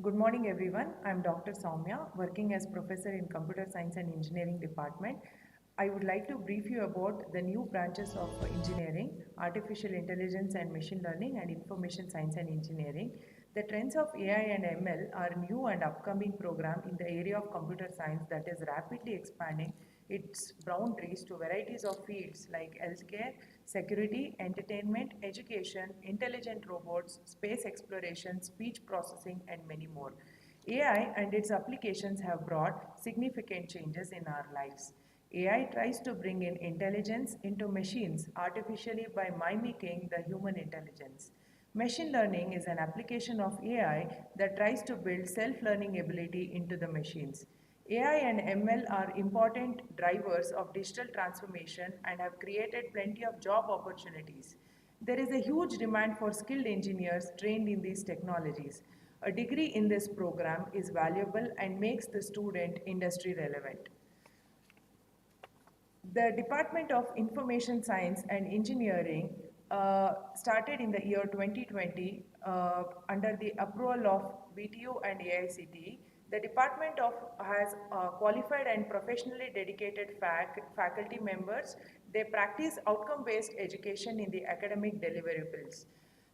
Good morning, everyone. I'm Dr. Soumya, working as professor in Computer Science and Engineering Department. I would like to brief you about the new branches of engineering, artificial intelligence and machine learning, and information science and engineering. The trends of AI and ML are new and upcoming program in the area of computer science that is rapidly expanding its boundaries to varieties of fields like healthcare, security, entertainment, education, intelligent robots, space exploration, speech processing, and many more. AI and its applications have brought significant changes in our lives. AI tries to bring in intelligence into machines artificially by mimicking the human intelligence. Machine learning is an application of AI that tries to build self-learning ability into the machines. AI and ML are important drivers of digital transformation and have created plenty of job opportunities. There is a huge demand for skilled engineers trained in these technologies. A degree in this program is valuable and makes the student industry relevant. The Department of Information Science and Engineering started in the year 2020 under the approval of VTU and AICTE. The department has qualified and professionally dedicated faculty members. They practice outcome-based education in the academic deliverables.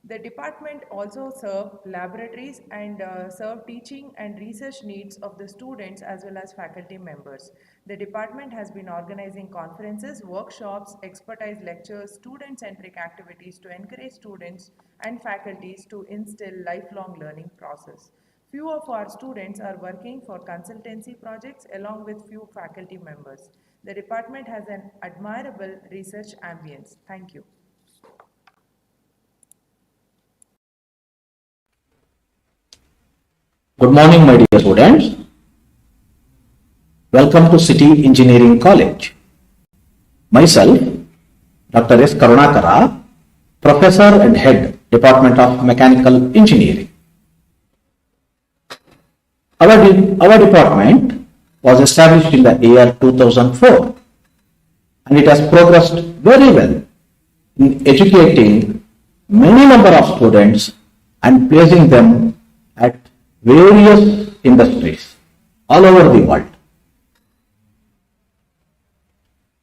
The department also serve laboratories and serve teaching and research needs of the students as well as faculty members. The department has been organizing conferences, workshops, expertise lectures, student-centric activities to encourage students and faculties to instill lifelong learning process. Few of our students are working for consultancy projects along with few faculty members. The department has an admirable research ambience. Thank you. Good morning, my dear students. Welcome to City Engineering College. Myself, Dr. S. Karunakara, Professor and Head, Department of Mechanical Engineering. Our department was established in the year 2004 and it has progressed very well in educating many number of students and placing them at various industries all over the world.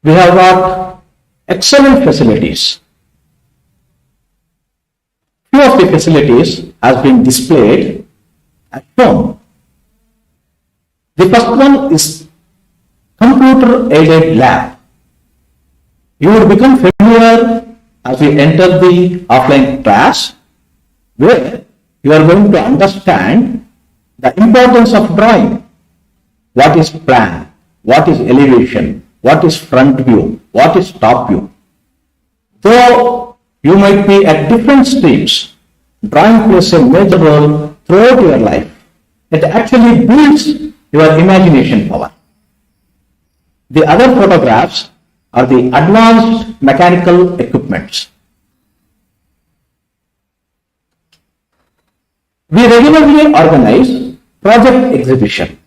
We have got excellent facilities. Few of the facilities has been displayed at home. The first one is computer aided lab. You would become familiar as we enter the offline class where you are going to understand the importance of drawing. What is plan? What is elevation? What is front view? What is top view? Though you might be at different streams, drawing plays a major role throughout your life. It actually builds your imagination power. The other photographs are the advanced mechanical equipments. We regularly organize project exhibition.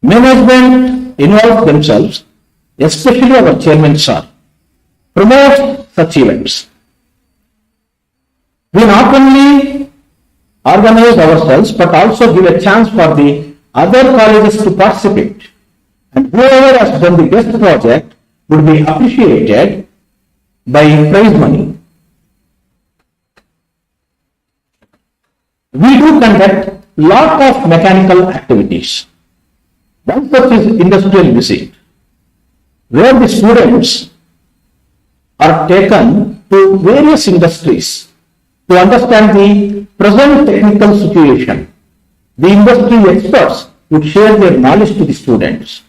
Management involves themselves, especially our chairman sir, promotes such events. We not only organize ourselves but also give a chance for the other colleges to participate, and whoever has done the best project would be appreciated by prize money. We do conduct lot of mechanical activities. One such is industrial visit, where the students are taken to various industries to understand the present technical situation. The industry experts would share their knowledge to the students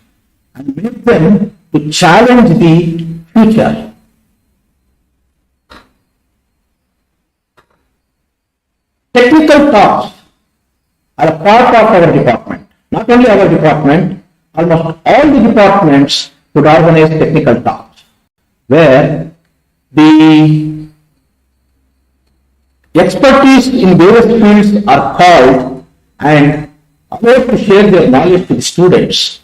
and make them to challenge the future. Technical talks are a part of our department. Not only our department, almost all the departments would organize technical talks, where the expertise in various fields are called and allowed to share their knowledge to the students.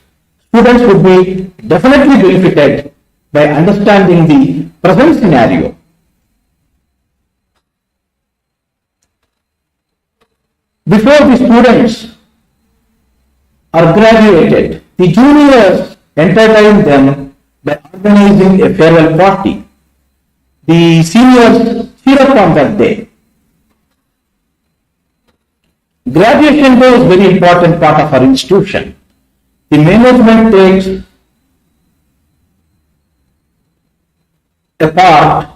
Students would be definitely benefited by understanding the present scenario. Before the students are graduated, the juniors entertain them by organizing a farewell party. The seniors cheer up on that day. Graduation day is a very important part of our institution. The management takes a part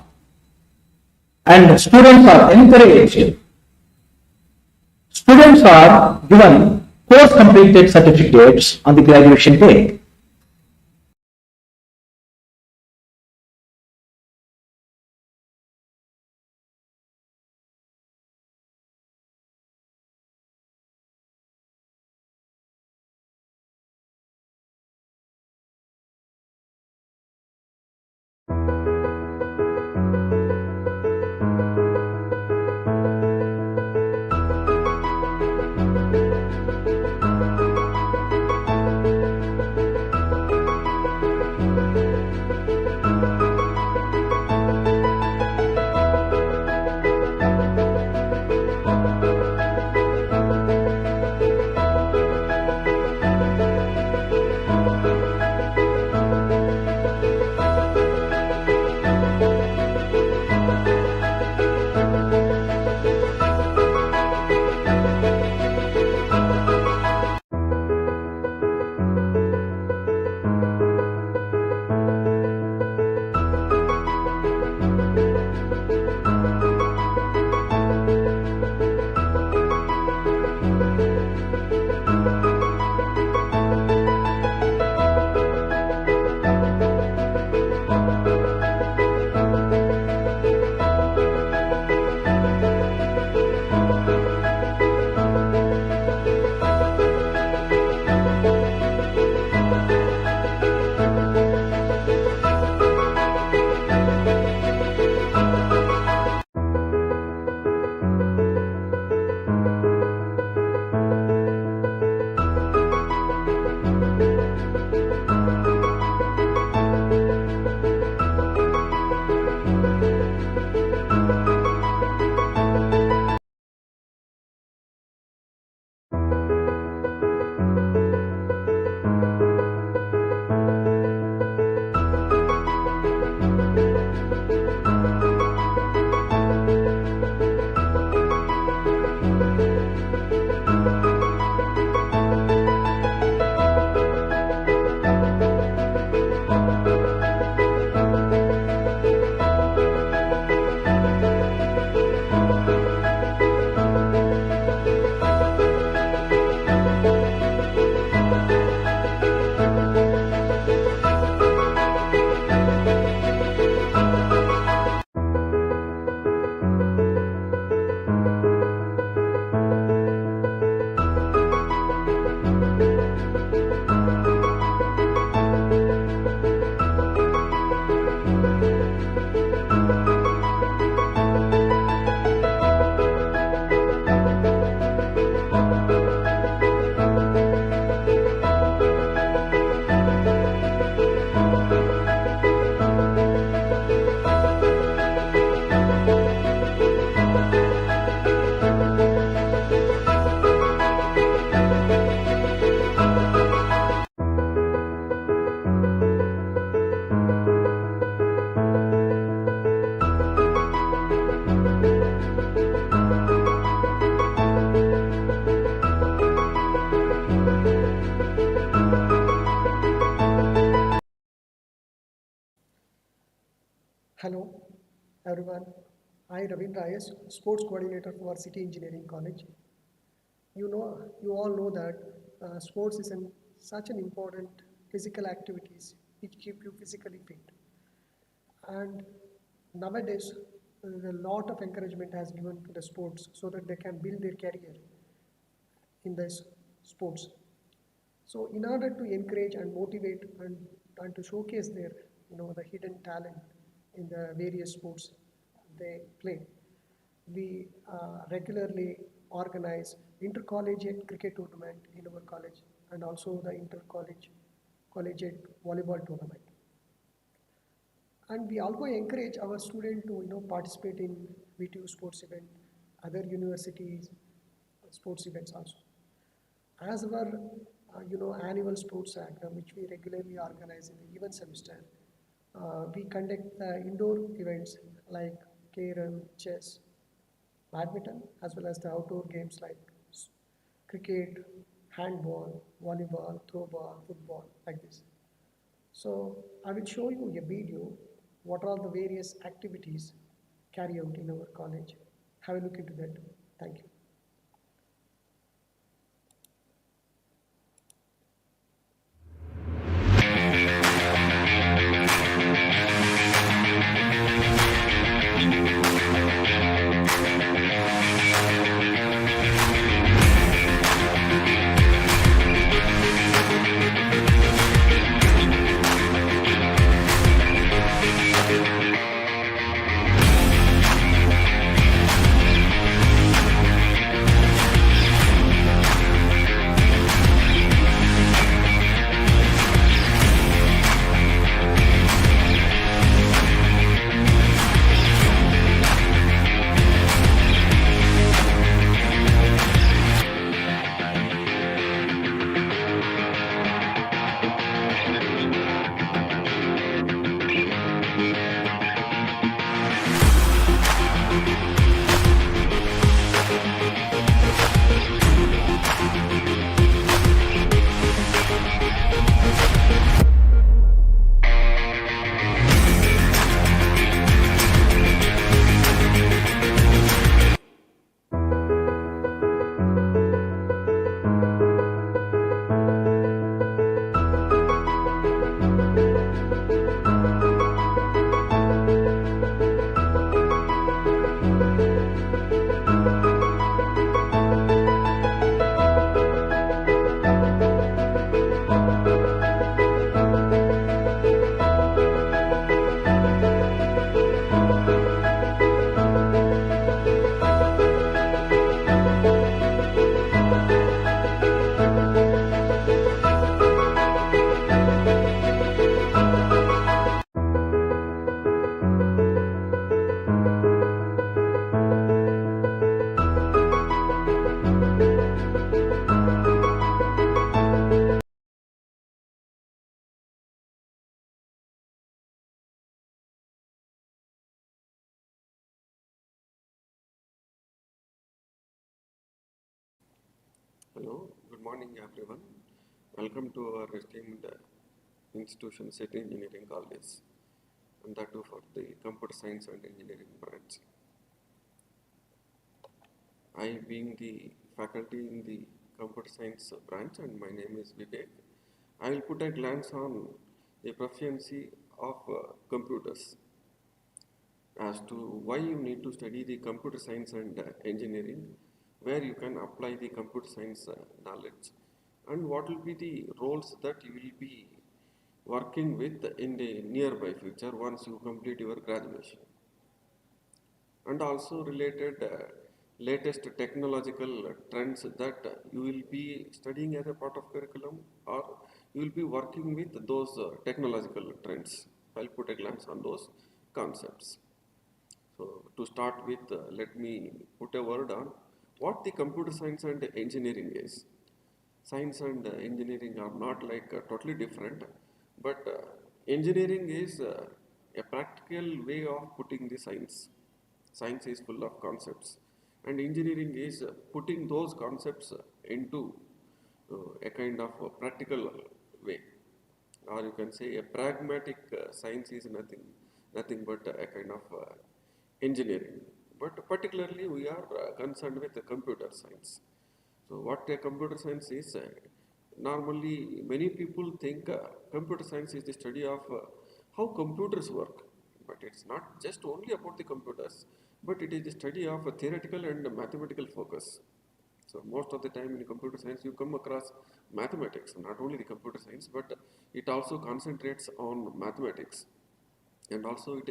and students are encouraged. Students are given course completed certificates on the graduation day. Hello, everyone. I Ravindra is sports coordinator for City Engineering College. You all know that sports is such an important physical activities which keep you physically fit. And nowadays, a lot of encouragement has given to the sports so that they can build their career in this sports. So in order to encourage and motivate and to showcase their, the hidden talent in the various sports they play, we regularly organize intercollegiate cricket tournament in our college and also the collegiate volleyball tournament. And we also encourage our students to participate in VTU sports event, other universities sports events also. As our annual sports act, which we regularly organize in the even semester, we conduct indoor events like carom, chess, badminton, as well as the outdoor games like cricket, handball, volleyball, throwball, football, like this. So I will show you a video what are the various activities carry out in our college. Have a look into that. Thank you. Hello, good morning everyone. Welcome to our esteemed institution, City Engineering College, and that too for the Computer Science and Engineering branch. I being the faculty in the Computer Science branch and my name is Vivek. I will put a glance on the proficiency of computers as to why you need to study the computer science and engineering, where you can apply the computer science knowledge, and what will be the roles that you will be working with in the nearby future once you complete your graduation, and also related latest technological trends that you will be studying as a part of curriculum, or you will be working with those technological trends. I'll put a glance on those concepts. So to start with, let me put a word on what the computer science and engineering is. Science and engineering are not like totally different, but engineering is a practical way of putting the science. Science is full of concepts, and engineering is putting those concepts into a kind of a practical way, or you can say a pragmatic science is nothing but a kind of engineering. But particularly, we are concerned with the computer science. So, what a computer science is? Normally, many people think computer science is the study of how computers work, but it's not just only about the computers, but it is the study of a theoretical and mathematical focus. So most of the time in computer science you come across mathematics, not only the computer science, but it also concentrates on mathematics, and also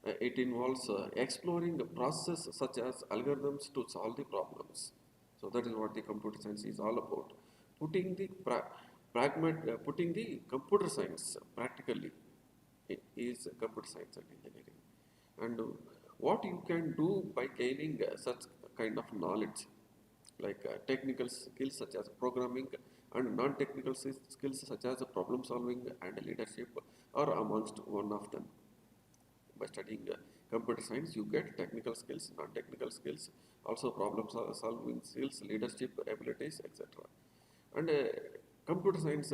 it involves exploring the process such as algorithms to solve the problems. So that is what the computer science is all about, putting the putting the computer science practically is computer science and engineering, and what you can do by gaining such kind of knowledge. like technical skills such as programming and non-technical skills such as problem solving and leadership are amongst one of them. By studying computer science, you get technical skills, non-technical skills, also problem solving skills, leadership abilities, etc. And a computer science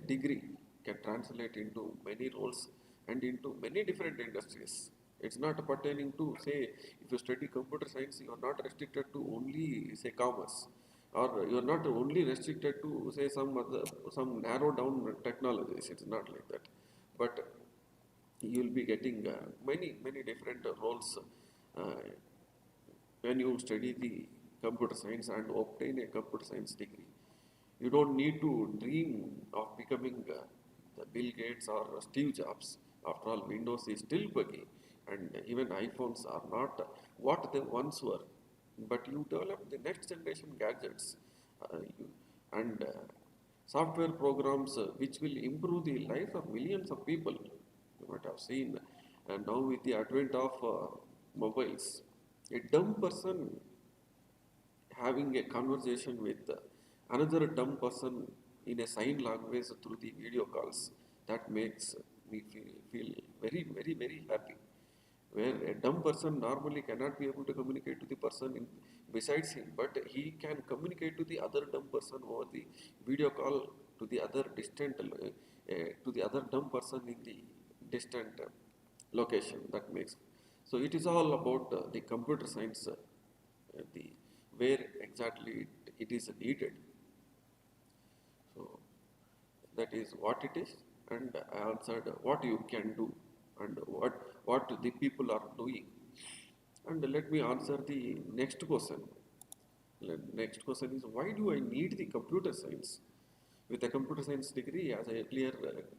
degree can translate into many roles and into many different industries. It's not pertaining to, say, if you study computer science, you are not restricted to only, say, commerce, or you are not only restricted to, say, some narrow down technologies. It's not like that. But you will be getting many different roles uh, when you study the computer science and obtain a computer science degree. You don't need to dream of becoming the Bill Gates or Steve Jobs. After all, Windows is still buggy, and even iPhones are not what they once were. But you develop the next generation gadgets and software programs which will improve the life of millions of people. You might have seen, and now with the advent of mobiles, a dumb person having a conversation with another dumb person in a sign language through the video calls, that makes me feel very happy. Where a dumb person normally cannot be able to communicate to the person besides him, but he can communicate to the other dumb person over the video call to the other to the other dumb person in the distant location. That makes so it is all about the computer science, the where exactly it is needed. So that is what it is, and I answered what you can do and what the people are doing. And let me answer the next question. The next question is, why do I need the computer science? With a computer science degree, as I earlier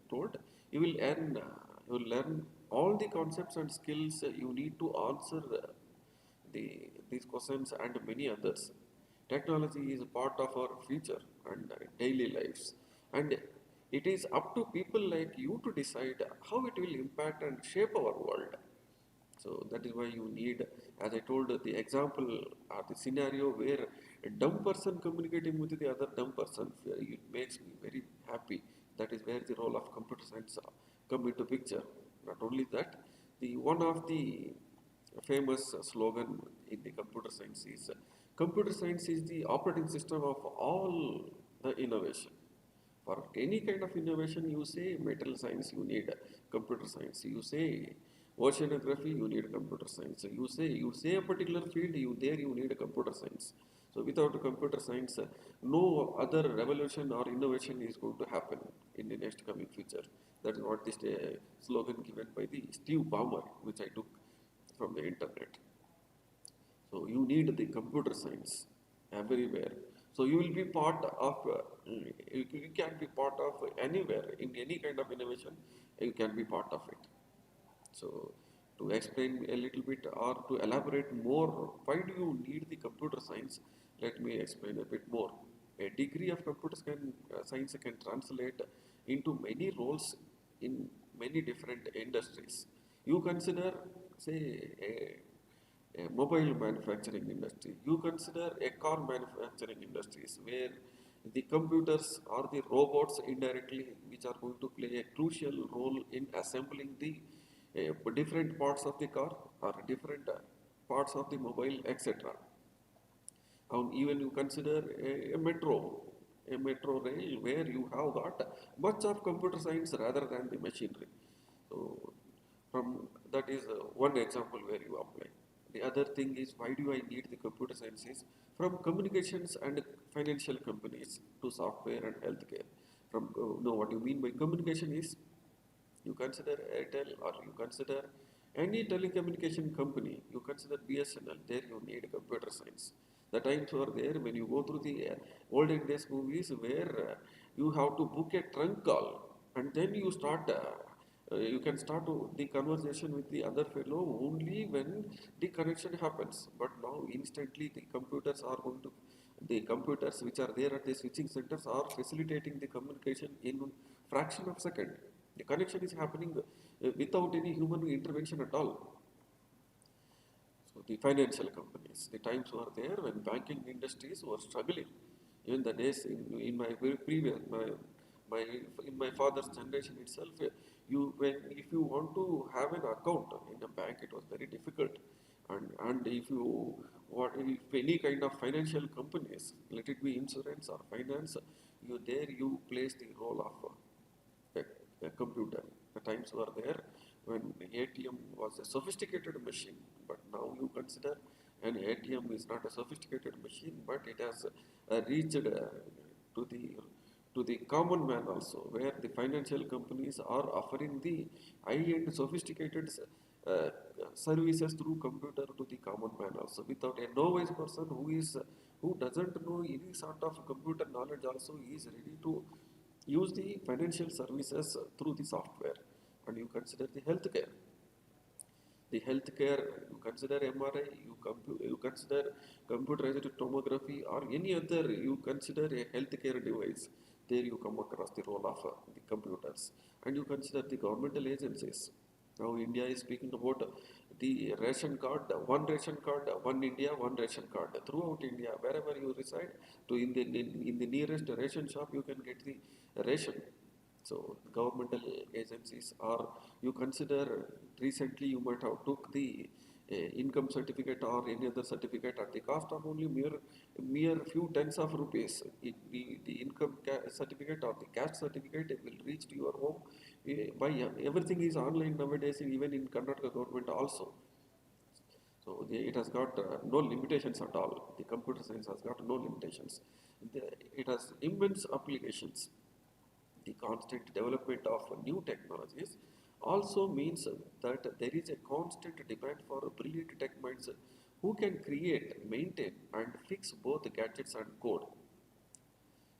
told, you will learn all the concepts and skills you need to answer these questions and many others. Technology is part of our future and daily lives, and it is up to people like you to decide how it will impact and shape our world. So that is why you need, as I told, the example or the scenario where a dumb person communicating with the other dumb person, it makes me very happy. That is where the role of computer science come into picture. Not only that, the one of the famous slogan in the computer science is, computer science is the operating system of all the innovation. For any kind of innovation, you say material science, you need computer science. You say oceanography, you need computer science. You say a particular field, you need a computer science. So without a computer science, no other revolution or innovation is going to happen in the next coming future. That is what this slogan given by the Steve Ballmer, which I took from the internet. So you need the computer science everywhere. So you will be part of, you can be part of anywhere, in any kind of innovation, you can be part of it. So to explain a little bit or to elaborate more, why do you need the computer science? Let me explain a bit more. A degree of science can translate into many roles in many different industries. You consider, say, a mobile manufacturing industry. You consider a car manufacturing industries where the computers or the robots indirectly, which are going to play a crucial role in assembling the different parts of the car or different parts of the mobile, etc. And even you consider a metro rail where you have got much of computer science rather than the machinery. So from that is one example where you apply. The other thing is, why do I need the computer sciences? From communications and financial companies to software and healthcare. From no, what you mean by communication is, you consider Airtel or you consider any telecommunication company, you consider BSNL, there you need computer science. The times were there when you go through the olden days movies where you have to book a trunk call and then you can start the conversation with the other fellow only when the connection happens. But now instantly the computers which are there at the switching centers are facilitating the communication in fraction of second. The connection is happening without any human intervention at all. So the financial companies, the times were there when banking industries were struggling. Even the days in my previous, my, in my father's generation itself, if you want to have an account in a bank, it was very difficult. And if you, if any kind of financial companies, let it be insurance or finance, you place the role of a computer. The times were there when ATM was a sophisticated machine, but now you consider an ATM is not a sophisticated machine, but it has reached to the to the common man also, where the financial companies are offering the high-end sophisticated uh, services through computer to the common man also. Without a novice person who doesn't know any sort of computer knowledge also, he is ready to use the financial services through the software. And you consider the healthcare, you consider MRI, you consider computerized tomography or any other, you consider a healthcare device, there you come across the role of the computers. And you consider the governmental agencies. Now India is speaking about the ration card, one ration card, one India, one ration card. Throughout India, wherever you reside, to in the nearest ration shop, you can get the ration. So governmental agencies, or you consider recently you might have took the income certificate or any other certificate at the cost of only mere few tens of rupees. The income certificate or the caste certificate will reach to your home by everything is online nowadays, even in Karnataka government also. So it has got no limitations at all. The computer science has got no limitations. It has immense applications. The constant development of new technologies also means that there is a constant demand for brilliant tech minds who can create, maintain, and fix both gadgets and code.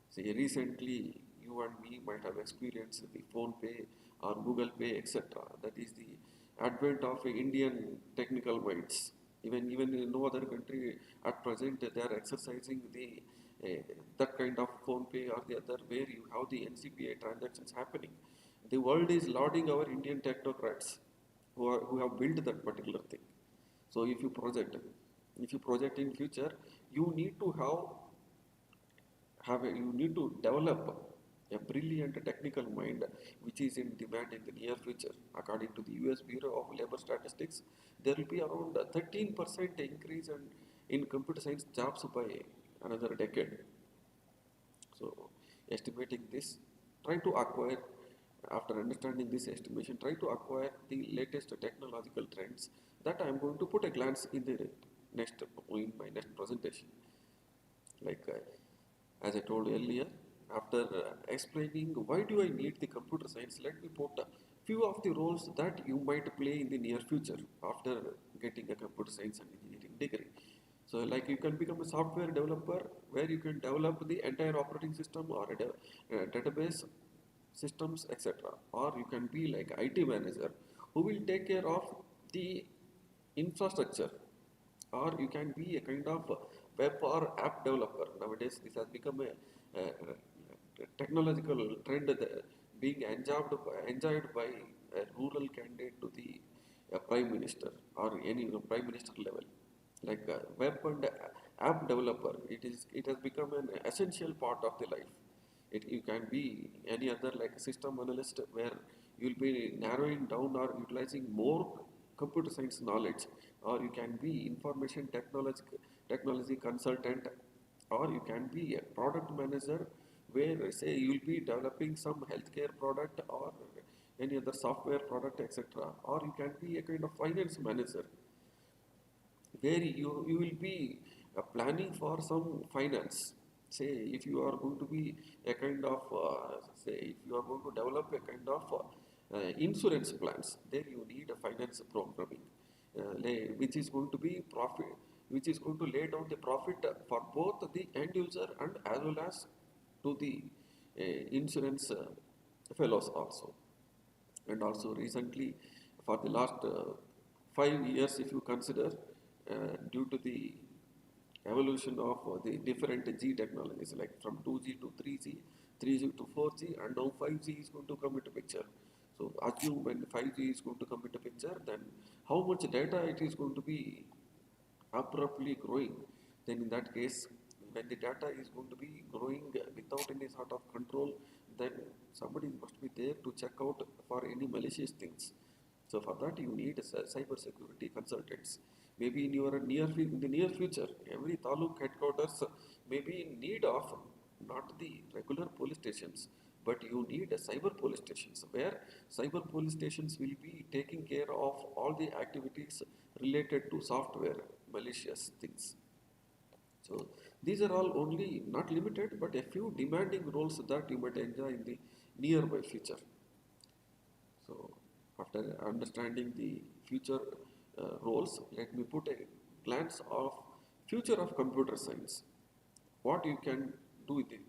See, recently you and me might have experienced the phone pay or Google Pay, etc. That is the advent of Indian technical minds. Even in no other country at present they are exercising the that kind of phone pay or the other where you have the NCPA transactions happening. The world is lauding our Indian technocrats who have built that particular thing. So if you project in future, you need to you need to develop a brilliant technical mind which is in demand in the near future. According to the US Bureau of Labor Statistics, there will be around 13% increase in computer science jobs by another decade. So, estimating this, try to acquire, after understanding this estimation, try to acquire the latest technological trends that I am going to put a glance in the in my next presentation. Like as I told earlier, after explaining why do I need the computer science, let me put a few of the roles that you might play in the near future after getting a computer science and engineering degree. So like you can become a software developer where you can develop the entire operating system or a database systems, etc. Or you can be like IT manager who will take care of the infrastructure, or you can be a kind of web or app developer. Nowadays, this has become a technological trend that being enjoyed by a rural candidate to the prime minister or any prime minister level. Like web and app developer, it has become an essential part of the life. You can be any other like system analyst where you'll be narrowing down or utilizing more computer science knowledge, or you can be information technology consultant, or you can be a product manager where say you'll be developing some healthcare product or any other software product, etc. Or you can be a kind of finance manager where you will be planning for some finance. Say if you are going to be a kind of say if you are going to develop a kind of insurance plans, there you need a finance programming which is going to be profit, which is going to lay down the profit for both the end user and as well as to the insurance fellows also. And also recently, for the last 5 years, if you consider, due to the evolution of the different G technologies, like from 2G to 3G, 3G to 4G, and now 5G is going to come into picture. So assume when 5G is going to come into picture, then how much data it is going to be abruptly growing, then in that case, when the data is going to be growing without any sort of control, then somebody must be there to check out for any malicious things. So for that, you need cyber security consultants. Maybe in your in the near future, every taluk headquarters may be in need of not the regular police stations, but you need a cyber police stations where cyber police stations will be taking care of all the activities related to software malicious things. So these are all only not limited, but a few demanding roles that you might enjoy in the nearby future. So after understanding the future roles, let me put a glance of future of computer science. What you can do with it,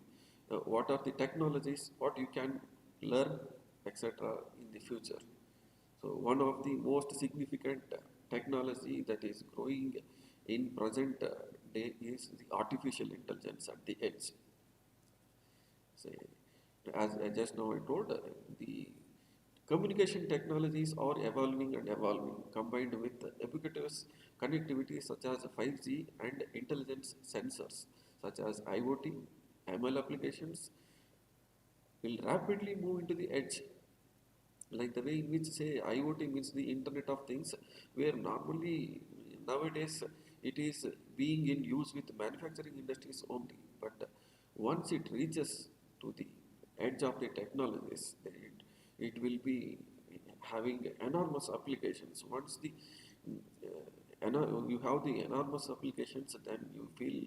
what are the technologies, what you can learn, etc. in the future. So one of the most significant technology that is growing in present day is the artificial intelligence at the edge. Say, as I just now I told, the communication technologies are evolving and evolving, combined with ubiquitous connectivity such as 5G and intelligence sensors such as IoT, ML applications will rapidly move into the edge, like the way in which say IoT means the Internet of Things, where normally nowadays it is being in use with manufacturing industries only, but once it reaches to the edge of the technologies, then it will be having enormous applications. Once you have the enormous applications, then you feel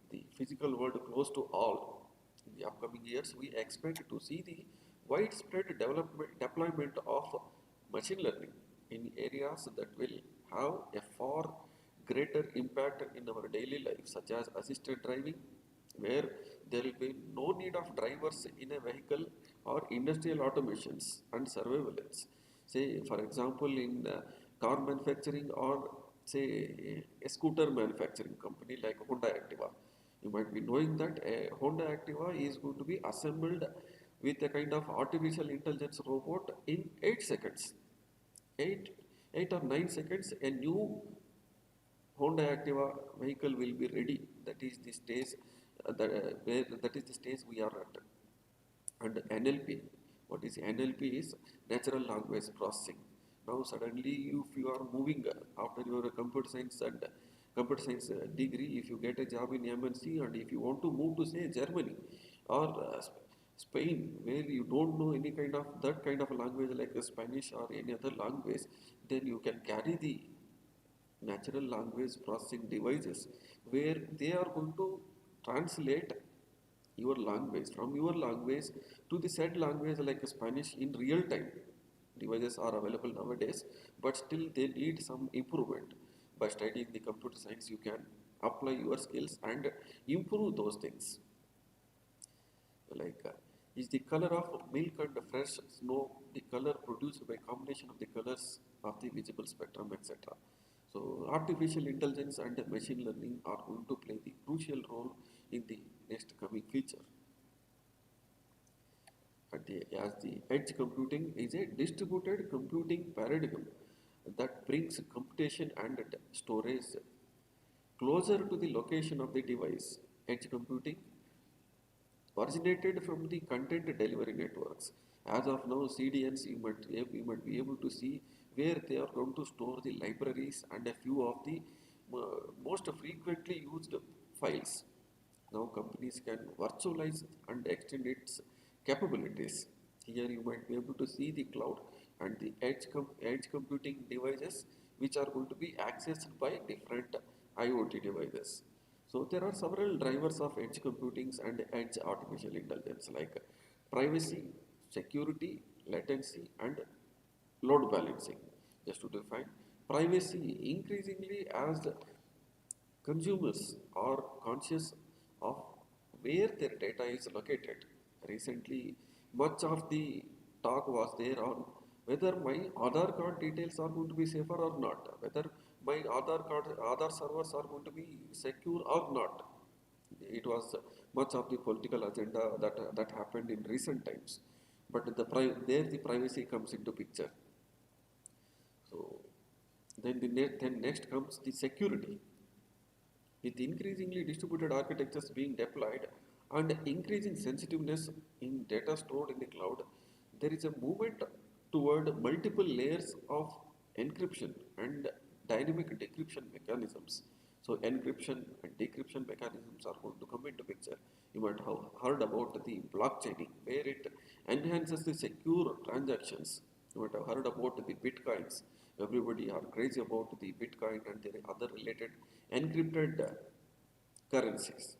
the physical world close to all. In the upcoming years, we expect to see the widespread deployment of machine learning in areas that will have a far greater impact in our daily life, such as assisted driving, where there will be no need of drivers in a vehicle, or industrial automations and surveillance. Say, for example, in car manufacturing, or say a scooter manufacturing company like Honda Activa. You might be knowing that a Honda Activa is going to be assembled with a kind of artificial intelligence robot in 8 seconds. 8, 8 or 9 seconds, a new Honda Activa vehicle will be ready. That is the stage that is the stage we are at. And NLP, what is NLP is natural language processing. Now suddenly, if you are moving after your computer science degree, if you get a job in MNC, and if you want to move to say Germany or Spain, where you don't know any kind of that kind of language like Spanish or any other language, then you can carry the natural language processing devices, where they are going to translate your language from your language to the said language like Spanish in real time. Devices are available nowadays, but still they need some improvement. By studying the computer science, you can apply your skills and improve those things. Like, is the color of milk and fresh snow the color produced by combination of the colors of the visible spectrum, etc. So artificial intelligence and machine learning are going to play the crucial role in the next coming future. As the edge computing is a distributed computing paradigm that brings computation and storage closer to the location of the device. Edge computing originated from the content delivery networks. As of now, CDNs, you might be able to see where they are going to store the libraries and a few of the most frequently used files. Now companies can virtualize and extend its capabilities. Here you might be able to see the cloud and the edge computing devices, which are going to be accessed by different IoT devices. So there are several drivers of edge computing and edge artificial intelligence, like privacy, security, latency, and load balancing. Just to define privacy, increasingly as consumers are conscious of where their data is located. Recently, much of the talk was there on whether my Aadhaar card details are going to be safer or not, whether my Aadhaar servers are going to be secure or not. It was much of the political agenda that happened in recent times, but there the privacy comes into picture. So Then next comes the security. With increasingly distributed architectures being deployed and increasing sensitiveness in data stored in the cloud, there is a movement toward multiple layers of encryption and dynamic decryption mechanisms. So encryption and decryption mechanisms are going to come into picture. You might have heard about the blockchaining, where it enhances the secure transactions. You might have heard about the bitcoins. Everybody are crazy about the bitcoin and the other related encrypted currencies.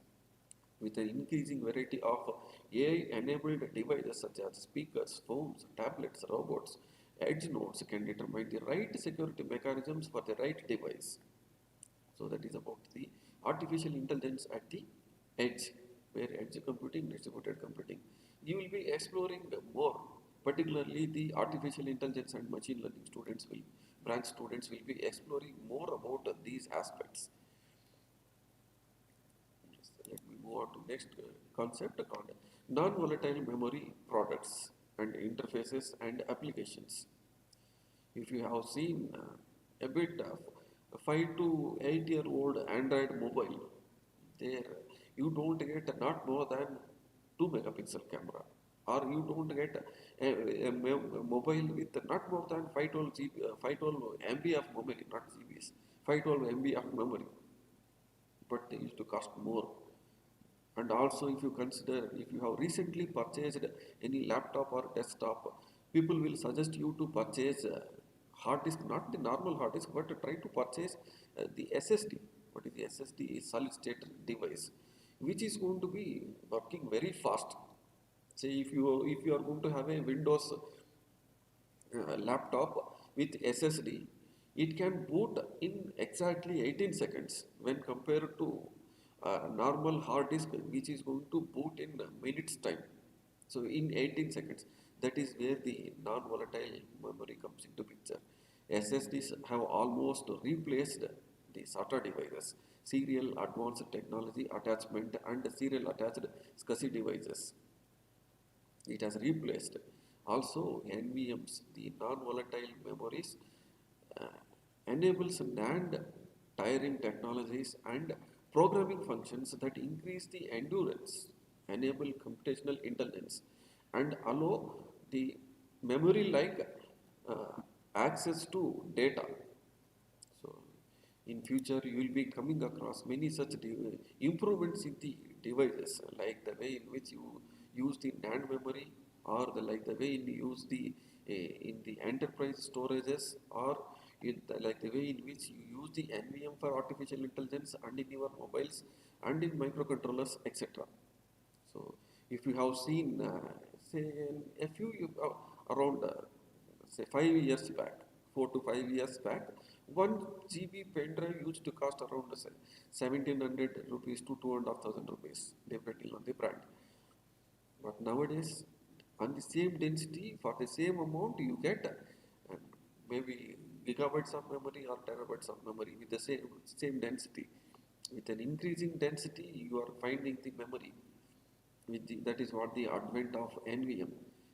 With an increasing variety of AI-enabled devices such as speakers, phones, tablets, robots, edge nodes can determine the right security mechanisms for the right device. So that is about the artificial intelligence at the edge, where edge computing, distributed computing. You will be exploring more, particularly the artificial intelligence and machine learning branch students will be exploring more about these aspects. Let me move on to next concept called non-volatile memory products and interfaces and applications. If you have seen a bit of a 5 to 8 year old Android mobile, there you don't get not more than 2 megapixel camera, or you don't get a mobile with not more than 512 GB, 512 MB of memory, not GBs, 512 MB of memory, but they used to cost more. And also, if you consider, if you have recently purchased any laptop or desktop, people will suggest you to purchase hard disk, not the normal hard disk, but try to purchase the SSD. What is the SSD? Is solid state device, which is going to be working very fast. Say if you are going to have a Windows laptop with SSD, it can boot in exactly 18 seconds when compared to normal hard disk, which is going to boot in minutes time. So in 18 seconds, that is where the non-volatile memory comes into picture. SSDs have almost replaced the SATA devices, serial advanced technology attachment and serial attached SCSI devices. It has replaced also NVMs, the non-volatile memories, uh, enables NAND tiering technologies and programming functions that increase the endurance, enable computational intelligence, and allow the memory like access to data. So, in future, you will be coming across many such improvements in the devices, like the way in which you use the NAND memory, or like the way you use the in the enterprise storages, or like the way in which you use the NVM for artificial intelligence and in your mobiles and in microcontrollers, etc. So, if you have seen, say, a few around, say, 5 years back, 4 to 5 years back, 1 GB pen drive used to cost around, say, 1700 rupees to 2500 rupees, depending on the brand. But nowadays, on the same density, for the same amount, you get maybe gigabytes of memory or terabytes of memory with the same density. With an increasing density, you are finding the memory. That is what the advent of NVM.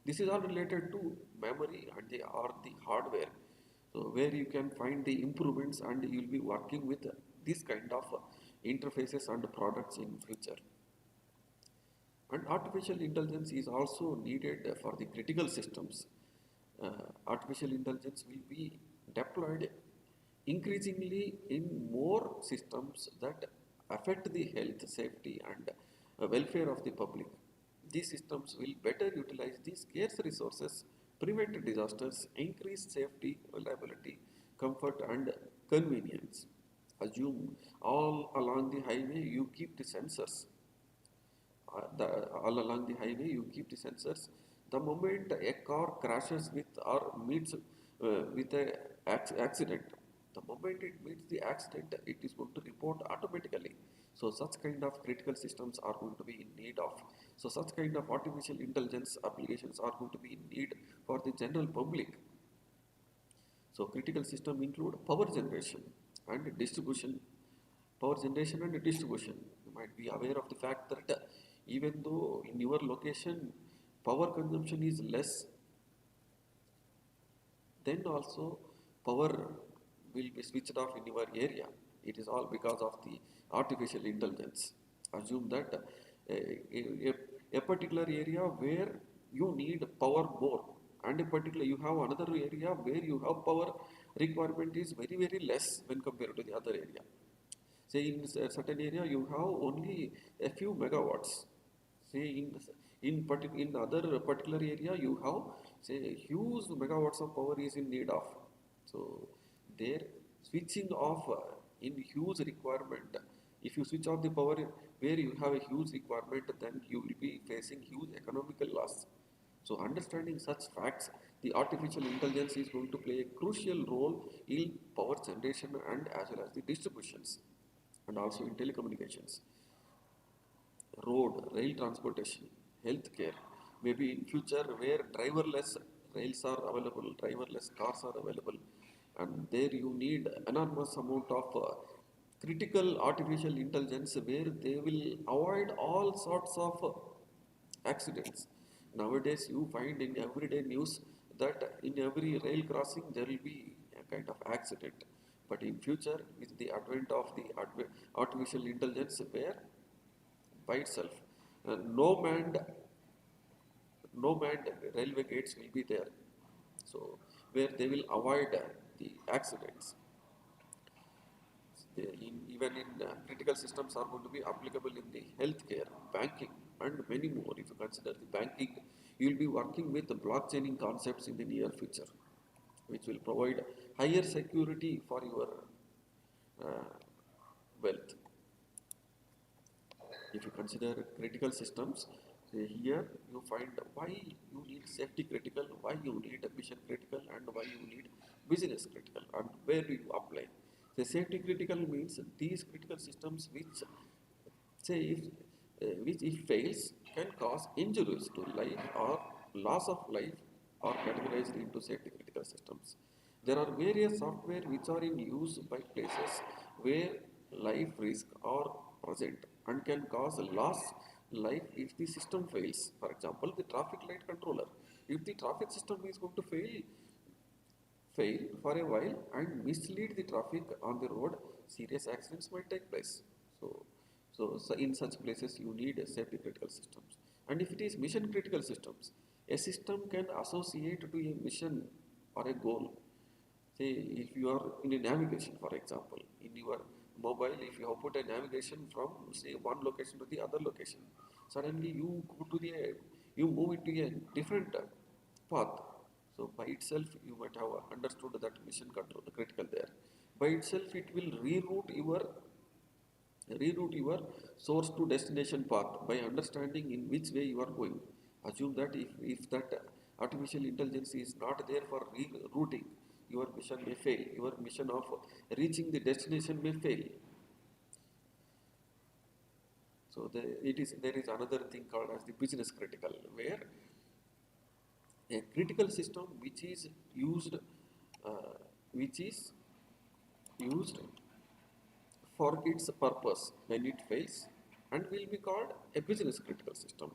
This is all related to memory and the hardware. So where you can find the improvements and you will be working with this kind of interfaces and products in future. And artificial intelligence is also needed for the critical systems. Artificial intelligence will be deployed increasingly in more systems that affect the health, safety, and welfare of the public. These systems will better utilize the scarce resources, prevent disasters, increase safety, reliability, comfort, and convenience. Assume all along the highway you keep the sensors all along the highway you keep the sensors. The moment a car crashes with or meets with a accident, the moment it meets the accident, it is going to report automatically. So such kind of critical systems are going to be in need of. So such kind of artificial intelligence applications are going to be in need for the general public. So critical system include power generation and distribution. Power generation and distribution. You might be aware of the fact that even though in your location power consumption is less, then also power will be switched off in your area. It is all because of the artificial intelligence. Assume that a particular area where you need power more, and a particular you have another area where you have power requirement is very less when compared to the other area. Say in a certain area you have only a few megawatts. Say in other particular area you have say huge megawatts of power is in need of. So there switching off in huge requirement. If you switch off the power where you have a huge requirement, then you will be facing huge economical loss. So understanding such facts, the artificial intelligence is going to play a crucial role in power generation and as well as the distributions and also in telecommunications, road, rail transportation, healthcare, maybe in future where driverless rails are available, driverless cars are available, and there you need enormous amount of critical artificial intelligence where they will avoid all sorts of accidents. Nowadays, you find in everyday news that in every rail crossing there will be a kind of accident. But in future, with the advent of the artificial intelligence, where by itself, no manned, no manned railway gates will be there. So where they will avoid the accidents. Even in critical systems are going to be applicable in the healthcare, banking, and many more. If you consider the banking, you will be working with the blockchaining concepts in the near future, which will provide higher security for your uh, wealth. If you consider critical systems, here you find why you need safety critical, why you need mission critical, and why you need business critical, and where do you apply. The safety critical means these critical systems which say which if fails can cause injuries to life or loss of life are categorized into safety critical systems. There are various software which are in use by places where life risk are present and can cause loss life if the system fails. For example, the traffic light controller. If the traffic system is going to fail for a while and mislead the traffic on the road, serious accidents might take place. So in such places, you need safety critical systems. And if it is mission critical systems, a system can associate to a mission or a goal. Say, if you are in a navigation, for example, in your mobile, if you have put a navigation from, say, one location to the other location, suddenly you move it to a different path. So by itself, you might have understood that mission control, the critical there. By itself, it will reroute your source to destination path by understanding in which way you are going. Assume that if that artificial intelligence is not there for rerouting, your mission may fail. Your mission of reaching the destination may fail. So there is another thing called as the business critical, where a critical system uh, which is used for its purpose when it fails and will be called a business critical system.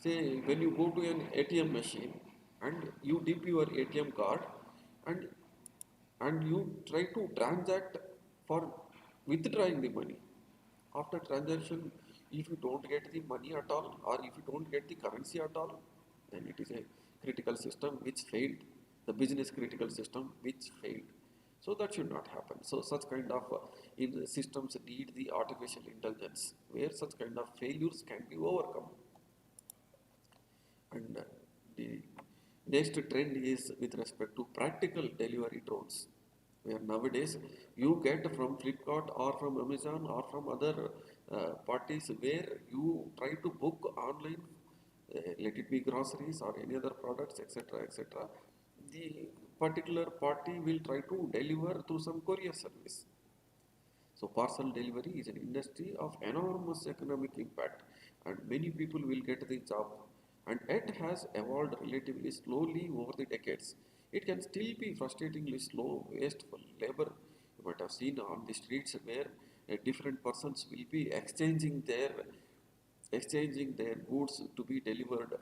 Say when you go to an ATM machine and you dip your ATM card and you try to transact for withdrawing the money. After transaction, if you don't get the money at all or if you don't get the currency at all, then it is a critical system which failed, the business critical system which failed. So that should not happen. So such kind of in systems need the artificial intelligence where such kind of failures can be overcome. And the next trend is with respect to practical delivery drones, where nowadays you get from Flipkart or from Amazon or from other parties where you try to book online, let it be groceries or any other products, etc., etc. The particular party will try to deliver through some courier service. So parcel delivery is an industry of enormous economic impact and many people will get the job and it has evolved relatively slowly over the decades. It can still be frustratingly slow, wasteful labor. You might have seen on the streets where different persons will be exchanging their goods to be delivered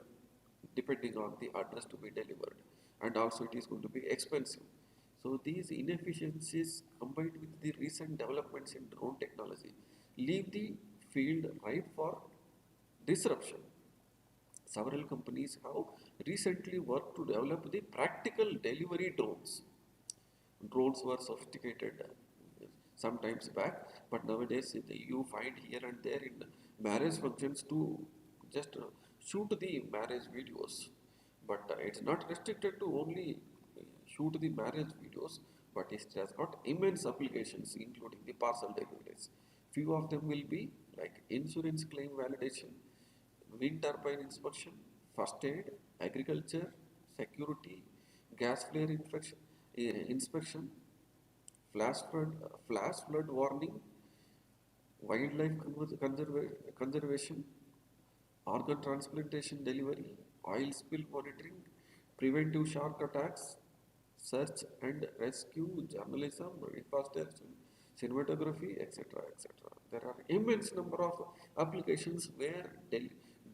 depending on the address to be delivered, and also it is going to be expensive. So these inefficiencies combined with the recent developments in drone technology leave the field ripe for disruption. Several companies have recently worked to develop the practical delivery drones. Drones were sophisticated sometimes back, but nowadays you find here and there in marriage functions to just shoot the marriage videos. But it's not restricted to only shoot the marriage videos, but it has got immense applications, including the parcel deliveries. Few of them will be like insurance claim validation, wind turbine inspection, first aid, agriculture, security, gas flare inspection, flash flood warning, wildlife conservation, organ transplantation delivery, oil spill monitoring, preventive shark attacks, search and rescue, journalism, deforestation, cinematography, etc., etc. There are immense number of applications where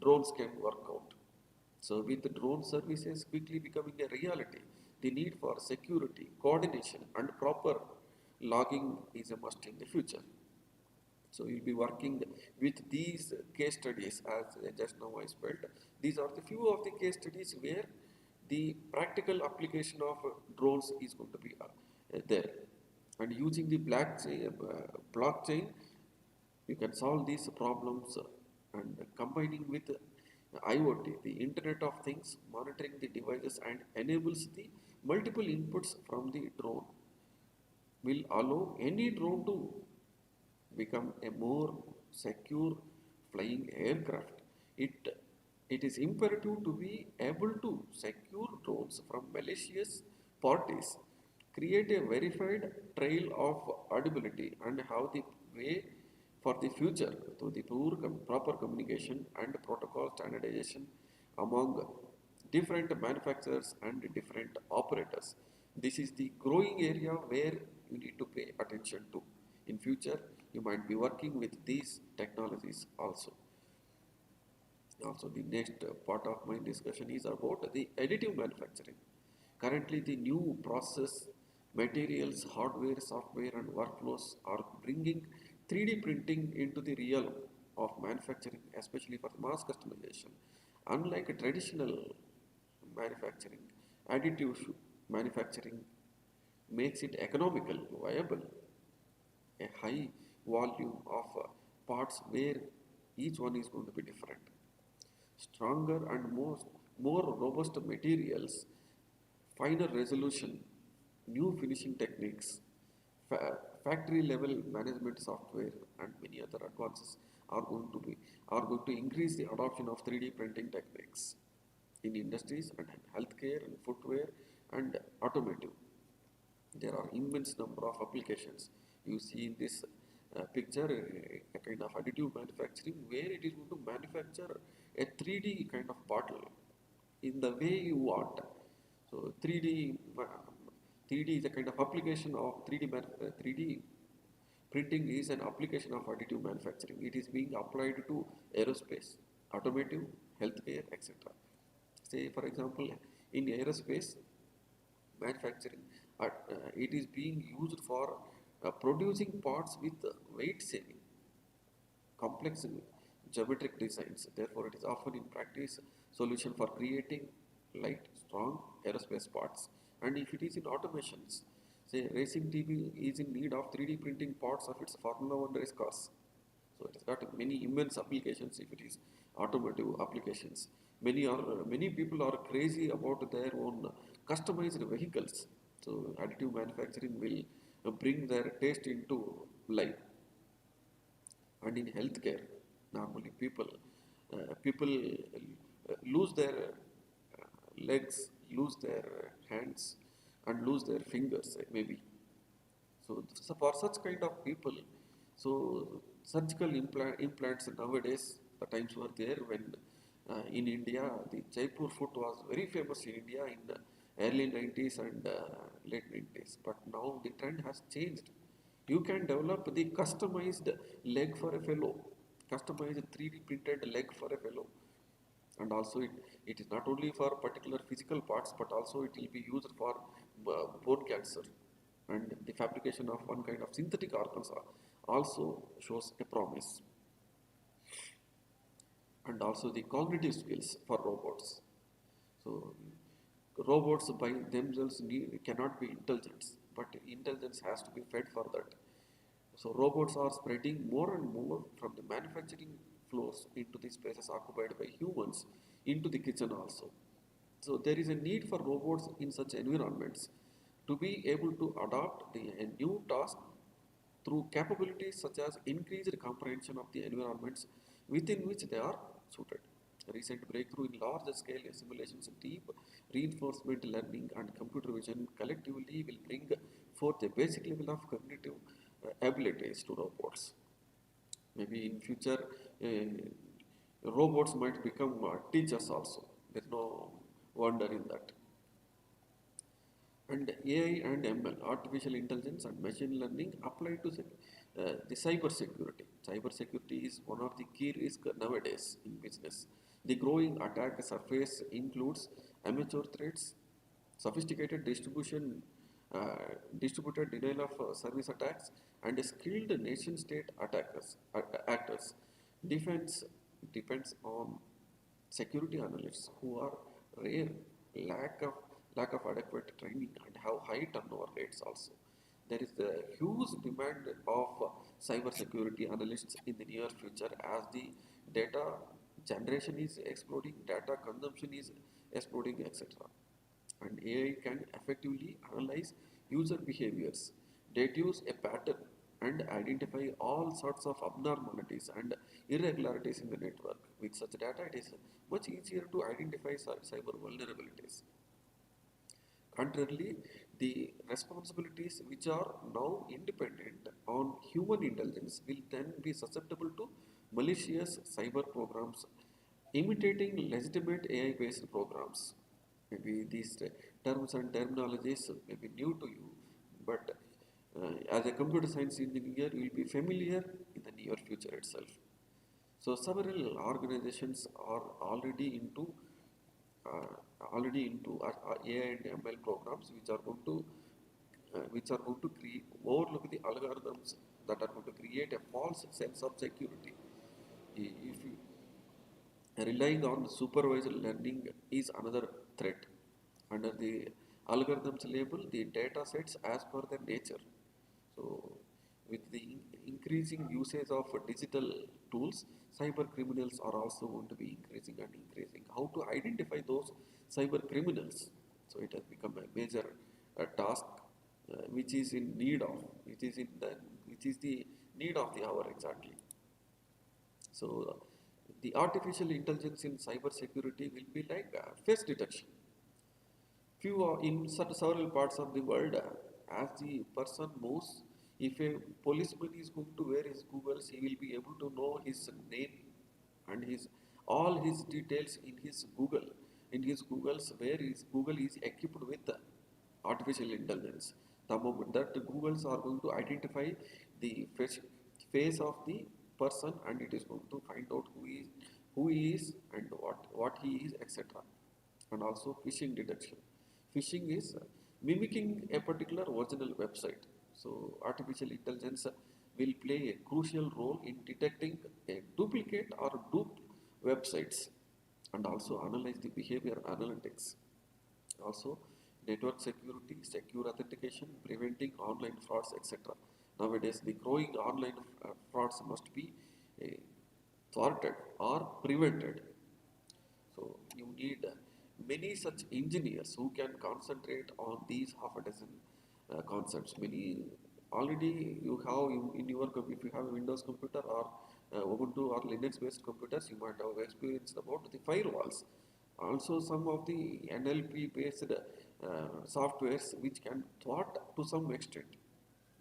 drones can work out. So with the drone services quickly becoming a reality, the need for security, coordination and proper logging is a must in the future. So you'll be working with these case studies as just now I spelled. These are the few of the case studies where the practical application of drones is going to be there. And using the blockchain, you can solve these problems and combining with IoT, the Internet of Things, monitoring the devices and enables the multiple inputs from the drone will allow any drone to become a more secure flying aircraft. It is imperative to be able to secure drones from malicious parties, create a verified trail of audibility, and have the way for the future to the proper communication and protocol standardization among different manufacturers and different operators. This is the growing area where you need to pay attention to. In future, you might be working with these technologies also. Also, the next part of my discussion is about the additive manufacturing. Currently, the new process, materials, hardware, software, and workflows are bringing 3D printing into the realm of manufacturing, especially for mass customization. Unlike traditional manufacturing, additive manufacturing makes it economical, viable, a high volume of parts where each one is going to be different. Stronger and more robust materials, finer resolution, new finishing techniques, factory level management software, and many other advances are going to increase the adoption of 3D printing techniques in industries and healthcare and footwear and automotive. There are immense number of applications. You see in this picture a kind of additive manufacturing where it is going to manufacture a 3D kind of bottle in the way you want. So 3D is a kind of application of 3D printing is an application of additive manufacturing. It is being applied to aerospace, automotive, healthcare, etc. Say for example, in aerospace, manufacturing. It is being used for producing parts with weight saving, complex geometric designs. Therefore, it is often in practice solution for creating light, strong aerospace parts. And if it is in automations, say racing TV is in need of 3D printing parts of its Formula One race cars. So it has got many immense applications if it is automotive applications. Many people are crazy about their own customized vehicles. So additive manufacturing will bring their taste into life. And in healthcare, normally people lose their legs, lose their hands, and lose their fingers maybe. So for such kind of people, so surgical implants nowadays, the times were there when in India, the Jaipur foot was very famous in India in the early 90s and late 90s. But now the trend has changed. You can develop the customized leg for a fellow, customized 3D printed leg for a fellow. And also it is not only for particular physical parts, but also it will be used for bone cancer, and the fabrication of one kind of synthetic organs also shows a promise. And also the cognitive skills for robots. So robots by themselves cannot be intelligent, but intelligence has to be fed for that. So robots are spreading more and more from the manufacturing floors into the spaces occupied by humans into the kitchen also. So there is a need for robots in such environments to be able to adopt a new task through capabilities such as increased comprehension of the environments within which they are suited. A recent breakthrough in large scale simulations, deep reinforcement learning, and computer vision collectively will bring forth a basic level of cognitive abilities to robots. Maybe in future, robots might become teachers also. There's no wonder in that. And AI and ML, artificial intelligence and machine learning, apply to the cyber security. Cyber security is one of the key risks nowadays in business. The growing attack surface includes amateur threats, sophisticated distributed denial of service attacks, and skilled nation-state actors. Defense depends on security analysts who are rare, lack of lack of adequate training, and have high turnover rates also. There is the huge demand of cyber security analysts in the near future as the data generation is exploding, data consumption is exploding, etc. And AI can effectively analyze user behaviors, deduce a pattern, and identify all sorts of abnormalities and irregularities in the network. With such data, it is much easier to identify cyber vulnerabilities. Contrarily, the responsibilities which are now independent on human intelligence will then be susceptible to malicious cyber programs imitating legitimate AI-based programs. Maybe these terms and terminologies may be new to you, but as a computer science engineer, you will be familiar in the near future itself. So several organizations are already into AI and ML programs, which are going to overlook the algorithms that are going to create a false sense of security. If you relying on supervised learning is another threat. Under the algorithms label, the data sets as per their nature. So, with the increasing usage of digital tools, cyber criminals are also going to be increasing and increasing. How to identify those cyber criminals? So, it has become a major task which is in need of, which is the need of the hour exactly. So, the artificial intelligence in cyber security will be like face detection. Few are in several parts of the world, as the person moves, if a policeman is going to wear his googles, he will be able to know his name and his all his details in his googles, where his google is equipped with artificial intelligence. The moment that the googles are going to identify the face of the person, and it is going to find out who he is and what he is, etc. And also phishing detection. Phishing is mimicking a particular original website. So artificial intelligence will play a crucial role in detecting a duplicate or duped websites, and also analyze the behavior analytics. Also, network security, secure authentication, preventing online frauds, etc. Nowadays, the growing online frauds must be uh, thwarted or prevented. So you need many such engineers who can concentrate on these half a dozen concepts. Many already you have in your if you have a Windows computer or Ubuntu or Linux based computers, you might have experienced about the firewalls. Also, some of the NLP based softwares which can thwart to some extent,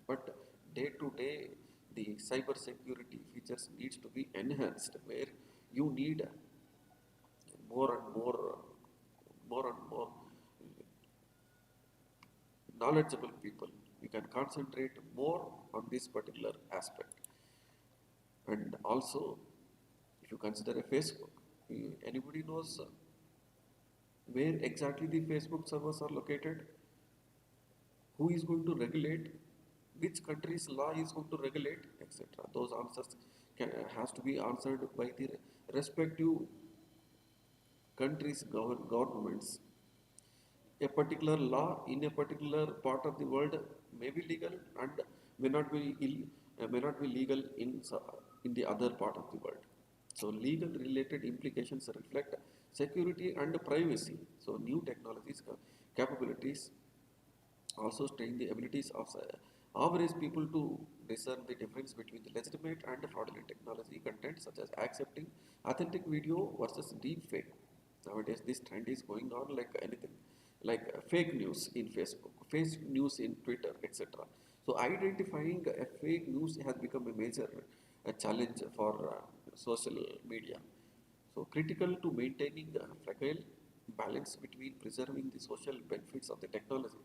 but day to day the cyber security features needs to be enhanced, where you need more and more knowledgeable people. You can concentrate more on this particular aspect. And also, if you consider a Facebook, anybody knows where exactly the Facebook servers are located? who is going to regulate, which country's law is going to regulate, etc. Those answers has to be answered by the respective countries' governments. A particular law in a particular part of the world may be legal and may not be may not be legal in the other part of the world. So legal related implications reflect security and privacy. So new technologies capabilities also strain the abilities of average people to discern the difference between the legitimate and fraudulent technology content, such as accepting authentic video versus deep fake. Nowadays, this trend is going on like anything, like fake news in Facebook, fake news in Twitter, etc. So, identifying a fake news has become a major challenge for social media. So, critical to maintaining a fragile balance between preserving the social benefits of the technology.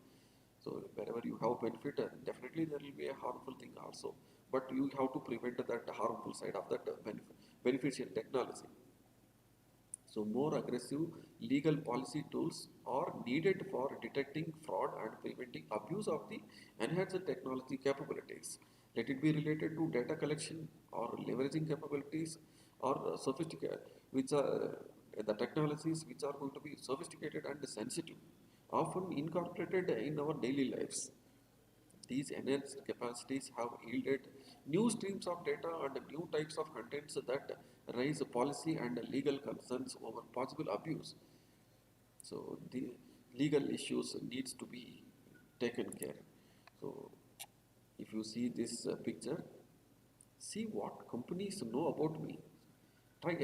So, wherever you have benefit, definitely there will be a harmful thing also. But you have to prevent that harmful side of that beneficial technology. So, more aggressive legal policy tools are needed for detecting fraud and preventing abuse of the enhanced technology capabilities. Let it be related to data collection or leveraging capabilities or sophisticated, which are the technologies which are going to be sophisticated and sensitive, often incorporated in our daily lives. These enhanced capacities have yielded new streams of data and new types of contents that raise policy and legal concerns over possible abuse. So the legal issues needs to be taken care. So if you see this picture, see what companies know about me. Try,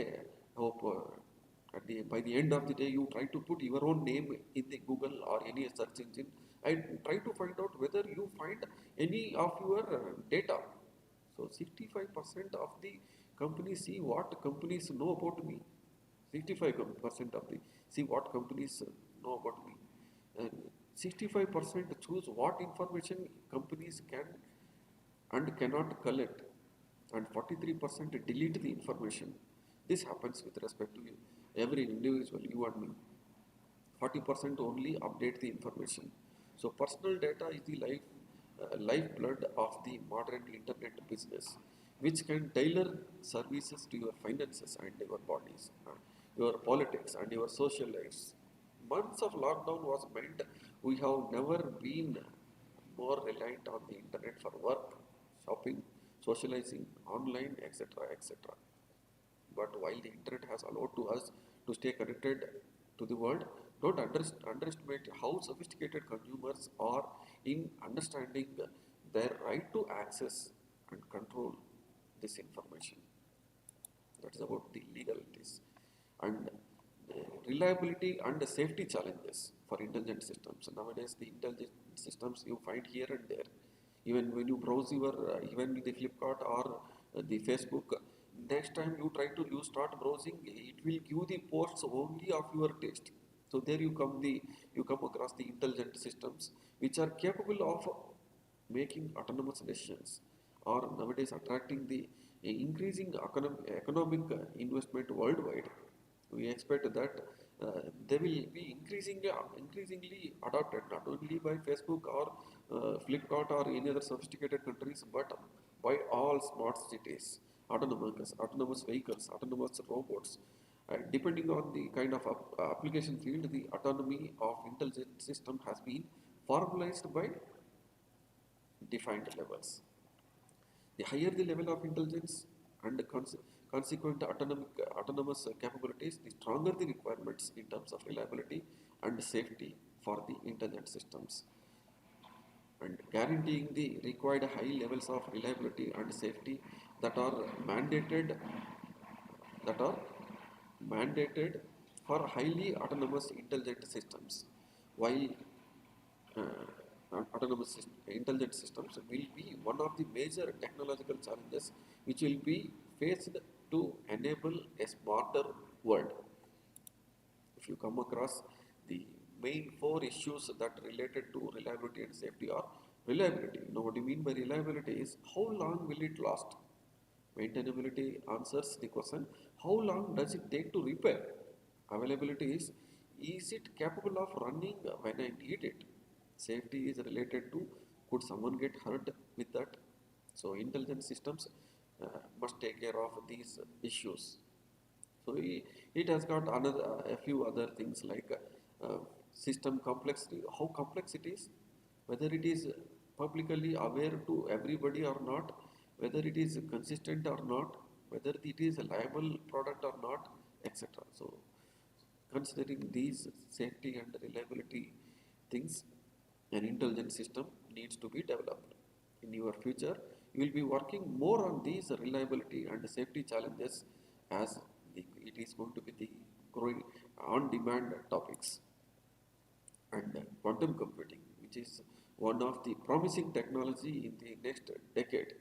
hope by the end of the day you try to put your own name in the Google or any search engine and try to find out whether you find any of your data. So 65% of the companies see what companies know about me. 65% of the see what companies know about me. And 65% choose what information companies can and cannot collect, and 43% delete the information. This happens with respect to every individual, you and me. 40% only update the information. So personal data is the lifeblood of the modern internet business, which can tailor services to your finances and your bodies, your politics and your social lives. Months of lockdown was meant we have never been more reliant on the internet for work, shopping, socializing, online, etc. etc. But while the internet has allowed to us to stay connected to the world, don't underestimate how sophisticated consumers are in understanding their right to access and control this information. That is about the legalities. And reliability and the safety challenges for intelligent systems. Nowadays, the intelligent systems you find here and there. Even when you browse your, even the Flipkart or the Facebook, next time you start browsing, it will give the posts only of your taste. So there you come across the intelligent systems which are capable of making autonomous decisions, or nowadays attracting the increasing economic investment worldwide. We expect that they will be increasingly adopted not only by Facebook or Flipkart or any other sophisticated countries, but by all smart cities, autonomous vehicles, autonomous robots. Depending on the kind of application field, the autonomy of intelligent system has been formalized by defined levels. The higher the level of intelligence and the consequent autonomous capabilities, the stronger the requirements in terms of reliability and safety for the intelligent systems. And guaranteeing the required high levels of reliability and safety that are mandated that are mandated for highly autonomous intelligent systems, while intelligent systems will be one of the major technological challenges which will be faced to enable a smarter world. If you come across the main four issues that related to reliability and safety are reliability. Now, what do you mean by reliability is how long will it last? Maintainability answers the question how long does it take to repair? Availability is it capable of running when I need it? Safety is related to could someone get hurt with that? So intelligent systems must take care of these issues. So it has got another a few other things like system complexity, how complex it is, whether it is publicly aware to everybody or not, whether it is consistent or not, whether it is a liable product or not, etc. So considering these safety and reliability things, an intelligent system needs to be developed. In your future, you will be working more on these reliability and safety challenges as it is going to be the growing on-demand topics. And quantum computing, which is one of the promising technology in the next decade.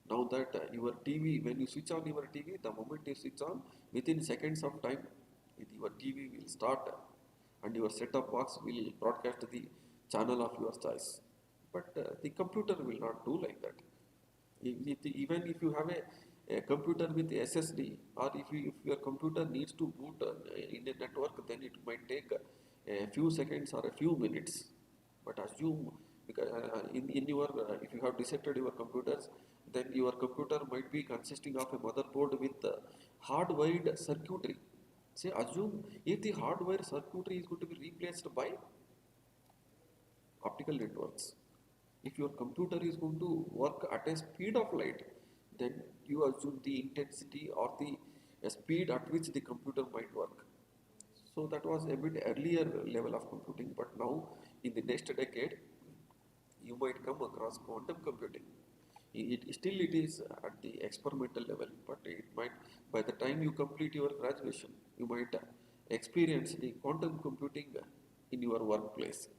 Now that your TV, when you switch on your TV, the moment you switch on, within seconds of time, your TV will start and your set-top box will broadcast the channel of your choice. But the computer will not do like that. Even if you have a computer with SSD, or if your computer needs to boot in a network, then it might take a few seconds or a few minutes. But assume, because in your if you have dissected your computers, then your computer might be consisting of a motherboard with hardwired circuitry. Say, assume if the hardware circuitry is going to be replaced by optical networks. If your computer is going to work at a speed of light, then you assume the intensity or the speed at which the computer might work. So that was a bit earlier level of computing, but now in the next decade, you might come across quantum computing. Still it is at the experimental level, but it might, by the time you complete your graduation, you might experience the quantum computing in your workplace.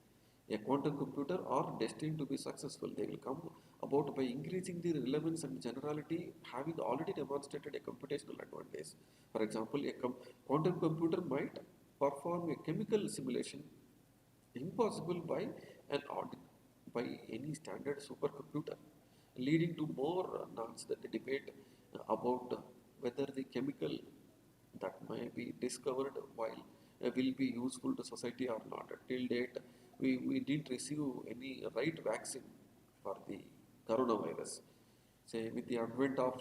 A quantum computer are destined to be successful. They will come about by increasing the relevance and generality, having already demonstrated a computational advantage. For example, quantum computer might perform a chemical simulation impossible by an by any standard supercomputer, leading to more nuanced debate about whether the chemical that may be discovered while will be useful to society or not. Till date, we didn't receive any right vaccine for the coronavirus. Say with the advent of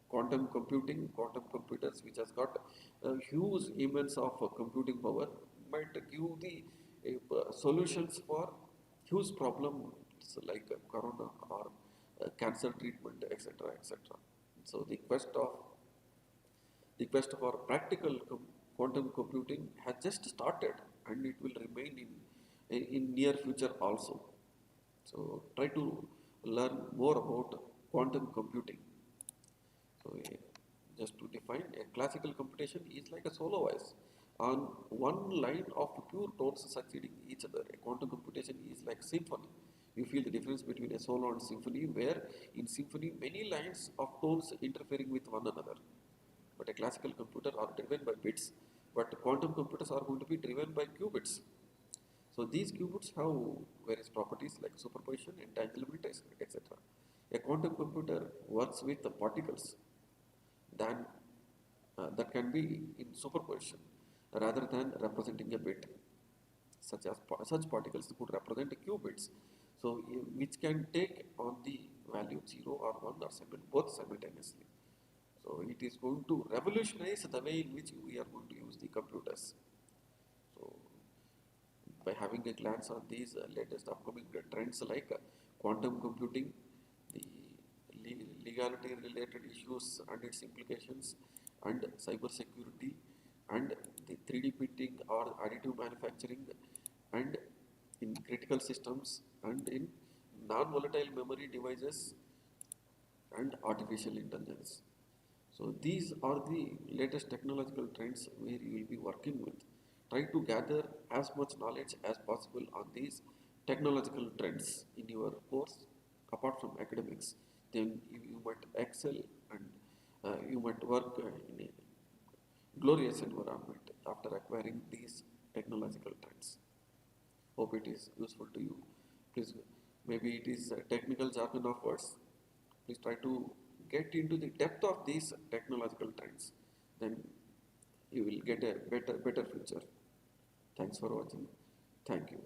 quantum computing, quantum computers, which has got huge amounts of computing power, might give the solutions for huge problems like corona or cancer treatment, etc., etc. So the quest for practical quantum computing has just started, and it will remain in near future also. So try to learn more about quantum computing. So just to define, a classical computation is like a solo voice on one line of pure tones succeeding each other. A quantum computation is like symphony. You feel the difference between a solo and symphony, where in symphony many lines of tones interfering with one another. But a classical computer are driven by bits, but quantum computers are going to be driven by qubits. So these qubits have various properties like superposition, entanglement, etc. A quantum computer works with the particles than that can be in superposition rather than representing a bit. Such particles could represent qubits, so which can take on the value 0 or 1 or 7 both simultaneously. So it is going to revolutionize the way in which we are going to use the computers. So by having a glance on these latest upcoming trends like quantum computing, the legality related issues and its implications, and cyber security, and the 3D printing or additive manufacturing, and in critical systems, and in non-volatile memory devices, and artificial intelligence. So these are the latest technological trends where you will be working with. Try to gather as much knowledge as possible on these technological trends in your course apart from academics. Then you might excel, and you might work in a glorious environment after acquiring these technological trends. Hope it is useful to you. Please, maybe it is a technical jargon of words. Please try to get into the depth of these technological trends. Then you will get a better future. Thanks for watching. Thank you.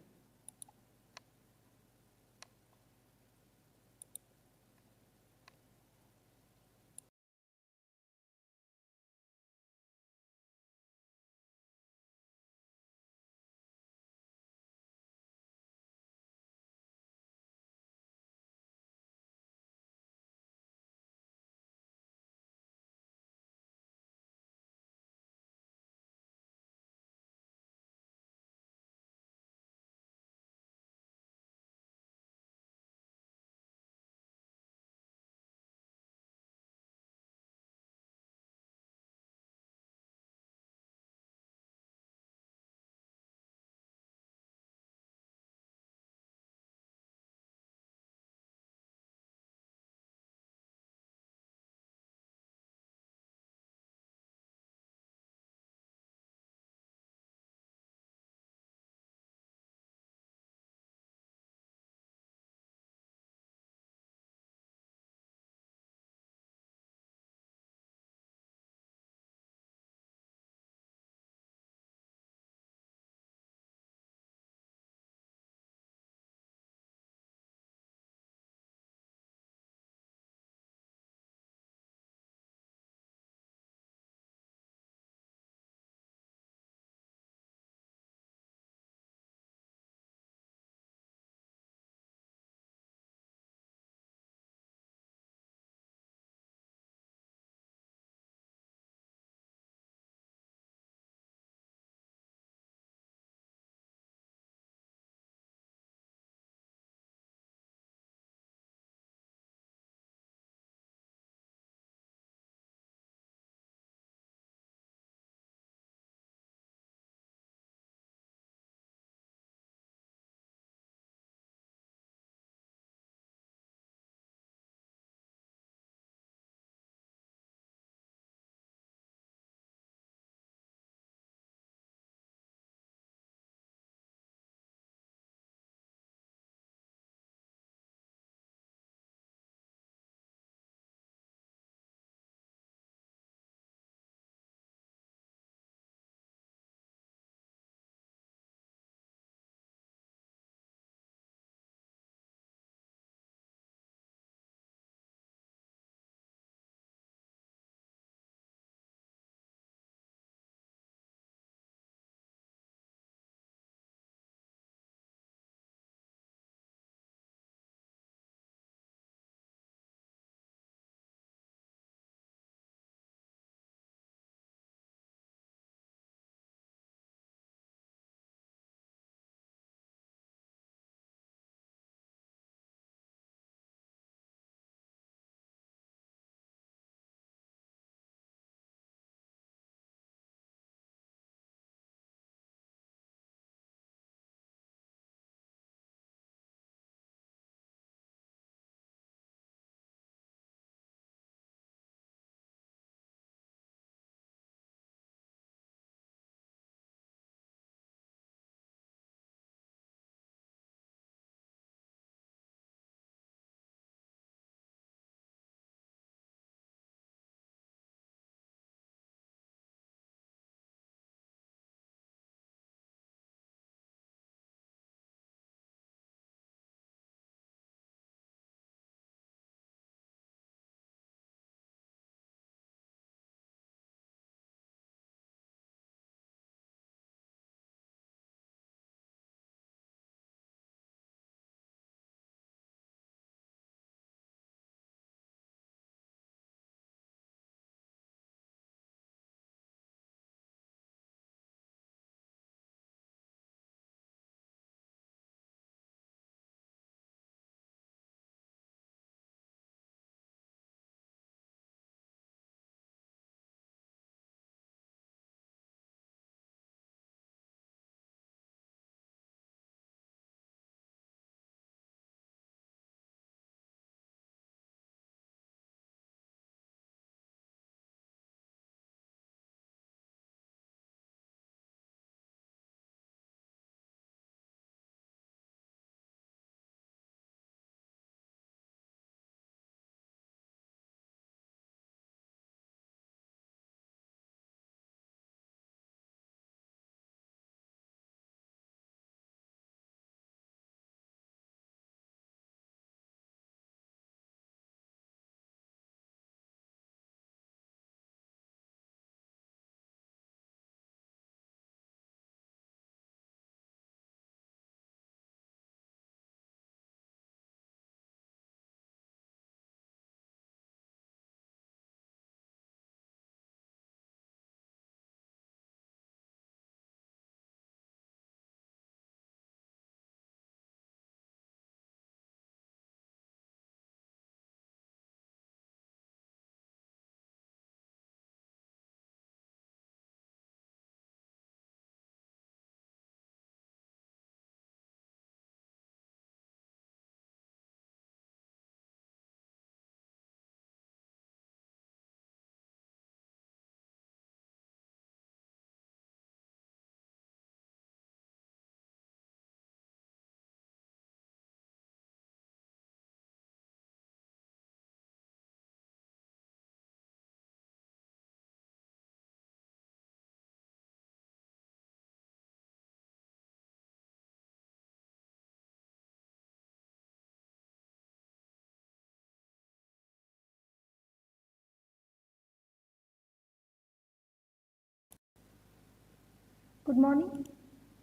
Good morning.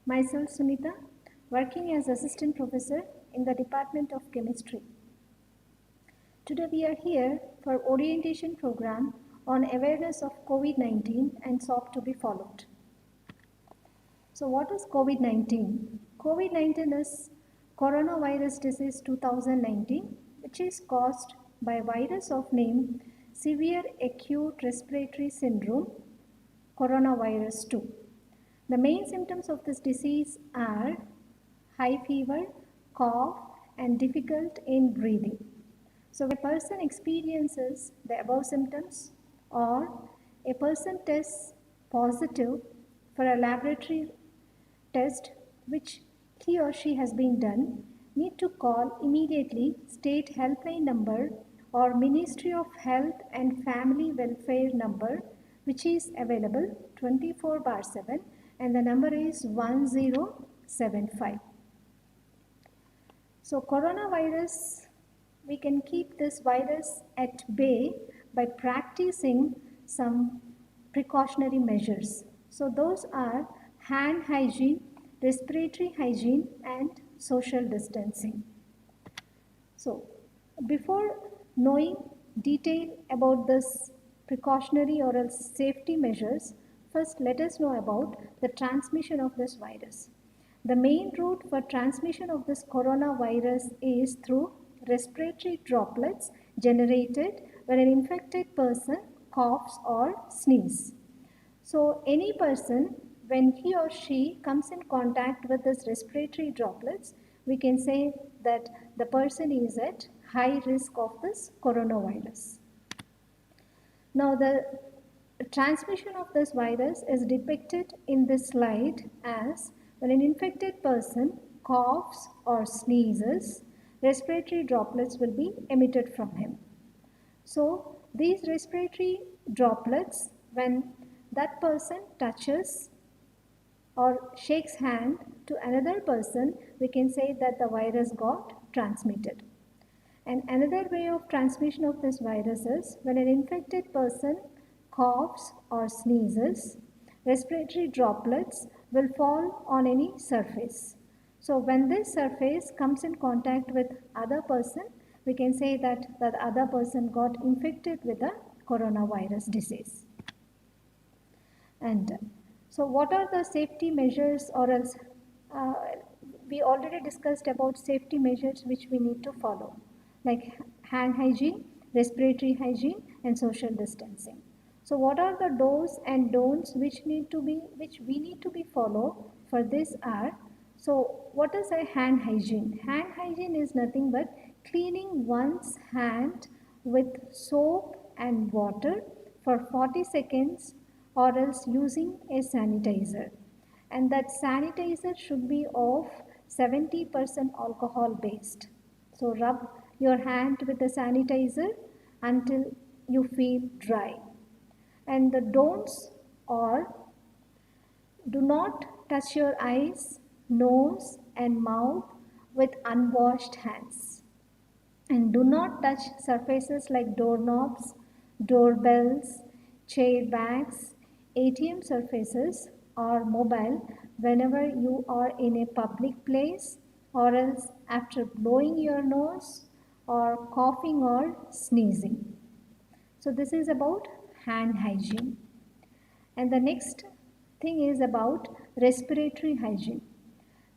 Myself Sunita, working as assistant professor in the Department of Chemistry. Today we are here for orientation program on awareness of COVID-19 and SOP to be followed. So what is COVID-19? COVID-19 is coronavirus disease 2019, which is caused by virus of name severe acute respiratory syndrome coronavirus 2. The main symptoms of this disease are high fever, cough, and difficult in breathing. So when a person experiences the above symptoms or a person tests positive for a laboratory test which he or she has been done, need to call immediately state helpline number or Ministry of Health and Family Welfare number, which is available 24/7, and the number is 1075. So coronavirus, we can keep this virus at bay by practicing some precautionary measures. So those are hand hygiene, respiratory hygiene, and social distancing. So before knowing detail about this precautionary or else safety measures, first let us know about the transmission of this virus. The main route for transmission of this coronavirus is through respiratory droplets generated when an infected person coughs or sneezes. So any person, when he or she comes in contact with this respiratory droplets, we can say that the person is at high risk of this coronavirus. Now the transmission of this virus is depicted in this slide as when an infected person coughs or sneezes, respiratory droplets will be emitted from him. So these respiratory droplets, when that person touches or shakes hand to another person, we can say that the virus got transmitted. And another way of transmission of this virus is when an infected person coughs or sneezes, respiratory droplets will fall on any surface. So when this surface comes in contact with other person, we can say that the other person got infected with the coronavirus disease. And so what are the safety measures, or else we already discussed about safety measures which we need to follow, like hand hygiene, respiratory hygiene, and social distancing. So what are the do's and don'ts which we need to be followed for this are, so what is a hand hygiene? Hand hygiene is nothing but cleaning one's hand with soap and water for 40 seconds or else using a sanitizer. And that sanitizer should be of 70% alcohol based. So rub your hand with the sanitizer until you feel dry. And the don'ts are, do not touch your eyes, nose and mouth with unwashed hands. And do not touch surfaces like doorknobs, doorbells, chair backs, ATM surfaces or mobile whenever you are in a public place, or else after blowing your nose or coughing or sneezing. So this is about hand hygiene. And the next thing is about respiratory hygiene.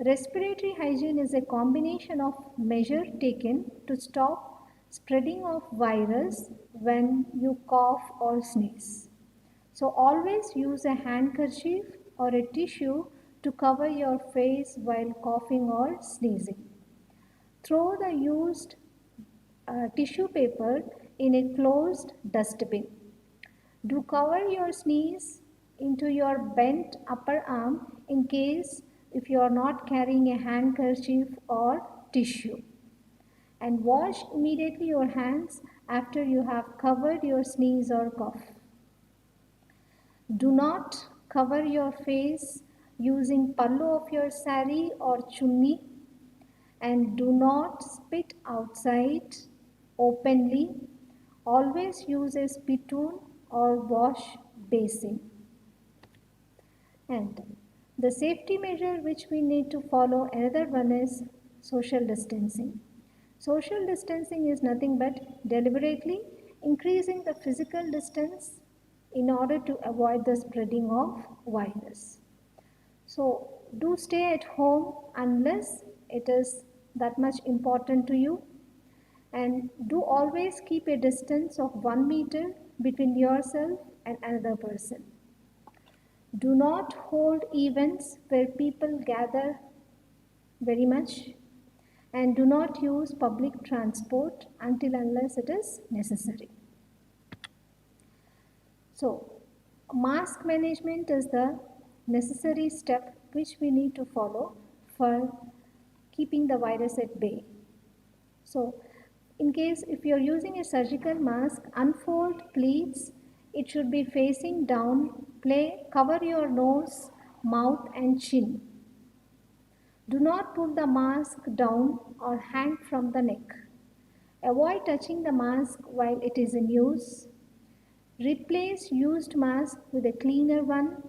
Respiratory hygiene is a combination of measures taken to stop spreading of virus when you cough or sneeze. So always use a handkerchief or a tissue to cover your face while coughing or sneezing. Throw the used tissue paper in a closed dustbin. Do cover your sneeze into your bent upper arm in case if you are not carrying a handkerchief or tissue. And wash immediately your hands after you have covered your sneeze or cough. Do not cover your face using pallu of your sari or chunni, and do not spit outside openly. Always use a spittoon or wash basin. And The safety measure which we need to follow, another one is social distancing. Social distancing is nothing but deliberately increasing the physical distance in order to avoid the spreading of virus. So do stay at home unless it is that much important to you, and do always keep a distance of 1 meter between yourself and another person. Do not hold events where people gather very much, and do not use public transport until unless it is necessary. So, mask management is the necessary step which we need to follow for keeping the virus at bay. So, in case if you are using a surgical mask, unfold pleats. It should be facing down. Cover your nose, mouth and chin. Do not pull the mask down or hang from the neck. Avoid touching the mask while it is in use. Replace used mask with a cleaner one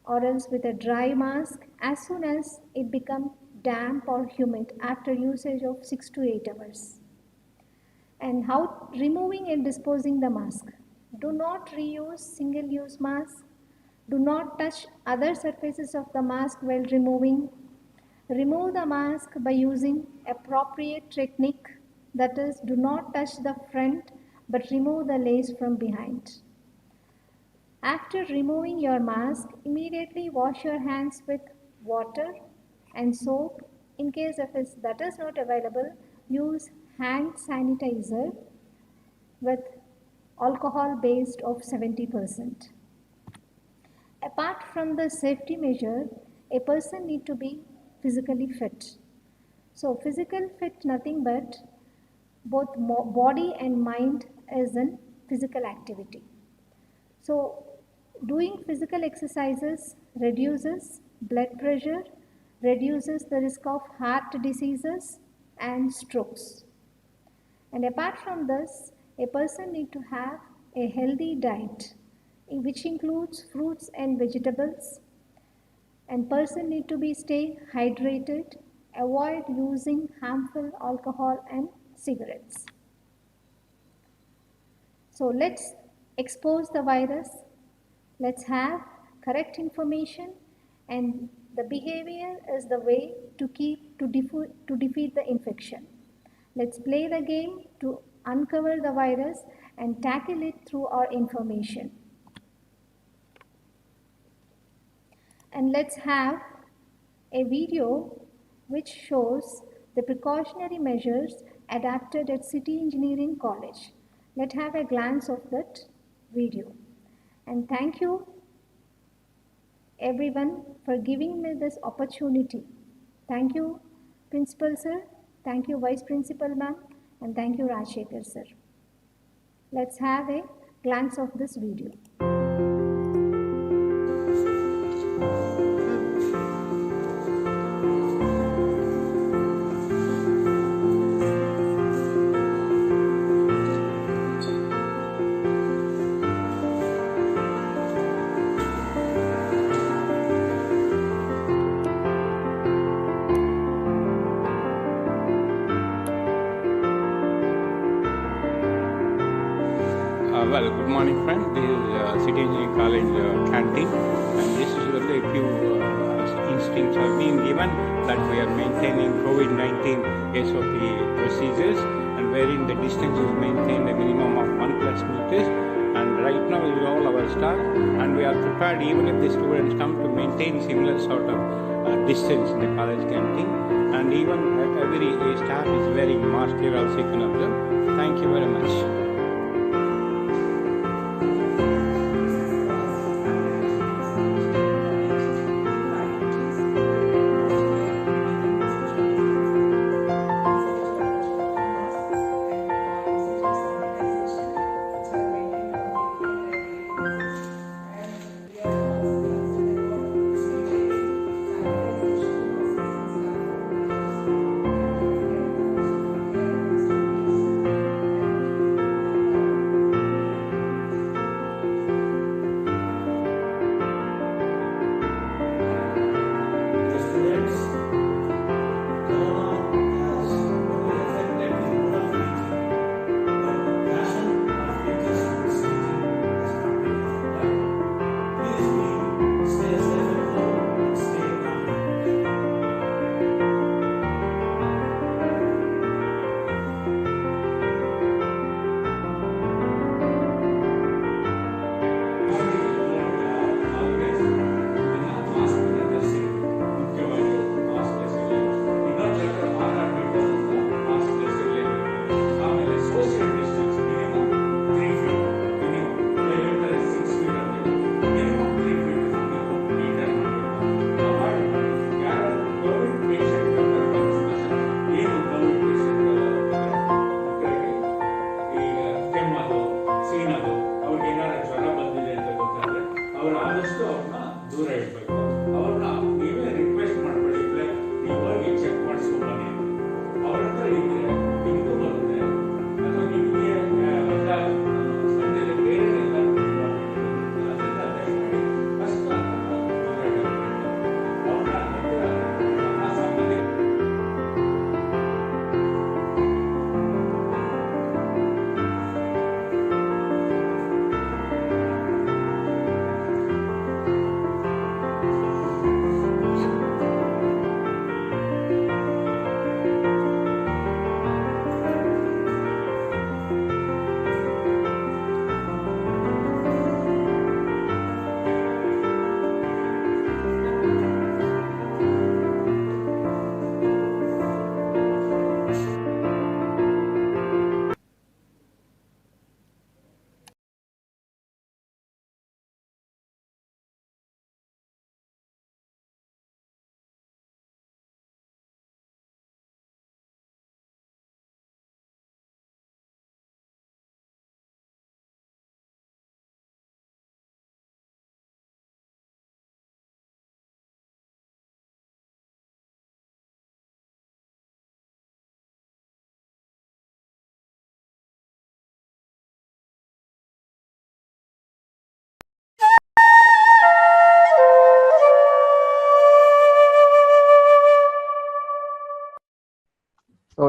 or else with a dry mask as soon as it becomes damp or humid after usage of 6 to 8 hours. And how removing and disposing the mask. Do not reuse single-use mask. Do not touch other surfaces of the mask while removing. Remove the mask by using appropriate technique, that is, do not touch the front but remove the lace from behind. After removing your mask, immediately wash your hands with water and soap. In case of that is not available, use hand sanitizer with alcohol based of 70%. Apart from the safety measure, a person need to be physically fit. So physical fit nothing but both body and mind is in physical activity. So doing physical exercises reduces blood pressure, reduces the risk of heart diseases and strokes. And apart from this, a person need to have a healthy diet, which includes fruits and vegetables, and person need to be stay hydrated, avoid using harmful alcohol and cigarettes. So let's expose the virus, let's have correct information, and the behavior is the way to defeat the infection. Let's play the game to uncover the virus and tackle it through our information. And let's have a video which shows the precautionary measures adapted at City Engineering College. Let's have a glance of that video. And thank you everyone for giving me this opportunity. Thank you Principal Sir, thank you Vice Principal Ma'am, and thank you Rajshekhar Sir. Let's have a glance of this video. Well, good morning, friend. This is City Engineering College canteen, and this is where a few instincts have been given that we are maintaining COVID-19 SOP procedures, and wherein the distance is maintained a minimum of 1+ meters. And right now is all our staff, and we are prepared even if the students come to maintain similar sort of distance in the college canteen. And even every staff is wearing mask here, also you can observe. Thank you very much.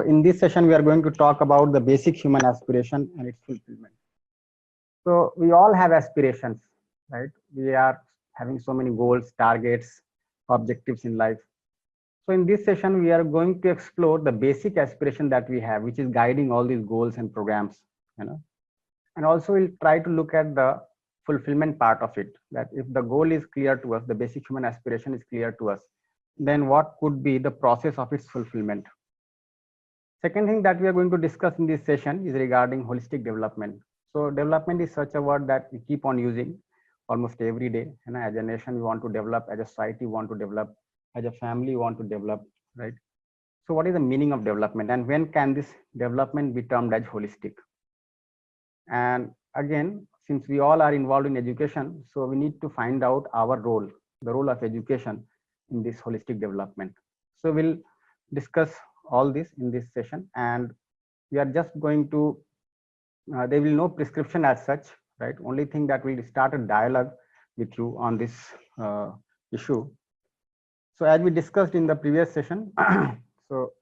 in this session, we are going to talk about the basic human aspiration and its fulfillment. So we all have aspirations, right? We are having so many goals, targets, objectives in life. So in this session, we are going to explore the basic aspiration that we have, which is guiding all these goals and programs, you know. And also we'll try to look at the fulfillment part of it, that if the goal is clear to us, the basic human aspiration is clear to us, then what could be the process of its fulfillment. Second thing that we are going to discuss in this session is regarding holistic development. So development is such a word that we keep on using almost every day. And as a nation, we want to develop, as a society, we want to develop, as a family, we want to develop, right? So what is the meaning of development, and when can this development be termed as holistic? And again, since we all are involved in education, so we need to find out our role, the role of education in this holistic development. So we'll discuss all this in this session, and we are just going to, there will no prescription as such, right? Only thing that we'll start a dialogue with you on this issue. So as we discussed in the previous session, so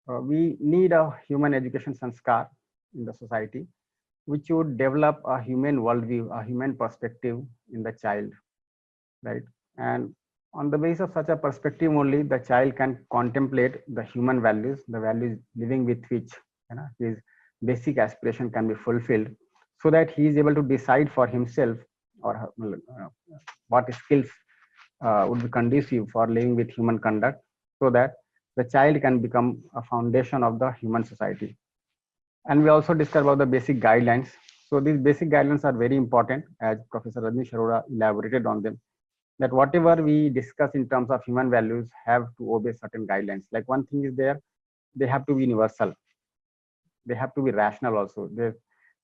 we need a human education sanskar in the society, which would develop a human worldview, a human perspective in the child, right? And on the basis of such a perspective only, the child can contemplate the human values, the values living with which, you know, his basic aspiration can be fulfilled, so that he is able to decide for himself or what skills would be conducive for living with human conduct, so that the child can become a foundation of the human society. And we also discussed about the basic guidelines. So these basic guidelines are very important, as Professor Rajnish Arora elaborated on them, that whatever we discuss in terms of human values have to obey certain guidelines. Like one thing is there, they have to be universal. They have to be rational also. There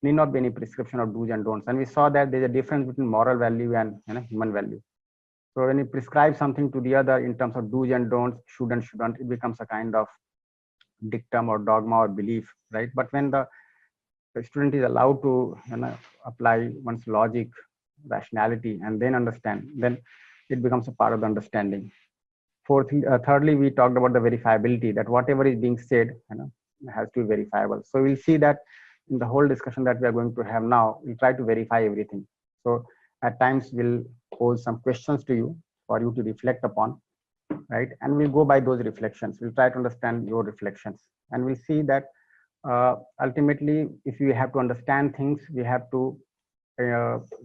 need not be any prescription of do's and don'ts. And we saw that there's a difference between moral value and, you know, human value. So when you prescribe something to the other in terms of do's and don'ts, should and shouldn't, it becomes a kind of dictum or dogma or belief, right? But when the student is allowed to, you know, apply one's logic, rationality, and then understand, then it becomes a part of the understanding. Thirdly, we talked about the verifiability, that whatever is being said, you know, has to be verifiable. So we'll see that in the whole discussion that we are going to have now, we'll try to verify everything. So at times we'll pose some questions to you for you to reflect upon, right? And we'll go by those reflections. We'll try to understand your reflections, and we'll see that ultimately, if we have to understand things, we have to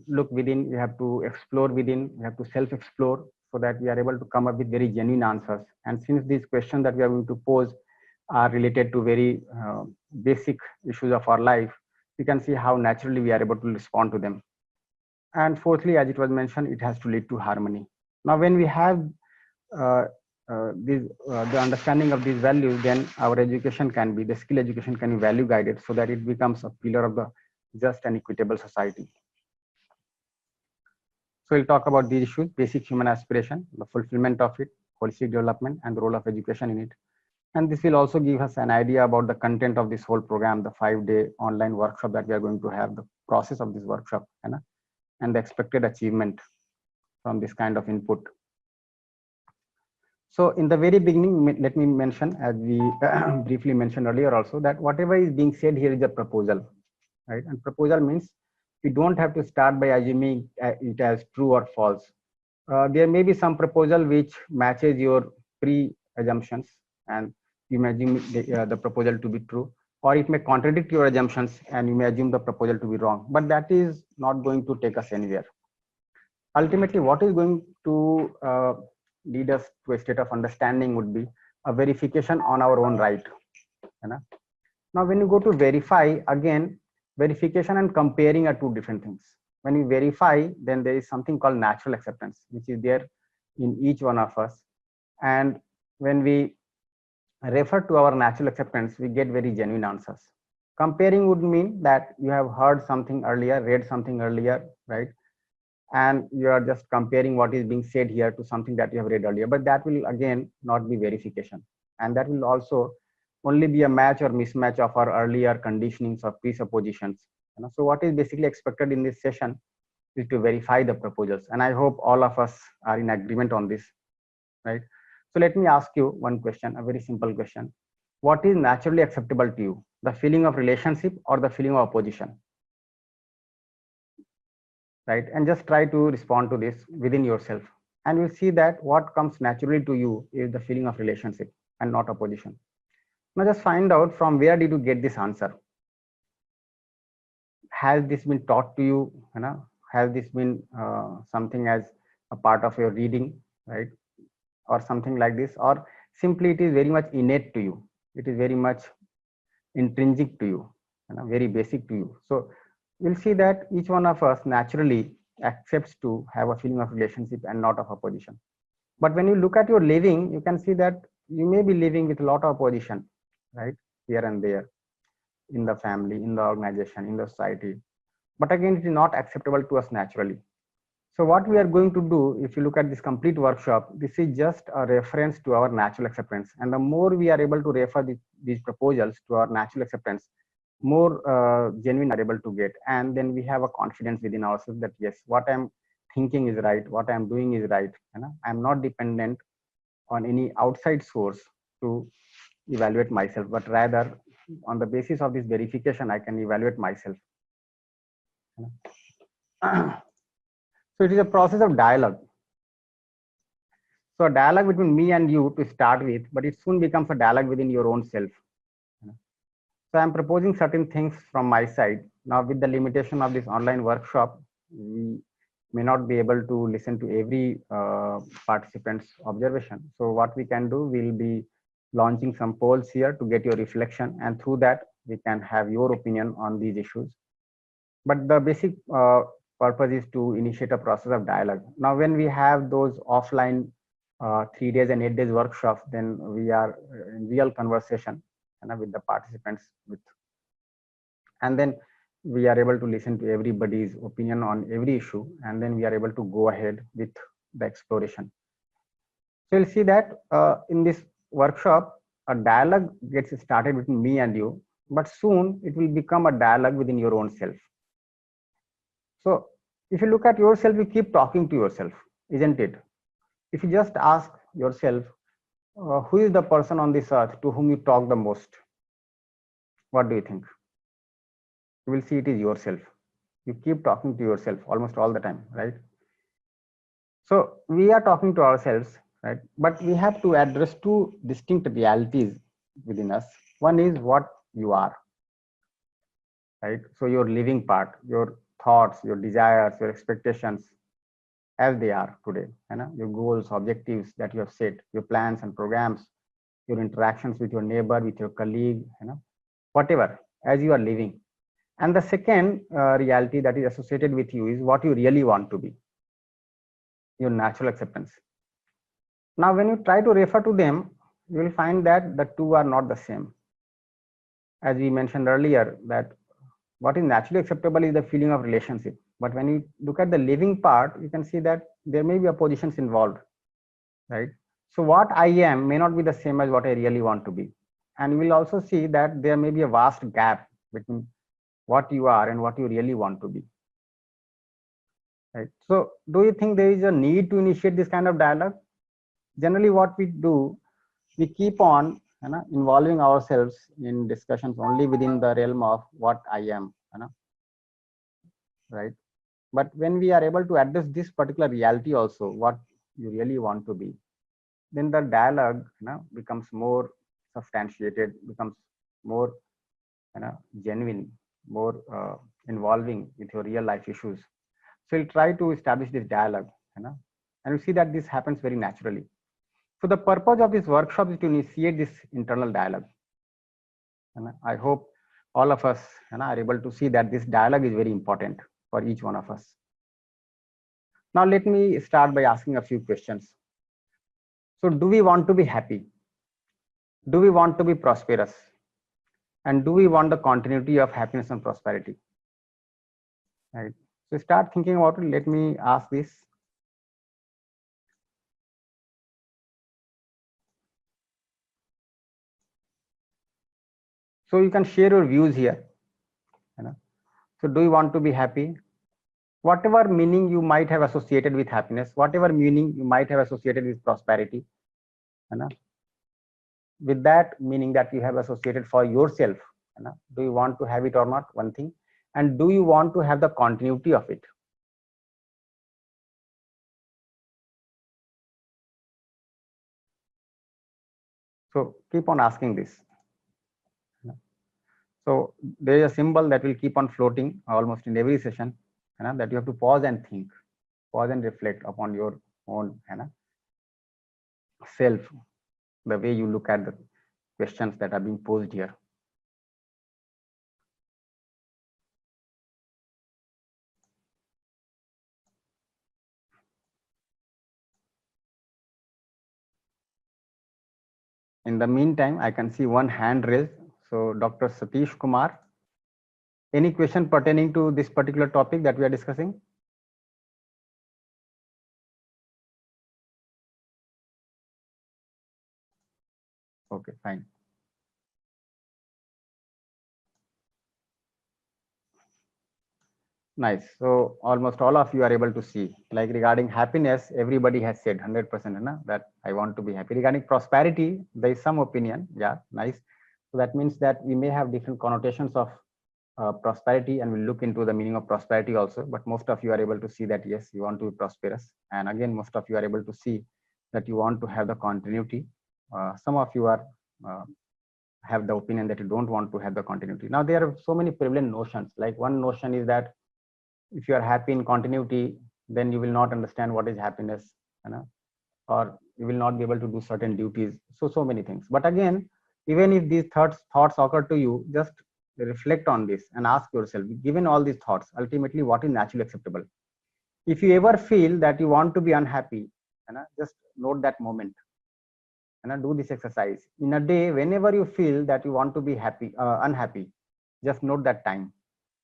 look within, we have to explore within, we have to self-explore, so that we are able to come up with very genuine answers. And since these questions that we are going to pose are related to very basic issues of our life, we can see how naturally we are able to respond to them. And fourthly, as it was mentioned, it has to lead to harmony. Now, when we have the understanding of these values, then our education can be, the skill education can be value guided, so that it becomes a pillar of the just and equitable society. So we'll talk about these issues: basic human aspiration, the fulfillment of it, holistic development, and the role of education in it. And this will also give us an idea about the content of this whole program, the 5-day online workshop that we are going to have, the process of this workshop, and the expected achievement from this kind of input. So in the very beginning, let me mention, as we briefly mentioned earlier also, that whatever is being said here is a proposal, right? And proposal means we don't have to start by assuming it as true or false. There may be some proposal which matches your pre-assumptions, and you may assume the proposal to be true, or it may contradict your assumptions and you may assume the proposal to be wrong, but that is not going to take us anywhere. Ultimately, what is going to lead us to a state of understanding would be a verification on our own right. Now, when you go to verify, again, verification and comparing are two different things. When you verify, then there is something called natural acceptance, which is there in each one of us. And when we refer to our natural acceptance, we get very genuine answers. Comparing would mean that you have heard something earlier, read something earlier, right? And you are just comparing what is being said here to something that you have read earlier. But that will again not be verification. And that will also only be a match or mismatch of our earlier conditionings or presuppositions. So what is basically expected in this session is to verify the proposals. And I hope all of us are in agreement on this, right? So let me ask you one question, a very simple question. what is naturally acceptable to you, the feeling of relationship or the feeling of opposition, right? And just try to respond to this within yourself, and you'll see that what comes naturally to you is the feeling of relationship and not opposition. Now just find out from where did you get this answer. Has this been taught to you, has this been something as a part of your reading, right, or something like this, or simply it is very much innate to you, it is very much intrinsic to you, very basic to you. So we'll see that each one of us naturally accepts to have a feeling of relationship and not of opposition. But when you look at your living, you can see that you may be living with a lot of opposition, right, here and there, in the family, in the organization, in the society. But again, it is not acceptable to us naturally. So what we are going to do, if you look at this complete workshop, this is just a reference to our natural acceptance. And the more we are able to refer these proposals to our natural acceptance, more genuine are able to get. And then we have a confidence within ourselves that yes, what I'm thinking is right, what I'm doing is right. I'm not dependent on any outside source to evaluate myself, but rather on the basis of this verification, I can evaluate myself. So it is a process of dialogue. So a dialogue between me and you to start with, but it soon becomes a dialogue within your own self. So I'm proposing certain things from my side. Now with the limitation of this online workshop, we may not be able to listen to every participant's observation. So what we can do, we'll be launching some polls here to get your reflection, and through that we can have your opinion on these issues. But the basic purpose is to initiate a process of dialogue. Now when we have those offline 3 days and 8 days workshops, then we are in real conversation with the participants, and then we are able to listen to everybody's opinion on every issue, and then we are able to go ahead with the exploration. So you'll see that in this workshop, a dialogue gets started between me and you, but soon it will become a dialogue within your own self. So if you look at yourself, you keep talking to yourself, isn't it? If you just ask yourself, who is the person on this earth to whom you talk the most? What do you think? You will see it is yourself. You keep talking to yourself almost all the time, right? So we are talking to ourselves, right? But we have to address two distinct realities within us. One is what you are, right? So your living part, your thoughts, your desires, your expectations, as they are today, your goals, objectives that you have set, your plans and programs, your interactions with your neighbor, with your colleague, whatever, as you are living. And the second reality that is associated with you is what you really want to be, your natural acceptance. Now, when you try to refer to them, you will find that the two are not the same. As we mentioned earlier, that what is naturally acceptable is the feeling of relationship. But when you look at the living part, you can see that there may be oppositions involved, right? So what I am may not be the same as what I really want to be. And you will also see that there may be a vast gap between what you are and what you really want to be, right? So do you think there is a need to initiate this kind of dialogue? Generally what we do, we keep on involving ourselves in discussions only within the realm of what I am, right? But when we are able to address this particular reality also, what you really want to be, then the dialogue becomes more substantiated, becomes more genuine, more involving with your real life issues. So you'll try to establish this dialogue, and you see that this happens very naturally. So the purpose of this workshop is to initiate this internal dialogue. And I hope all of us are able to see that this dialogue is very important for each one of us. Now let me start by asking a few questions. So do we want to be happy? Do we want to be prosperous? And do we want the continuity of happiness and prosperity? Right. So start thinking about it. Let me ask this. So you can share your views here. So do you want to be happy? Whatever meaning you might have associated with happiness, whatever meaning you might have associated with prosperity, with that meaning that you have associated for yourself, do you want to have it or not, one thing, and do you want to have the continuity of it. So keep on asking this. So there is a symbol that will keep on floating almost in every session, that you have to pause and think, pause and reflect upon your own self, the way you look at the questions that are being posed here. In the meantime, I can see one hand raised. So Dr. Satish Kumar, any question pertaining to this particular topic that we are discussing? Okay, fine. Nice. So almost all of you are able to see, like regarding happiness, everybody has said 100% that I want to be happy. Regarding prosperity, there is some opinion. Yeah, nice. So that means that we may have different connotations of prosperity, and we'll look into the meaning of prosperity also. But most of you are able to see that yes, you want to be prosperous. And again, most of you are able to see that you want to have the continuity. Some of you are have the opinion that you don't want to have the continuity. Now there are so many prevalent notions. Like one notion is that if you are happy in continuity, then you will not understand what is happiness, or you will not be able to do certain duties. So many things. But again, even if these thoughts occur to you, just reflect on this and ask yourself, given all these thoughts, ultimately what is naturally acceptable? If you ever feel that you want to be unhappy, just note that moment, and do this exercise in a day. Whenever you feel that you want to be unhappy, just note that time,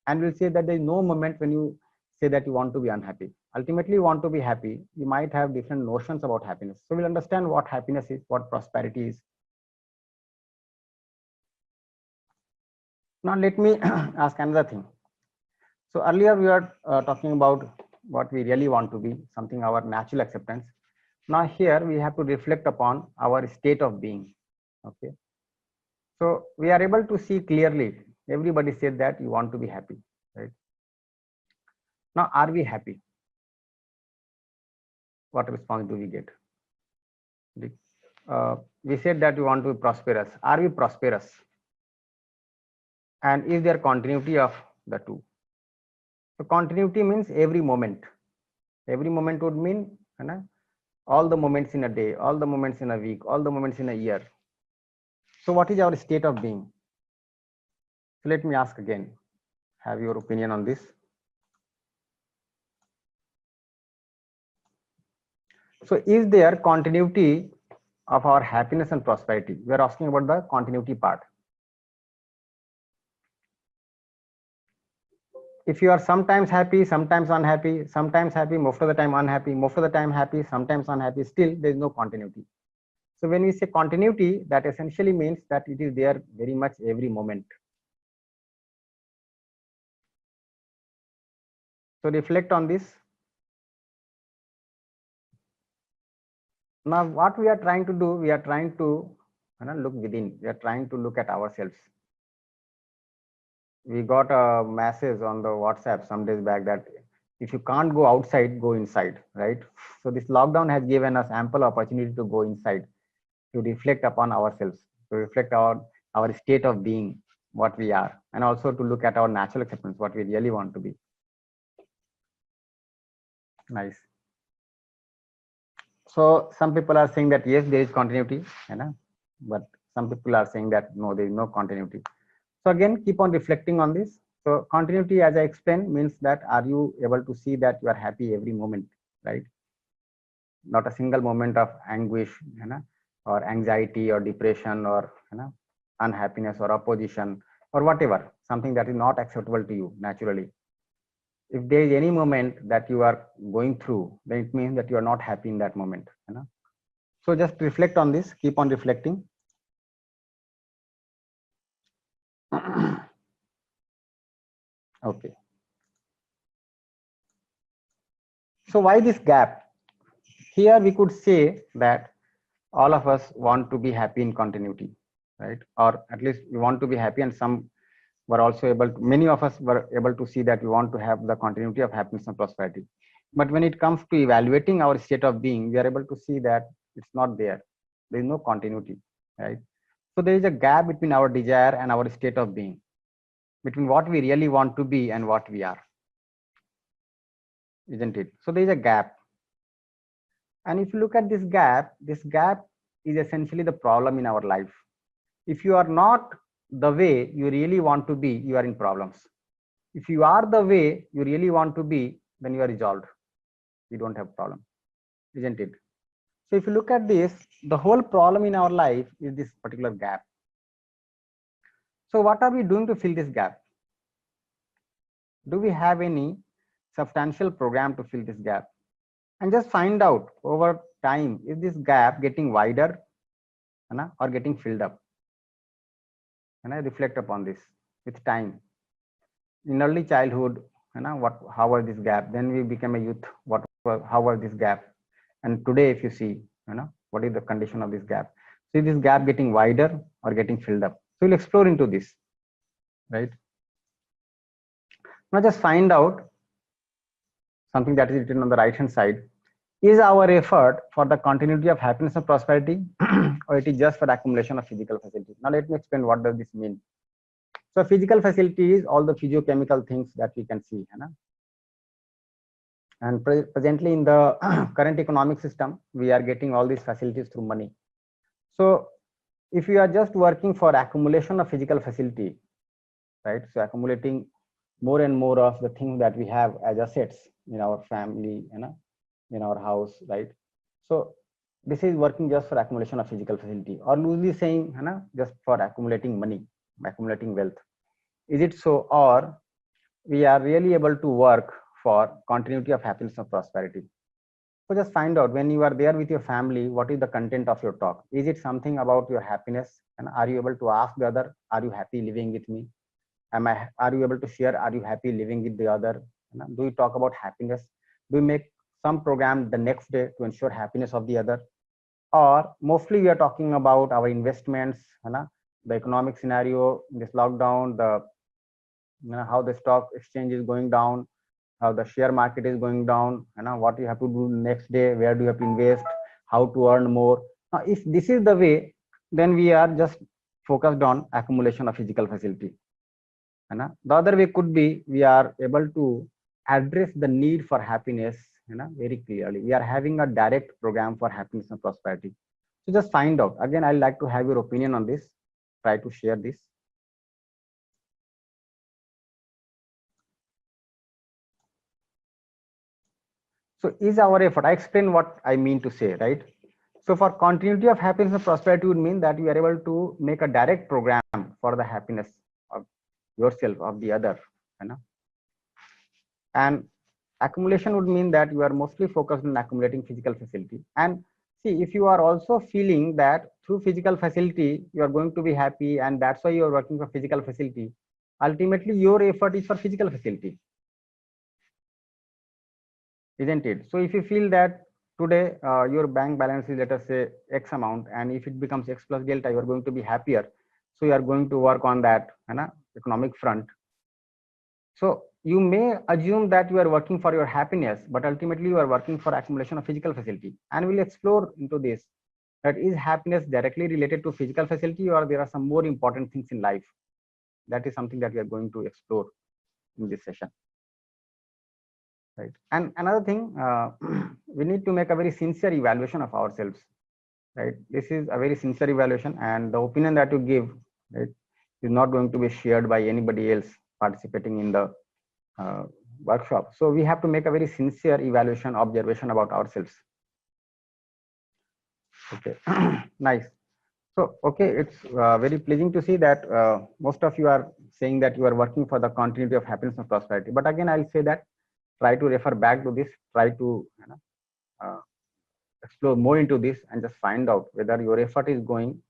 and we'll say that there is no moment when you say that you want to be unhappy. Ultimately, you want to be happy. You might have different notions about happiness. So we'll understand what happiness is, what prosperity is. Now let me ask another thing. So earlier we were talking about what we really want to be, something our natural acceptance. Now here we have to reflect upon our state of being. Okay. So we are able to see clearly. Everybody said that you want to be happy, right? Now, are we happy? What response do we get? We said that we want to be prosperous. Are we prosperous? And is there continuity of the two? So continuity means every moment. Every moment would mean all the moments in a day, all the moments in a week, all the moments in a year. So what is our state of being? So let me ask again. Have your opinion on this? So is there continuity of our happiness and prosperity? We are asking about the continuity part. If you are sometimes happy, sometimes unhappy, sometimes happy, most of the time unhappy, most of the time happy, sometimes unhappy, still there is no continuity. So when we say continuity, that essentially means that it is there very much every moment. So reflect on this. Now what we are trying to do, we are trying to look within, we are trying to look at ourselves. We got a message on the WhatsApp some days back that if you can't go outside, go inside, right? So this lockdown has given us ample opportunity to go inside, to reflect upon ourselves, to reflect our state of being, what we are, and also to look at our natural acceptance, what we really want to be. Nice. So some people are saying that yes, there is continuity, but some people are saying that no, there is no continuity. So again, keep on reflecting on this. So continuity, as I explained, means that are you able to see that you are happy every moment, right? Not a single moment of anguish, or anxiety or depression or unhappiness or opposition or whatever, something that is not acceptable to you naturally. If there is any moment that you are going through, then it means that you are not happy in that moment. So just reflect on this, keep on reflecting. Okay. So why this gap? Here we could say that all of us want to be happy in continuity, right? Or at least we want to be happy, and some were also able to, many of us were able to see that we want to have the continuity of happiness and prosperity. But when it comes to evaluating our state of being, we are able to see that it's not there. There is no continuity, right? So there is a gap between our desire and our state of being, between what we really want to be and what we are, isn't it? So there is a gap. And if you look at this gap is essentially the problem in our life. If you are not the way you really want to be, you are in problems. If you are the way you really want to be, then you are resolved. You don't have problem, isn't it? So if you look at this, the whole problem in our life is this particular gap. So what are we doing to fill this gap? Do we have any substantial program to fill this gap? And just find out over time, is this gap getting wider or getting filled up? And I reflect upon this with time. In early childhood, how was this gap? Then we became a youth. How was this gap? And today, if you see, what is the condition of this gap? See this gap getting wider or getting filled up. So we'll explore into this, right? Now just find out something that is written on the right hand side. Is our effort for the continuity of happiness and prosperity, or it is just for the accumulation of physical facilities? Now let me explain what does this mean. So physical facilities, all the physiochemical things that we can see, and presently in the current economic system, we are getting all these facilities through money. So if you are just working for accumulation of physical facility, right? So accumulating more and more of the things that we have as assets in our family, in our house, right? So this is working just for accumulation of physical facility, or loosely saying, just for accumulating money, accumulating wealth. Is it so? Or we are really able to work for continuity of happiness and prosperity? So just find out when you are there with your family, what is the content of your talk? Is it something about your happiness? And are you able to ask the other, are you happy living with me? Are you able to share, are you happy living with the other? Do you talk about happiness? Do you make some program the next day to ensure happiness of the other? Or mostly we are talking about our investments, the economic scenario, this lockdown, the how the stock exchange is going down, how the share market is going down, what you have to do next day, where do you have to invest, how to earn more. Now, if this is the way, then we are just focused on accumulation of physical facility. The other way could be we are able to address the need for happiness very clearly. We are having a direct program for happiness and prosperity. So just find out. Again, I'd like to have your opinion on this. Try to share this. So is our effort, I explain what I mean to say, right? So for continuity of happiness and prosperity would mean that you are able to make a direct program for the happiness of yourself, of the other. And accumulation would mean that you are mostly focused on accumulating physical facility. And see, if you are also feeling that through physical facility, you are going to be happy, and that's why you are working for physical facility, ultimately your effort is for physical facility, isn't it? So if you feel that today your bank balance is, let us say, X amount, and if it becomes X plus delta, you are going to be happier. So you are going to work on that economic front. So you may assume that you are working for your happiness, but ultimately you are working for accumulation of physical facility. And we'll explore into this, that is happiness directly related to physical facility, or there are some more important things in life? That is something that we are going to explore in this session. Right. And another thing, we need to make a very sincere evaluation of ourselves. Right. This is a very sincere evaluation, and the opinion that you give, right, is not going to be shared by anybody else participating in the workshop. So we have to make a very sincere evaluation, observation about ourselves. Okay. Nice. So, okay, it's very pleasing to see that most of you are saying that you are working for the continuity of happiness and prosperity. But again, I'll say that try to refer back to this, try to explore more into this, and just find out whether your effort is going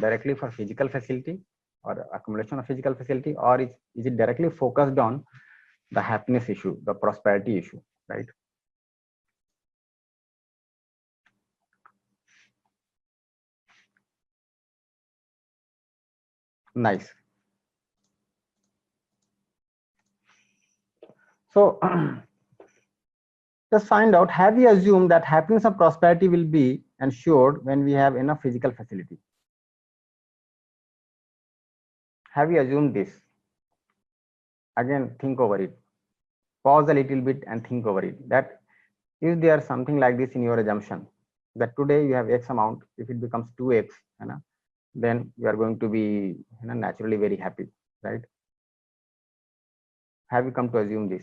directly for physical facility or accumulation of physical facility, or is it directly focused on the happiness issue, the prosperity issue, right? Nice. So just find out, have we assumed that happiness and prosperity will be ensured when we have enough physical facility? Have we assumed this? Again, think over it. Pause a little bit and think over it. That is there something like this in your assumption that today you have X amount, if it becomes 2X, then you are going to be naturally very happy, right? Have you come to assume this?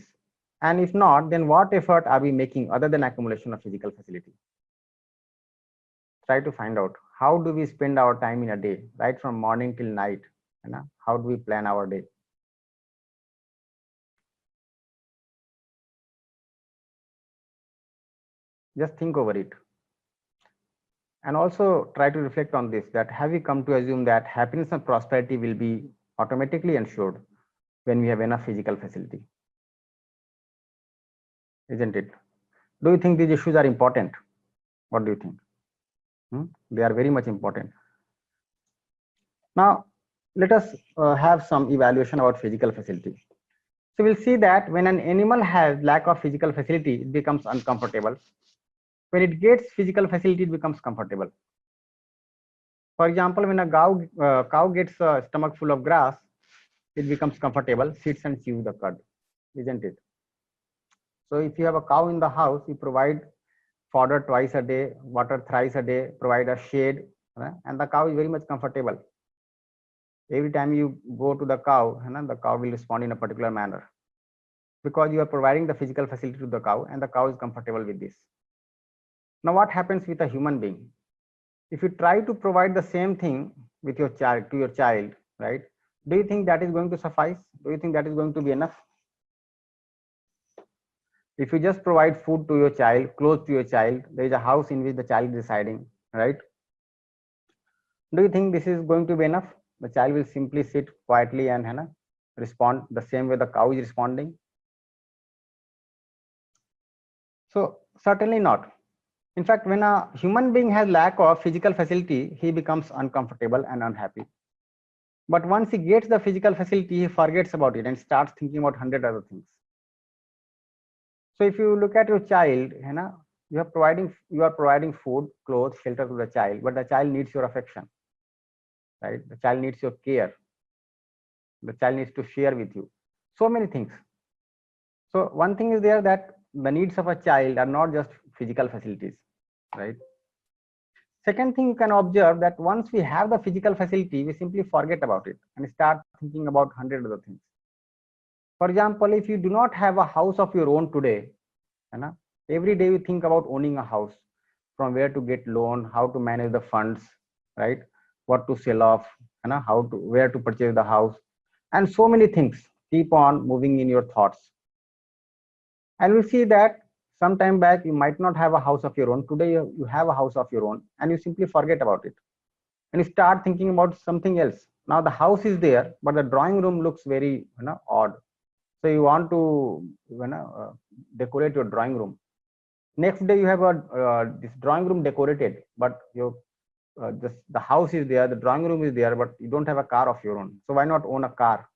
And if not, then what effort are we making other than accumulation of physical facility? Try to find out how do we spend our time in a day, right from morning till night. How do we plan our day? Just think over it. And also try to reflect on this, that have we come to assume that happiness and prosperity will be automatically ensured when we have enough physical facility? Isn't it? Do you think these issues are important? What do you think? They are very much important. Now, let us have some evaluation about physical facility. So we'll see that when an animal has lack of physical facility, it becomes uncomfortable. When it gets physical facility, it becomes comfortable. For example, when a cow gets a stomach full of grass, it becomes comfortable, sits and chews the cud, isn't it? So if you have a cow in the house, you provide fodder twice a day, water thrice a day, provide a shade, and the cow is very much comfortable. Every time you go to the cow will respond in a particular manner because you are providing the physical facility to the cow and the cow is comfortable with this. Now, what happens with a human being? If you try to provide the same thing with your child, to your child, right? Do you think that is going to suffice? Do you think that is going to be enough? If you just provide food to your child, clothes to your child, there is a house in which the child is residing, right? Do you think this is going to be enough? The child will simply sit quietly and respond the same way the cow is responding. So certainly not. In fact, when a human being has lack of physical facility, he becomes uncomfortable and unhappy. But once he gets the physical facility, he forgets about it and starts thinking about 100 other things. So if you look at your child, you are providing food, clothes, shelter to the child, but the child needs your affection, right? The child needs your care. The child needs to share with you so many things. So one thing is there, that the needs of a child are not just physical facilities, right? Second thing you can observe, that once we have the physical facility, we simply forget about it and start thinking about 100 other things. For example, if you do not have a house of your own today, every day you think about owning a house, from where to get loan, how to manage the funds, right? What to sell off, where to purchase the house, and so many things keep on moving in your thoughts. And we see that sometime back you might not have a house of your own. Today you have a house of your own and you simply forget about it and you start thinking about something else. Now the house is there, but the drawing room looks very odd. So you want to decorate your drawing room. Next day you have this drawing room decorated, but your the house is there, the drawing room is there, but you don't have a car of your own. So why not own a car?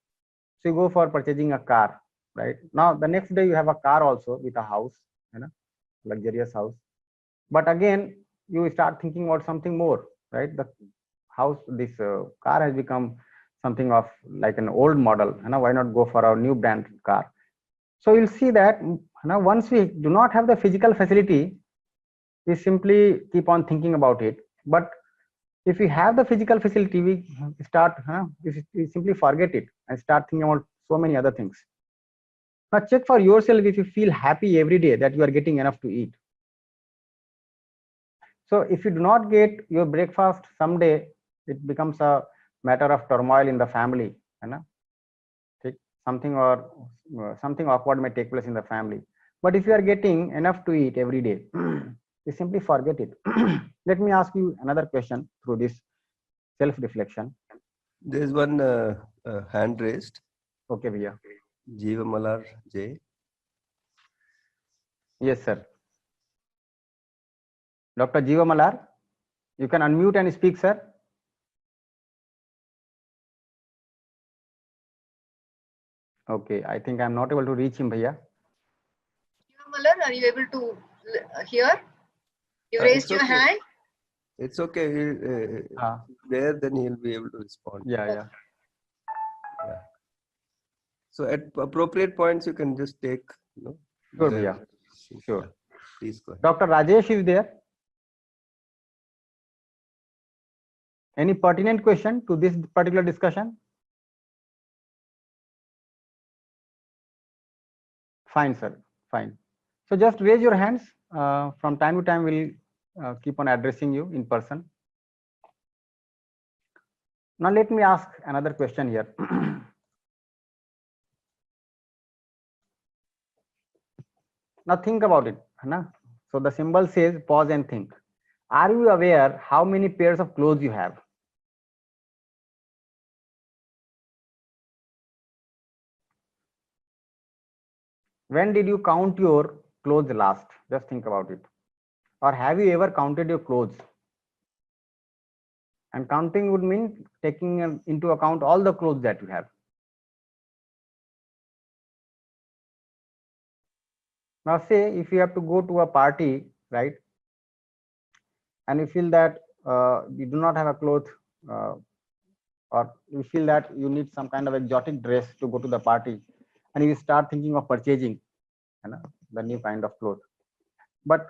So you go for purchasing a car, right? Now the next day you have a car also with a house, luxurious house. But again, you start thinking about something more, right? The house, this car has become something of like an old model. Why not go for our new brand car? So you'll see that once we do not have the physical facility, we simply keep on thinking about it. But if we have the physical facility, we simply forget it and start thinking about so many other things. Now check for yourself if you feel happy every day that you are getting enough to eat. So if you do not get your breakfast someday, it becomes a matter of turmoil in the family. Something awkward may take place in the family. But if you are getting enough to eat every day, you simply forget it. Let me ask you another question through this self-reflection. There's one hand raised. Okay, Vijay. Jeeva Malar J. Yes, sir. Dr. Jeeva Malar, you can unmute and speak, sir. Okay, I think I'm not able to reach him, Bhaiya. Malar, are you able to hear? You raised It's your okay. hand. It's okay. There, then he'll be able to respond. Yeah. So at appropriate points, you can just take. Sure, their- Bhaiya. Sure. Yeah, please go ahead. Dr. Rajesh is there. Any pertinent question to this particular discussion? Fine, sir. Fine. So just raise your hands. From time to time, we'll keep on addressing you in person. Now, let me ask another question here. Now, think about it. Na? So, the symbol says pause and think. Are you aware how many pairs of clothes you have? When did you count your clothes last? Just think about it. Or have you ever counted your clothes? And counting would mean taking into account all the clothes that you have. Now, say if you have to go to a party, right? And you feel that you do not have a cloth, or you feel that you need some kind of exotic dress to go to the party, and you start thinking of purchasing the new kind of cloth. But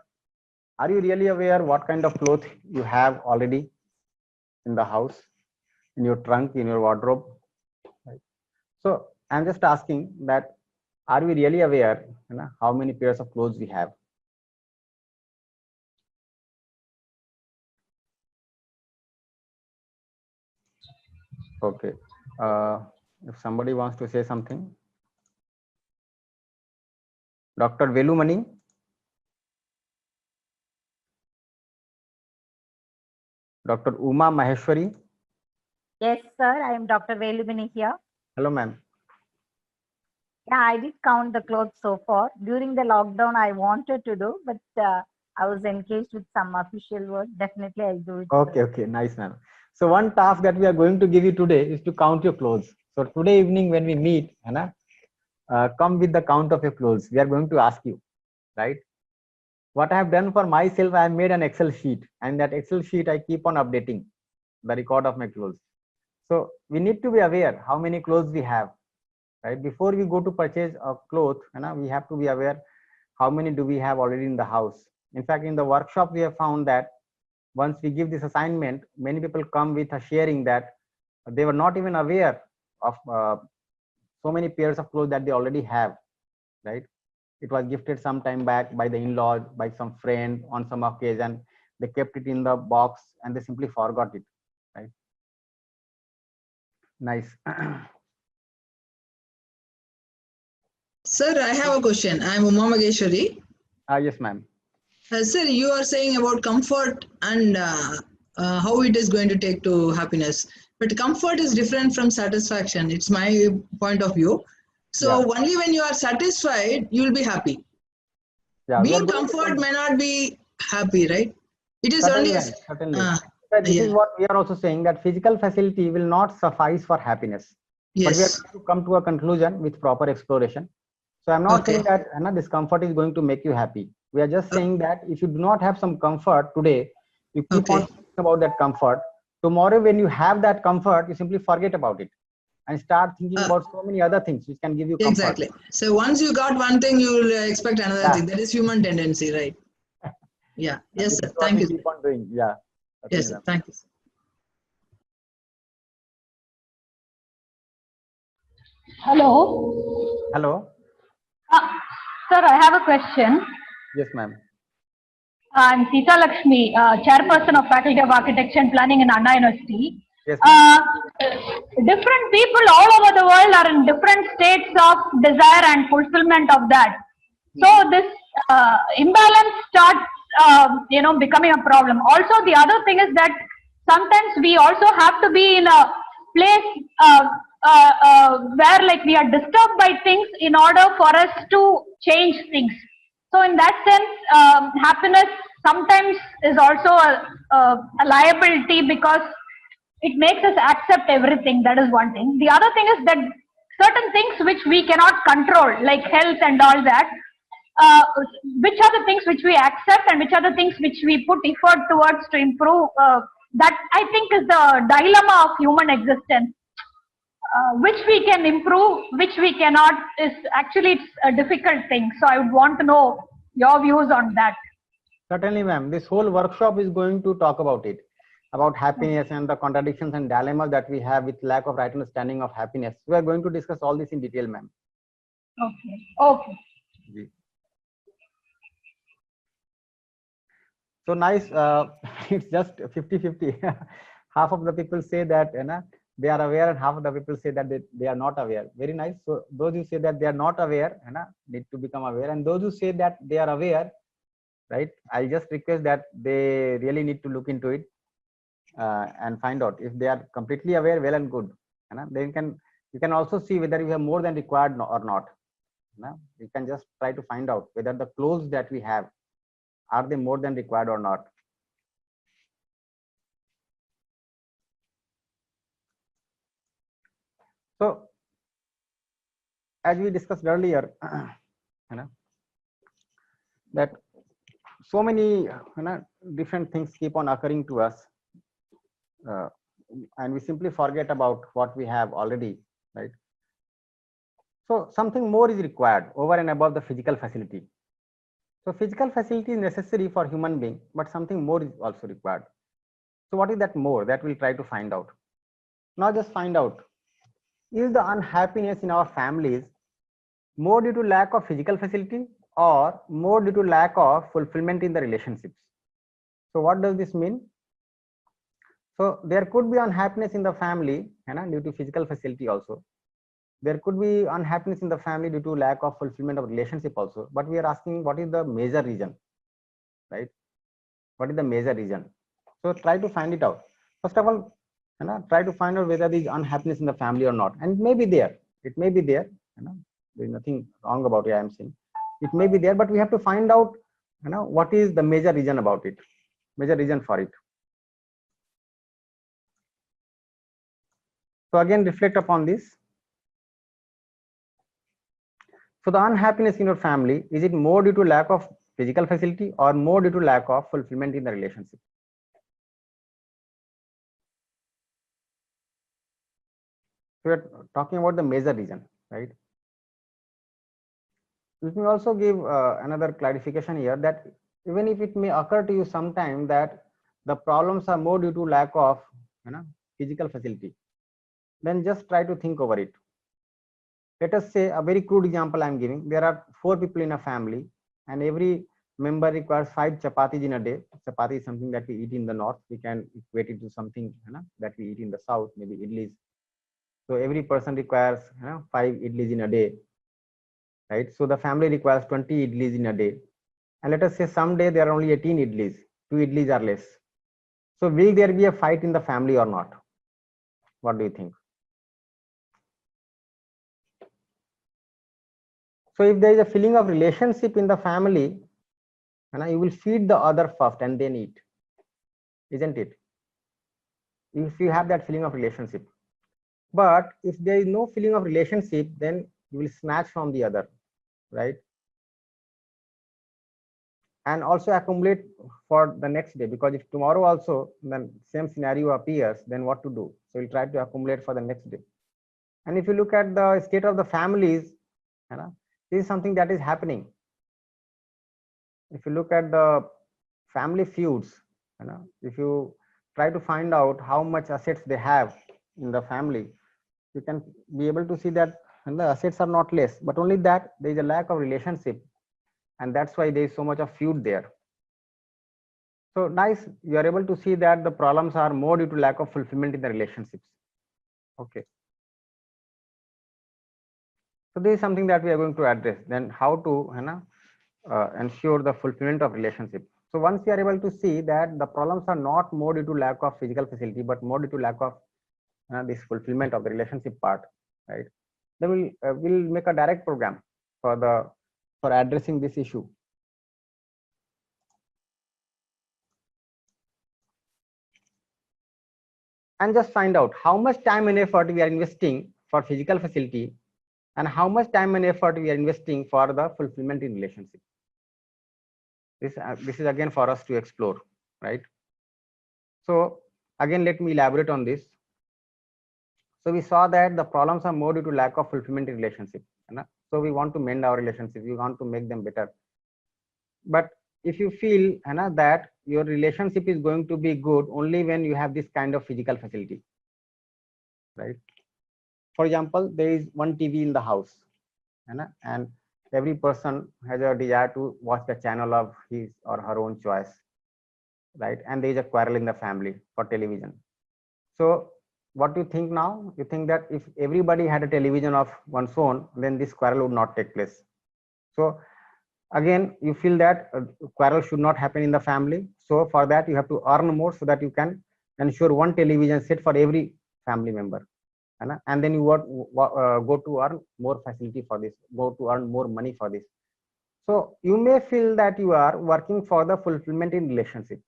are you really aware what kind of cloth you have already in the house, in your trunk, in your wardrobe? Right? So I'm just asking that, are we really aware how many pairs of clothes we have? Okay. If somebody wants to say something. Dr. Velumani. Dr. Uma Maheshwari. Yes, sir. I am Dr. Velumini here. Hello, ma'am. Yeah, I did count the clothes so far. During the lockdown, I wanted to do, but I was engaged with some official work. Definitely, I'll do it. Okay, nice, ma'am. So one task that we are going to give you today is to count your clothes. So today evening when we meet, come with the count of your clothes. We are going to ask you, right? What I have done for myself, I have made an Excel sheet, and that Excel sheet I keep on updating the record of my clothes. So we need to be aware how many clothes we have, right? Before we go to purchase a cloth, we have to be aware how many do we have already in the house. In fact, in the workshop, we have found that once we give this assignment, many people come with a sharing that they were not even aware of so many pairs of clothes that they already have, right? It was gifted some time back by the in-laws, by some friend on some occasion. They kept it in the box and they simply forgot it, right? Nice. Sir, I have a question. I am Uma Mageshwari. Yes, ma'am. Sir, you are saying about comfort and how it is going to take to happiness. But comfort is different from satisfaction. It's my point of view. So only when you are satisfied, you will be happy. Yeah, being comfort may not be happy, right? It is certainly, only. Certainly. This is what we are also saying, that physical facility will not suffice for happiness. Yes. But we are going to come to a conclusion with proper exploration. So I'm not saying that discomfort is going to make you happy. We are just saying that if you do not have some comfort today, you keep on thinking about that comfort. Tomorrow, when you have that comfort, you simply forget about it and start thinking about so many other things which can give you comfort. Exactly. So once you got one thing, you will expect another thing. That is human tendency, right? Yeah. Yes, sir. Thank you. Keep on doing. Yeah. Yes, sir. Thank you. Hello. Hello. Sir, I have a question. Yes, ma'am. I'm Sita Lakshmi, chairperson of Faculty of Architecture and Planning in Anna University. Yes, different people all over the world are in different states of desire and fulfillment of that. So this imbalance starts, becoming a problem. Also, the other thing is that sometimes we also have to be in a place where like we are disturbed by things in order for us to change things. So in that sense, happiness sometimes is also a liability because it makes us accept everything. That is one thing. The other thing is that certain things which we cannot control, like health and all that. Which are the things which we accept and which are the things which we put effort towards to improve? That I think is the dilemma of human existence. Which we can improve, which we cannot, is actually it's a difficult thing. So I would want to know your views on that. Certainly, ma'am. This whole workshop is going to talk about it, about happiness and the contradictions and dilemmas that we have with lack of right understanding of happiness. We are going to discuss all this in detail, ma'am. Okay. Okay. So nice. It's just 50-50. Half of the people say that they are aware, and half of the people say that they are not aware. Very nice. So those who say that they are not aware need to become aware, and those who say that they are aware, right? I'll just request that they really need to look into it and find out if they are completely aware. Well and good. Then you can also see whether you have more than required or not. You can just try to find out whether the clothes that we have, are they more than required or not. So as we discussed earlier, that so many different things keep on occurring to us, and we simply forget about what we have already, right? So something more is required over and above the physical facility. So physical facility is necessary for human being, but something more is also required. So what is that more? That we'll try to find out. Now just find out, is the unhappiness in our families more due to lack of physical facility or more due to lack of fulfillment in the relationships? So what does this mean? So there could be unhappiness in the family due to physical facility also. There could be unhappiness in the family due to lack of fulfillment of relationship also. But we are asking, what is the major reason, right? What is the major reason? So try to find it out. First of all, try to find out whether there is unhappiness in the family or not. And it may be there. It may be there. There is nothing wrong about it, I am saying. It may be there, but we have to find out what is the major reason about it, major reason for it. So again, reflect upon this. So the unhappiness in your family, is it more due to lack of physical facility or more due to lack of fulfillment in the relationship? So we're talking about the major reason, right? Let me also give another clarification here, that even if it may occur to you sometime that the problems are more due to lack of physical facility, then just try to think over it. Let us say, a very crude example I'm giving. There are 4 people in a family, and every member requires 5 chapatis in a day. Chapati is something that we eat in the north. We can equate it to something that we eat in the south, maybe idlis. So every person requires 5 idlis in a day, right? So the family requires 20 idlis in a day. And let us say someday there are only 18 idlis, 2 idlis are less. So will there be a fight in the family or not? What do you think? So if there is a feeling of relationship in the family, you will feed the other first and then eat, isn't it? If you have that feeling of relationship. But if there is no feeling of relationship, then you will snatch from the other, right? And also accumulate for the next day, because if tomorrow also the same scenario appears, then what to do? So we'll try to accumulate for the next day. And if you look at the state of the families, this is something that is happening. If you look at the family feuds, if you try to find out how much assets they have in the family, you can be able to see that the assets are not less, but only that there is a lack of relationship, and that's why there is so much of feud there. So nice, you are able to see that the problems are more due to lack of fulfillment in the relationships. Okay. So this is something that we are going to address. Then how to ensure the fulfillment of relationship. So once you are able to see that the problems are not more due to lack of physical facility, but more due to lack of this fulfillment of the relationship part, right? Then we'll make a direct program for addressing this issue. And just find out how much time and effort we are investing for physical facility and how much time and effort we are investing for the fulfillment in relationship. This is again for us to explore, right? So again, let me elaborate on this. So we saw that the problems are more due to lack of fulfillment in relationship. So we want to mend our relationships, we want to make them better. But if you feel that your relationship is going to be good only when you have this kind of physical facility, right? For example, there is one TV in the house, and every person has a desire to watch the channel of his or her own choice, right? And there is a quarrel in the family for television. So what do you think now? You think that if everybody had a television of one's own, then this quarrel would not take place. So again, you feel that quarrel should not happen in the family. So for that, you have to earn more so that you can ensure one television set for every family member. And then you go to earn more facility for this, go to earn more money for this. So you may feel that you are working for the fulfillment in relationship,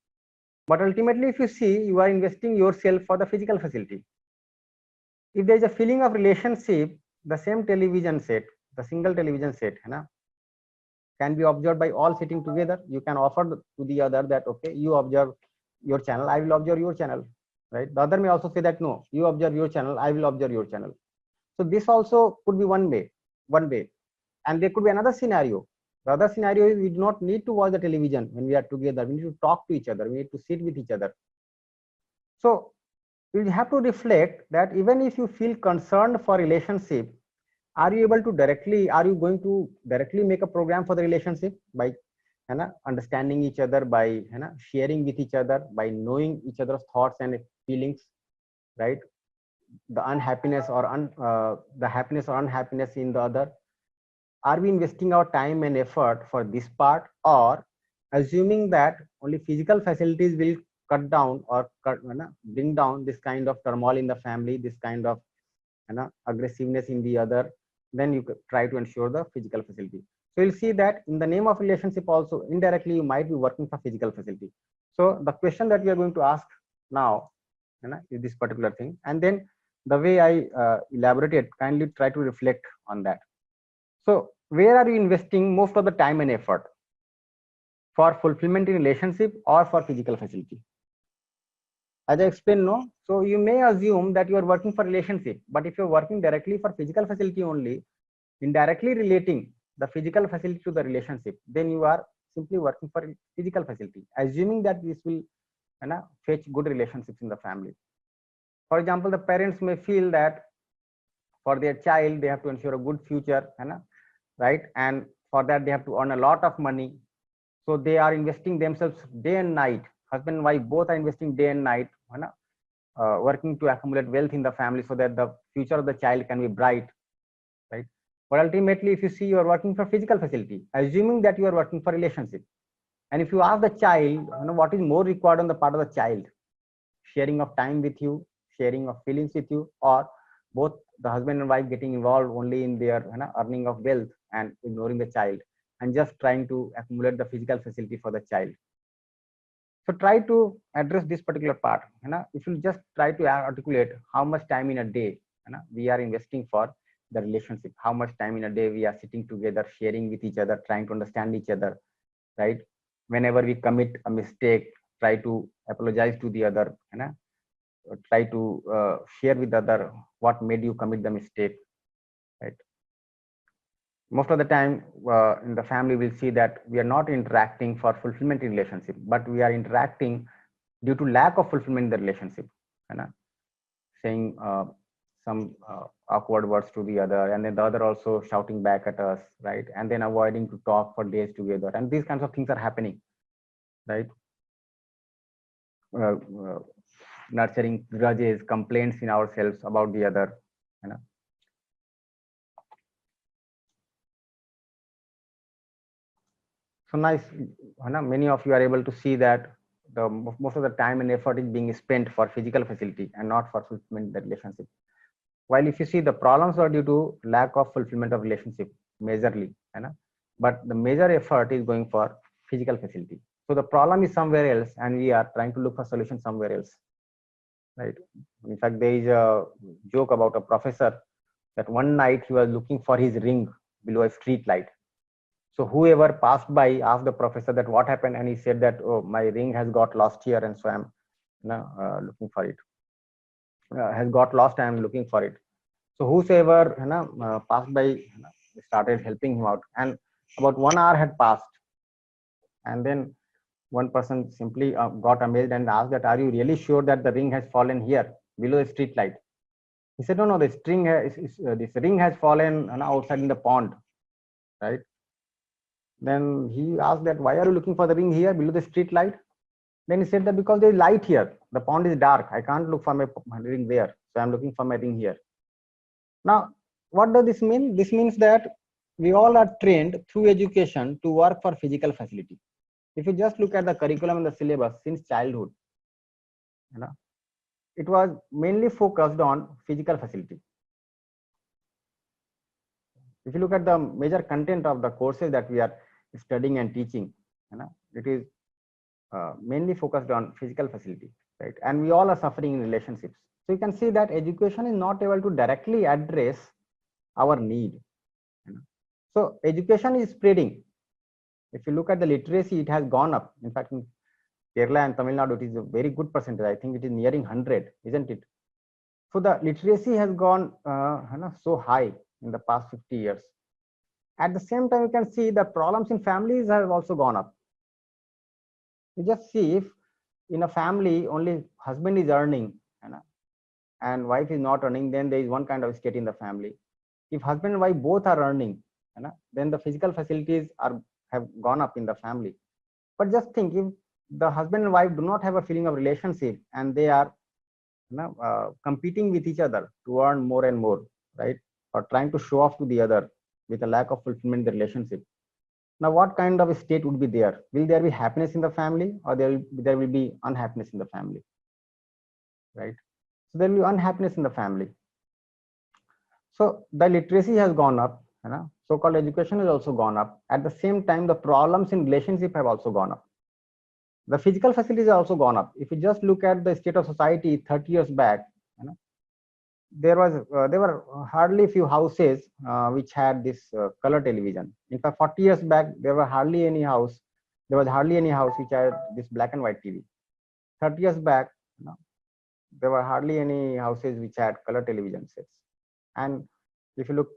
but ultimately if you see, you are investing yourself for the physical facility. If there is a feeling of relationship, the same television set, the single television set, can be observed by all sitting together. You can offer to the other that, okay, you observe your channel, I will observe your channel, right? The other may also say that, no, you observe your channel, I will observe your channel. So this also could be one way. And there could be another scenario. The other scenario is we do not need to watch the television when we are together. We need to talk to each other. We need to sit with each other. So you have to reflect that even if you feel concerned for relationship, are you going to directly make a program for the relationship by understanding each other, by sharing with each other, by knowing each other's thoughts and feelings, right? The unhappiness or the happiness or unhappiness in the other. Are we investing our time and effort for this part, or assuming that only physical facilities will cut down or bring down this kind of turmoil in the family, this kind of aggressiveness in the other, then you try to ensure the physical facility. So you'll see that in the name of relationship also, indirectly you might be working for physical facility. So the question that we are going to ask now is this particular thing, and then the way I elaborated, kindly try to reflect on that. So where are you investing most of the time and effort? For fulfillment in relationship or for physical facility? As I explained, no. So you may assume that you are working for relationship, but if you're working directly for physical facility only, indirectly relating the physical facility to the relationship, then you are simply working for physical facility, assuming that this will fetch good relationships in the family. For example, the parents may feel that for their child, they have to ensure a good future, right? And for that, they have to earn a lot of money. So they are investing themselves day and night. Husband and wife both are investing day and night, working to accumulate wealth in the family so that the future of the child can be bright, right? But ultimately, if you see, you are working for physical facility, assuming that you are working for relationship. And if you ask the child, what is more required on the part of the child, sharing of time with you, sharing of feelings with you, or both the husband and wife getting involved only in their earning of wealth and ignoring the child and just trying to accumulate the physical facility for the child. So try to address this particular part. If you just try to articulate how much time in a day we are investing for the relationship, how much time in a day we are sitting together, sharing with each other, trying to understand each other, right? Whenever we commit a mistake, try to apologize to the other, try to share with the other what made you commit the mistake, right? Most of the time in the family, we'll see that we are not interacting for fulfillment in relationship, but we are interacting due to lack of fulfillment in the relationship, saying some awkward words to the other, and then the other also shouting back at us, right? And then avoiding to talk for days together, and these kinds of things are happening, right? Nurturing grudges, complaints in ourselves about the other, So nice, many of you are able to see that the most of the time and effort is being spent for physical facility and not for fulfillment of the relationship. While if you see, the problems are due to lack of fulfillment of relationship majorly, but the major effort is going for physical facility. So the problem is somewhere else, and we are trying to look for solution somewhere else, right? In fact, there is a joke about a professor that one night he was looking for his ring below a street light. So whoever passed by asked the professor that what happened, and he said that, oh, my ring has got lost here, and so I'm looking for it. Has got lost, I am looking for it. So whosoever passed by started helping him out, and about 1 hour had passed, and then one person simply got amazed and asked that, are you really sure that the ring has fallen here below the street light? He said, no, this ring has fallen outside in the pond, right? Then he asked that, why are you looking for the ring here below the street light? Then he said that because there is light here, the pond is dark, I can't look for my ring there, so I'm looking for my ring here. Now, what does this mean? This means that we all are trained through education to work for physical facility. If you just look at the curriculum and the syllabus since childhood, it was mainly focused on physical facility. If you look at the major content of the courses that we are studying and teaching, it is mainly focused on physical facility, right? And we all are suffering in relationships. So you can see that education is not able to directly address our need. So education is spreading. If you look at the literacy, it has gone up. In fact, in Kerala and Tamil Nadu, it is a very good percentage. I think it is nearing 100, isn't it? So the literacy has gone so high in the past 50 years. At the same time, you can see the problems in families have also gone up. You just see, if in a family only husband is earning and wife is not earning, then there is one kind of state in the family. If husband and wife both are earning, then the physical facilities have gone up in the family. But just think, if the husband and wife do not have a feeling of relationship and they are competing with each other to earn more and more, right, or trying to show off to the other with a lack of fulfillment in the relationship, now what kind of a state would be there? Will there be happiness in the family, or there will be unhappiness in the family, right? So there will be unhappiness in the family. So the literacy has gone up, so-called education has also gone up. At the same time, the problems in relationship have also gone up. The physical facilities have also gone up. If you just look at the state of society 30 years back, there were hardly few houses which had this color television. In fact, 40 years back, there was hardly any house which had this black and white TV. 30 years back, there were hardly any houses which had color television sets. And if you look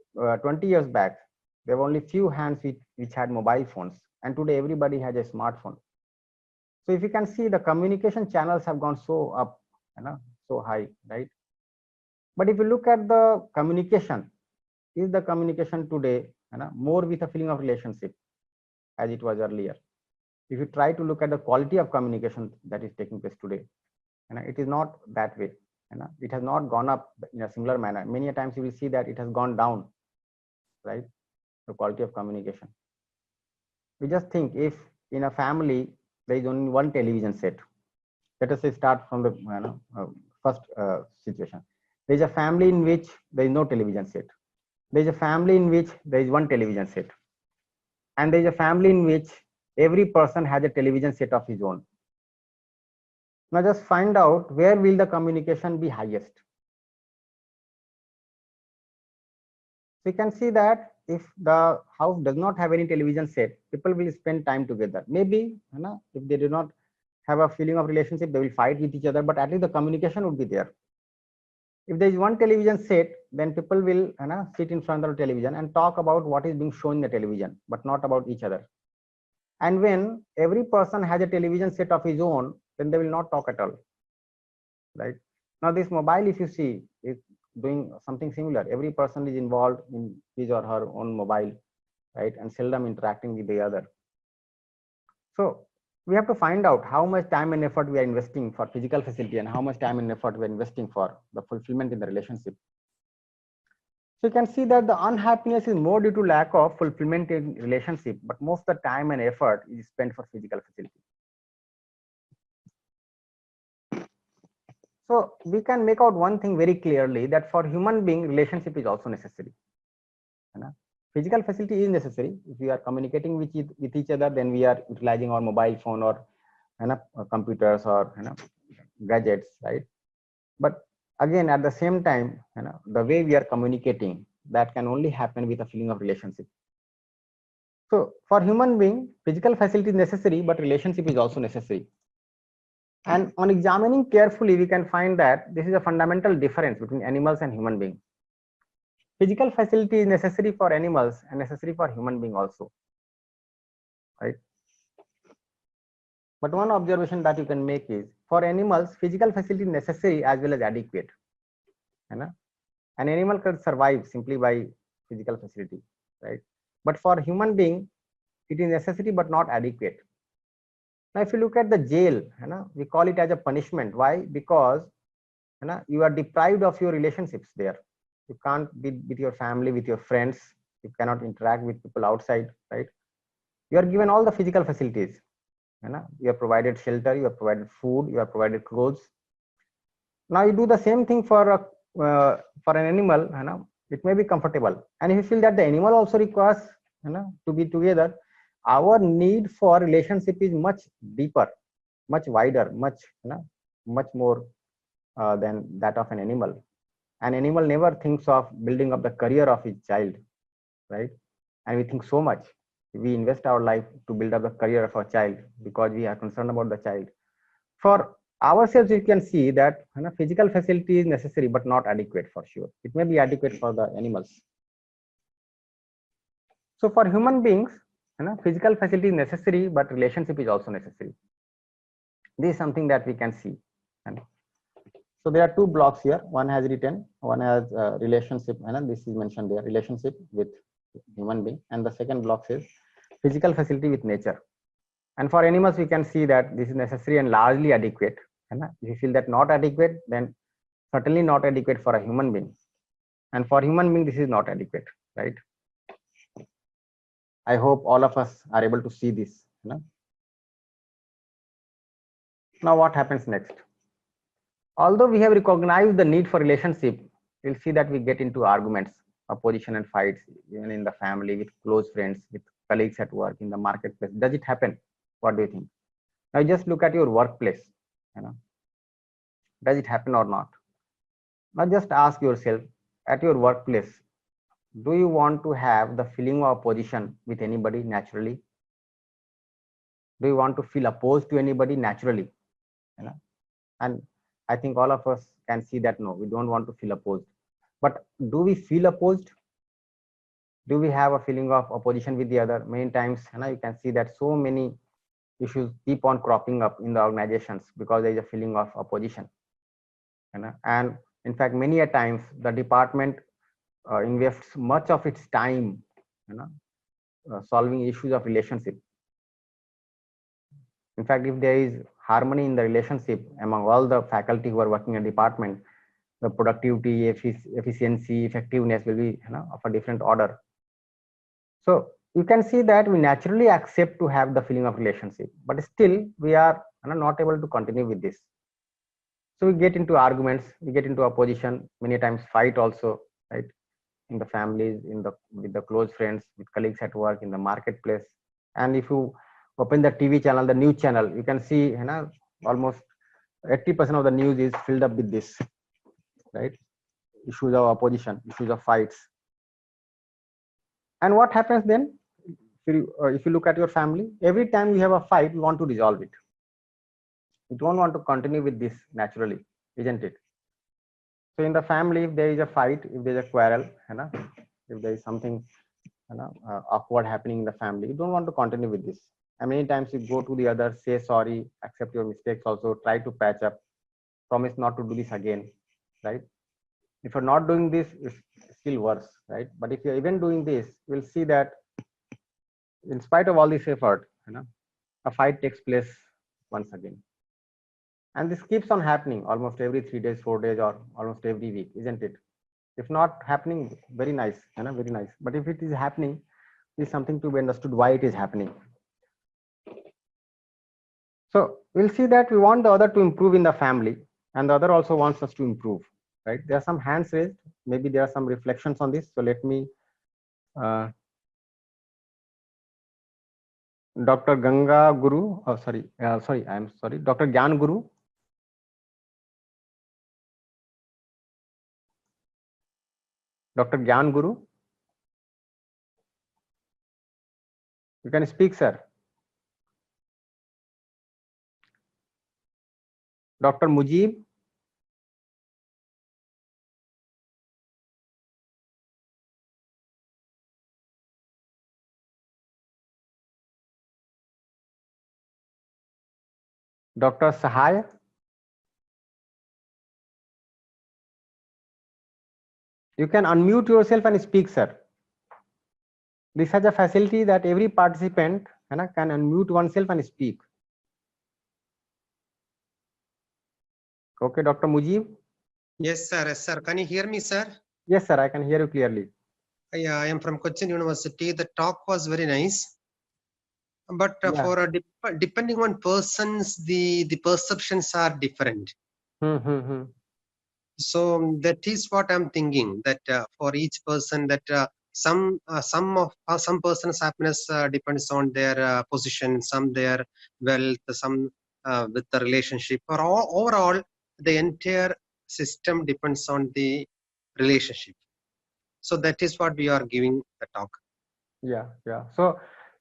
20 years back, there were only few hands which had mobile phones. And today everybody has a smartphone. So if you can see, the communication channels have gone so up, so high, right? But if you look at the communication, is the communication today more with a feeling of relationship as it was earlier? If you try to look at the quality of communication that is taking place today, it is not that way. It has not gone up in a similar manner. Many a times you will see that it has gone down, right? The quality of communication. We just think, if in a family there is only one television set, let us say start from the first situation. There is a family in which there is no television set. There is a family in which there is one television set. And there is a family in which every person has a television set of his own. Now just find out, where will the communication be highest? So you can see that if the house does not have any television set, people will spend time together. Maybe if they do not have a feeling of relationship, they will fight with each other, but at least the communication would be there. If there is one television set, then people will sit in front of the television and talk about what is being shown in the television, but not about each other. And when every person has a television set of his own, then they will not talk at all, right? Now this mobile, if you see, is doing something similar. Every person is involved in his or her own mobile, right, and seldom interacting with the other. So we have to find out how much time and effort we are investing for physical facility and how much time and effort we are investing for the fulfillment in the relationship. So you can see that the unhappiness is more due to lack of fulfillment in relationship, but most of the time and effort is spent for physical facility. So we can make out one thing very clearly, that for human being, relationship is also necessary. Physical facility is necessary. If we are communicating with each other, then we are utilizing our mobile phone or computers or gadgets, right? But again, at the same time, the way we are communicating, that can only happen with a feeling of relationship. So for human being, physical facility is necessary, but relationship is also necessary. And on examining carefully, we can find that this is a fundamental difference between animals and human beings. Physical facility is necessary for animals and necessary for human being also, right? But one observation that you can make is, for animals, physical facility is necessary as well as adequate. An animal can survive simply by physical facility, right? But for human being, it is necessary but not adequate. Now, if you look at the jail, we call it as a punishment. Why? Because you are deprived of your relationships there. You can't be with your family, with your friends. You cannot interact with people outside, right? You are given all the physical facilities. You are provided shelter, you are provided food, you are provided clothes. Now you do the same thing for an animal. It may be comfortable, and if you feel that the animal also requires to be together, our need for relationship is much deeper, much wider, much more than that of an animal. An animal never thinks of building up the career of his child, right? And we think so much. We invest our life to build up the career of our child because we are concerned about the child. For ourselves, we can see that physical facility is necessary but not adequate for sure. It may be adequate for the animals. So for human beings, physical facility is necessary, but relationship is also necessary. This is something that we can see. So there are two blocks here. One has written, one has relationship, and this is mentioned there, relationship with human being, and the second block says physical facility with nature. And for animals, we can see that this is necessary and largely adequate. If you feel that not adequate, then certainly not adequate for a human being. And for human being, this is not adequate, right? I hope all of us are able to see this. Now what happens next? Although we have recognized the need for relationship, we'll see that we get into arguments, opposition and fights, even in the family, with close friends, with colleagues at work, in the marketplace. Does it happen? What do you think? Now just look at your workplace. Does it happen or not? Now just ask yourself, at your workplace, do you want to have the feeling of opposition with anybody naturally? Do you want to feel opposed to anybody naturally? And I think all of us can see that no, we don't want to feel opposed. But do we feel opposed? Do we have a feeling of opposition with the other? Many times, you can see that so many issues keep on cropping up in the organizations because there is a feeling of opposition. And in fact, many a times the department invests much of its time solving issues of relationship. In fact, if there is harmony in the relationship among all the faculty who are working in a department, the productivity, efficiency, effectiveness will be of a different order. So you can see that we naturally accept to have the feeling of relationship, but still we are not able to continue with this. So we get into arguments, we get into opposition, many times fight also, right? In the families, with the close friends, with colleagues at work, in the marketplace. And if you open the TV channel, the news channel, you can see almost 80% of the news is filled up with this, right? Issues of opposition, issues of fights. And what happens then? If you look at your family, every time you have a fight, you want to resolve it. You don't want to continue with this naturally, isn't it? So in the family, if there is a fight, if there is a quarrel, if there is something awkward happening in the family, you don't want to continue with this. And many times you go to the other, say sorry, accept your mistakes also, try to patch up, promise not to do this again, right? If you're not doing this, it's still worse, right? But if you're even doing this, you'll see that in spite of all this effort, a fight takes place once again. And this keeps on happening almost every 3 days, 4 days, or almost every week, isn't it? If not happening, very nice, very nice. But if it is happening, is something to be understood why it is happening. So we'll see that we want the other to improve in the family, and the other also wants us to improve, right? There are some hands raised. Maybe there are some reflections on this. So let me, Dr. Ganga Guru, I'm sorry, Dr. Gyan Guru. Dr. Gyan Guru. You can speak, sir. Dr. Mujib. Dr. Sahai. You can unmute yourself and speak, sir. This has a facility that every participant can unmute oneself and speak. Okay, Dr. Mujib. Yes, sir. Yes, sir. Can you hear me, sir? Yes, sir. I can hear you clearly. Yeah, I am from Cochin University. The talk was very nice, but for depending on persons, the perceptions are different. So that is what I'm thinking. That for each person, that some person's happiness depends on their position, some their wealth, some with the relationship. Or overall, the entire system depends on the relationship. So that is what we are giving the talk. Yeah. So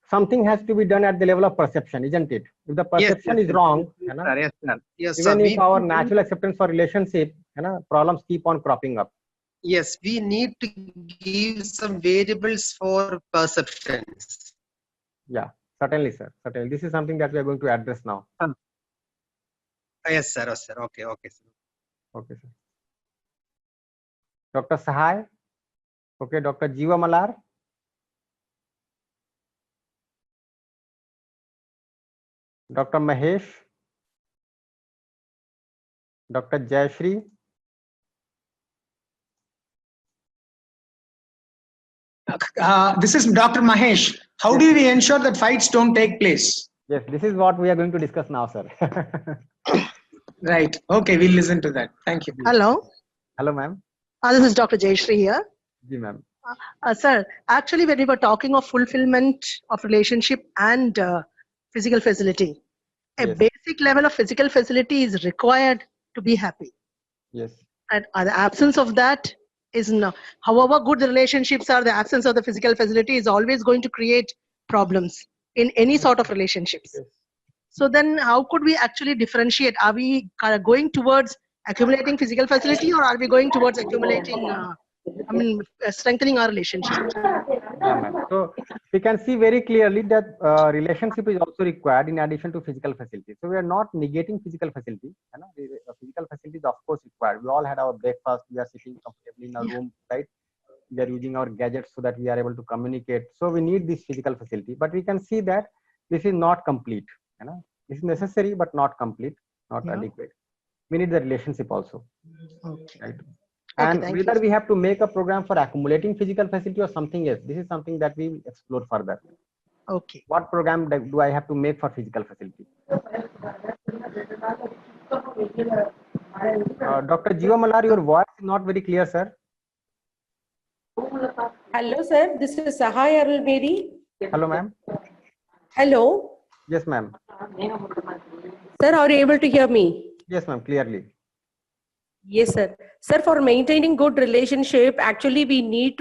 something has to be done at the level of perception, isn't it? If the perception is wrong, yes, sir. Yes, even sir. if our natural acceptance for relationship, problems keep on cropping up. Yes, we need to give some variables for perceptions. Yeah, certainly, sir. Certainly, this is something that we are going to address now. Yes, sir. Yes, sir. Okay, sir. Okay, sir. Dr. Sahai. Okay, Dr. Jiva Malar. Dr. Mahesh. Dr. Jayashri. This is Dr. Mahesh. How do we ensure that fights don't take place? Yes, this is what we are going to discuss now, sir. Right. Okay, we'll listen to that. Thank you. Hello. Hello, ma'am. This is Dr. Jayashri here. Ji, ma'am. Sir, actually, when we were talking of fulfillment of relationship and physical facility, a basic level of physical facility is required to be happy. Yes. And the absence of that is no. However good the relationships are, the absence of the physical facility is always going to create problems in any sort of relationships. Yes. So then how could we actually differentiate? Are we going towards accumulating physical facility, or are we going towards accumulating, strengthening our relationship? Yeah, ma'am. So we can see very clearly that relationship is also required in addition to physical facility. So we are not negating physical facility. Physical facility is of course required. We all had our breakfast. We are sitting comfortably in our room, right? We are using our gadgets so that we are able to communicate. So we need this physical facility. But we can see that this is not complete. This is necessary but not complete, not adequate. We need the relationship also. Okay. Right? And whether we have to make a program for accumulating physical facility or something else, this is something that we will explore further. Okay. What program do I have to make for physical facility? Dr. Jiva Malar, your voice is not very clear, sir. Hello, sir. This is Sahai Arulberi. Hello, ma'am. Hello. Yes, ma'am. Sir, are you able to hear me? Yes, ma'am, clearly. Yes, sir. Sir, for maintaining good relationship, actually we need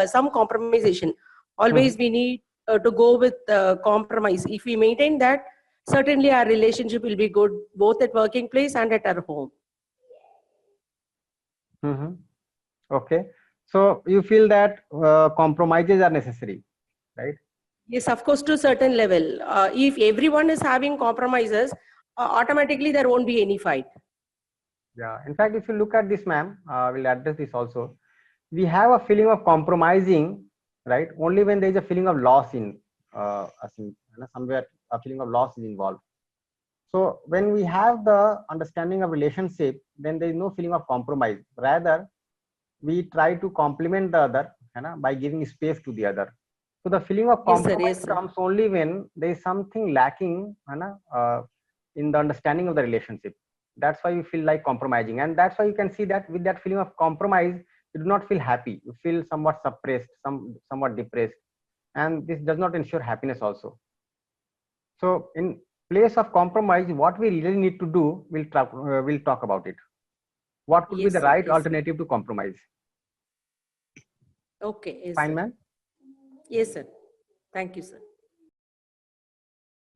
some compromisation. Always we need to go with compromise. If we maintain that, certainly our relationship will be good both at working place and at our home. Okay. So you feel that compromises are necessary, right? Yes, of course, to a certain level. If everyone is having compromises, automatically there won't be any fight. Yeah. In fact, if you look at this, ma'am, we'll address this also. We have a feeling of compromising, right? Only when there is a feeling of loss in somewhere a feeling of loss is involved. So when we have the understanding of relationship, then there is no feeling of compromise. Rather, we try to complement the other by giving space to the other. So the feeling of compromise comes only when there is something lacking in the understanding of the relationship. That's why you feel like compromising, and that's why you can see that with that feeling of compromise, you do not feel happy. You feel somewhat suppressed, somewhat depressed, and this does not ensure happiness also. So in place of compromise, what we really need to do, we'll talk about it. What could be the right alternative to compromise? Okay, yes, Fine, sir. ma'am? Yes, sir. Thank you, sir.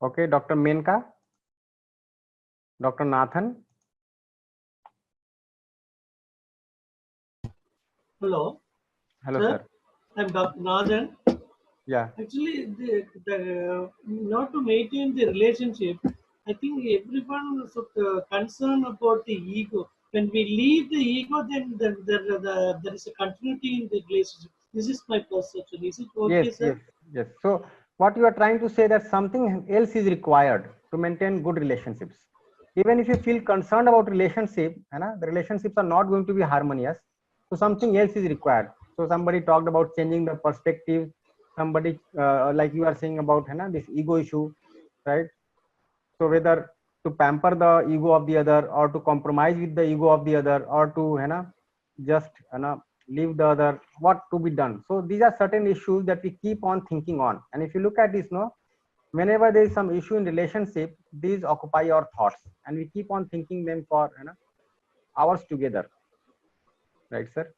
Okay, Dr. Menka, Dr. Nathan. Hello. Hello, sir. I'm Dr. Nathan. Yeah. Actually, not to maintain the relationship, I think everyone should concern about the ego. When we leave the ego, then there is a continuity in the relationship. This is my perception. Is it okay, Yes, sir? yes. So what you are trying to say that something else is required to maintain good relationships. Even if you feel concerned about relationship, the relationships are not going to be harmonious. So something else is required. So somebody talked about changing the perspective. Somebody like you are saying about this ego issue, right? So whether to pamper the ego of the other, or to compromise with the ego of the other, or to just leave the other, what to be done. So these are certain issues that we keep on thinking on. And if you look at this, whenever there is some issue in relationship, these occupy our thoughts, and we keep on thinking them for hours together, right, sir?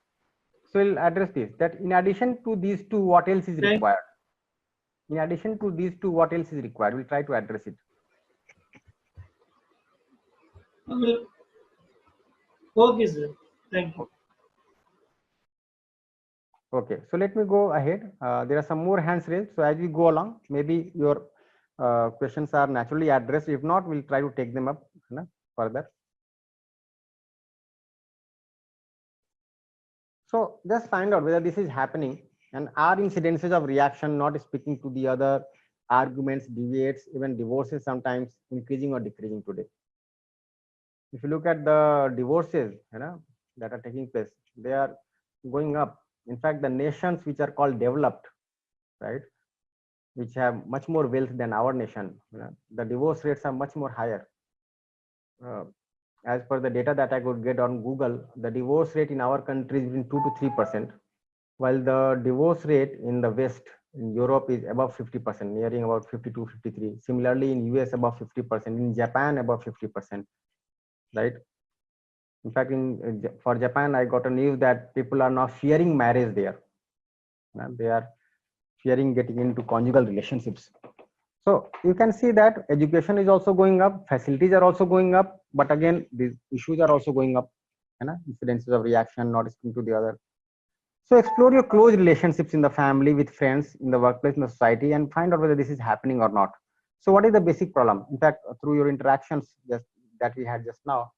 So we'll address this, that in addition to these two, what else is required? In addition to these two, what else is required? We'll try to address it. Okay, sir. Thank you. Okay, so let me go ahead. There are some more hands raised. So as we go along, maybe your questions are naturally addressed. If not, we'll try to take them up further. So just find out whether this is happening, and are incidences of reaction, not speaking to the other, arguments, debates, even divorces sometimes increasing or decreasing today. If you look at the divorces that are taking place, they are going up. In fact, the nations which are called developed, right, which have much more wealth than our nation, the divorce rates are much more higher. As per the data that I could get on Google, the divorce rate in our country is between 2 to 3%, while the divorce rate in the West, in Europe, is above 50%, nearing about 52, 53. Similarly, in US, above 50%, in Japan, above 50%, right? In fact, for Japan, I got a news that people are now fearing marriage there. They are fearing getting into conjugal relationships. So you can see that education is also going up, facilities are also going up, but again, these issues are also going up, incidences of reaction, not speaking to the other. So explore your close relationships in the family, with friends, in the workplace, in the society, and find out whether this is happening or not. So what is the basic problem? In fact, through your interactions that we had just now,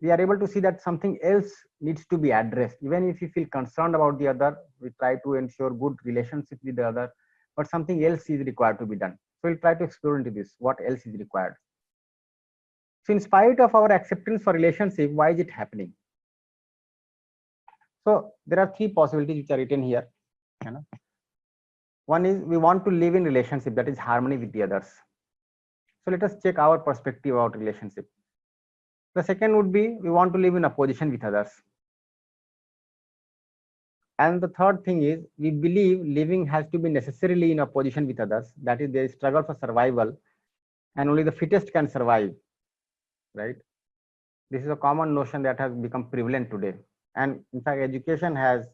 we are able to see that something else needs to be addressed. Even if you feel concerned about the other, we try to ensure good relationship with the other, but something else is required to be done. So we'll try to explore into this, what else is required. So in spite of our acceptance for relationship, why is it happening? So there are three possibilities which are written here. One is we want to live in relationship that is harmony with the others. So let us check our perspective about relationship. The second would be we want to live in opposition with others. And the third thing is we believe living has to be necessarily in opposition with others. That is, there is struggle for survival, and only the fittest can survive, right? This is a common notion that has become prevalent today. And in fact, education has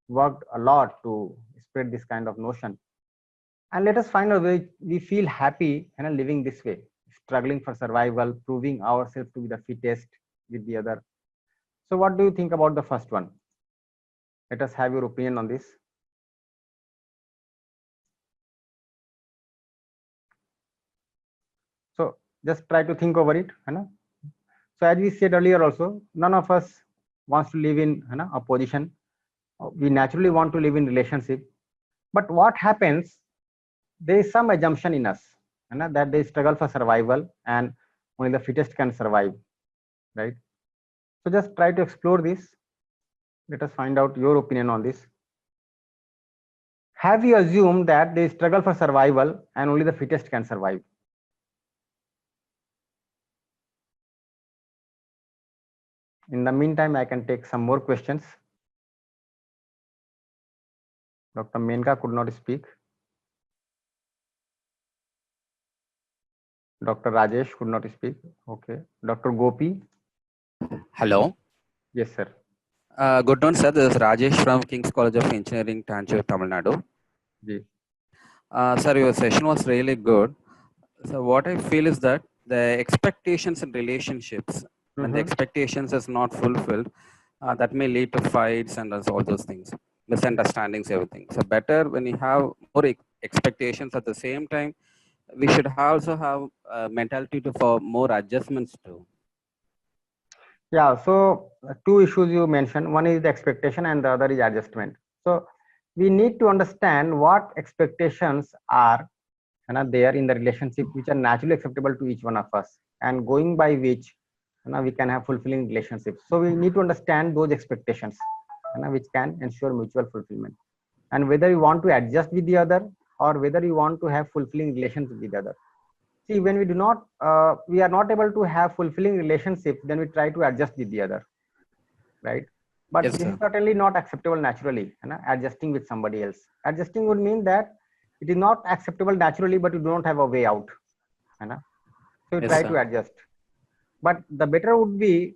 worked a lot to spread this kind of notion. And let us find a way we feel happy living this way, struggling for survival, proving ourselves to be the fittest with the other. So what do you think about the first one? Let us have your opinion on this. So just try to think over it. So as we said earlier also, none of us wants to live in opposition. We naturally want to live in relationship. But what happens, there is some assumption in us that they struggle for survival and only the fittest can survive, right? So just try to explore this. Let us find out your opinion on this. Have you assumed that they struggle for survival and only the fittest can survive? In the meantime, I can take some more questions. Dr. Menka could not speak. Dr. Rajesh could not speak. Okay. Dr. Gopi. Hello. Yes, sir. Good noon, sir. This is Rajesh from King's College of Engineering, Tanjore, Tamil Nadu. Sir, your session was really good. So what I feel is that the expectations in relationships, when the expectations is not fulfilled, that may lead to fights and all those things, misunderstandings, everything. So better when you have more expectations at the same time, we should also have mentality to for more adjustments too. Yeah, so two issues you mentioned. One is the expectation and the other is adjustment. So we need to understand what expectations are there in the relationship which are naturally acceptable to each one of us, and going by which we can have fulfilling relationships. So we need to understand those expectations which can ensure mutual fulfillment, and whether you want to adjust with the other or whether you want to have fulfilling relations with the other. See, when we do not, we are not able to have fulfilling relationships, then we try to adjust with the other, right? But Yes, this sir. is certainly not acceptable naturally. Adjusting with somebody else. Adjusting would mean that it is not acceptable naturally, but you don't have a way out. So you Yes, try sir. to adjust. But the better would be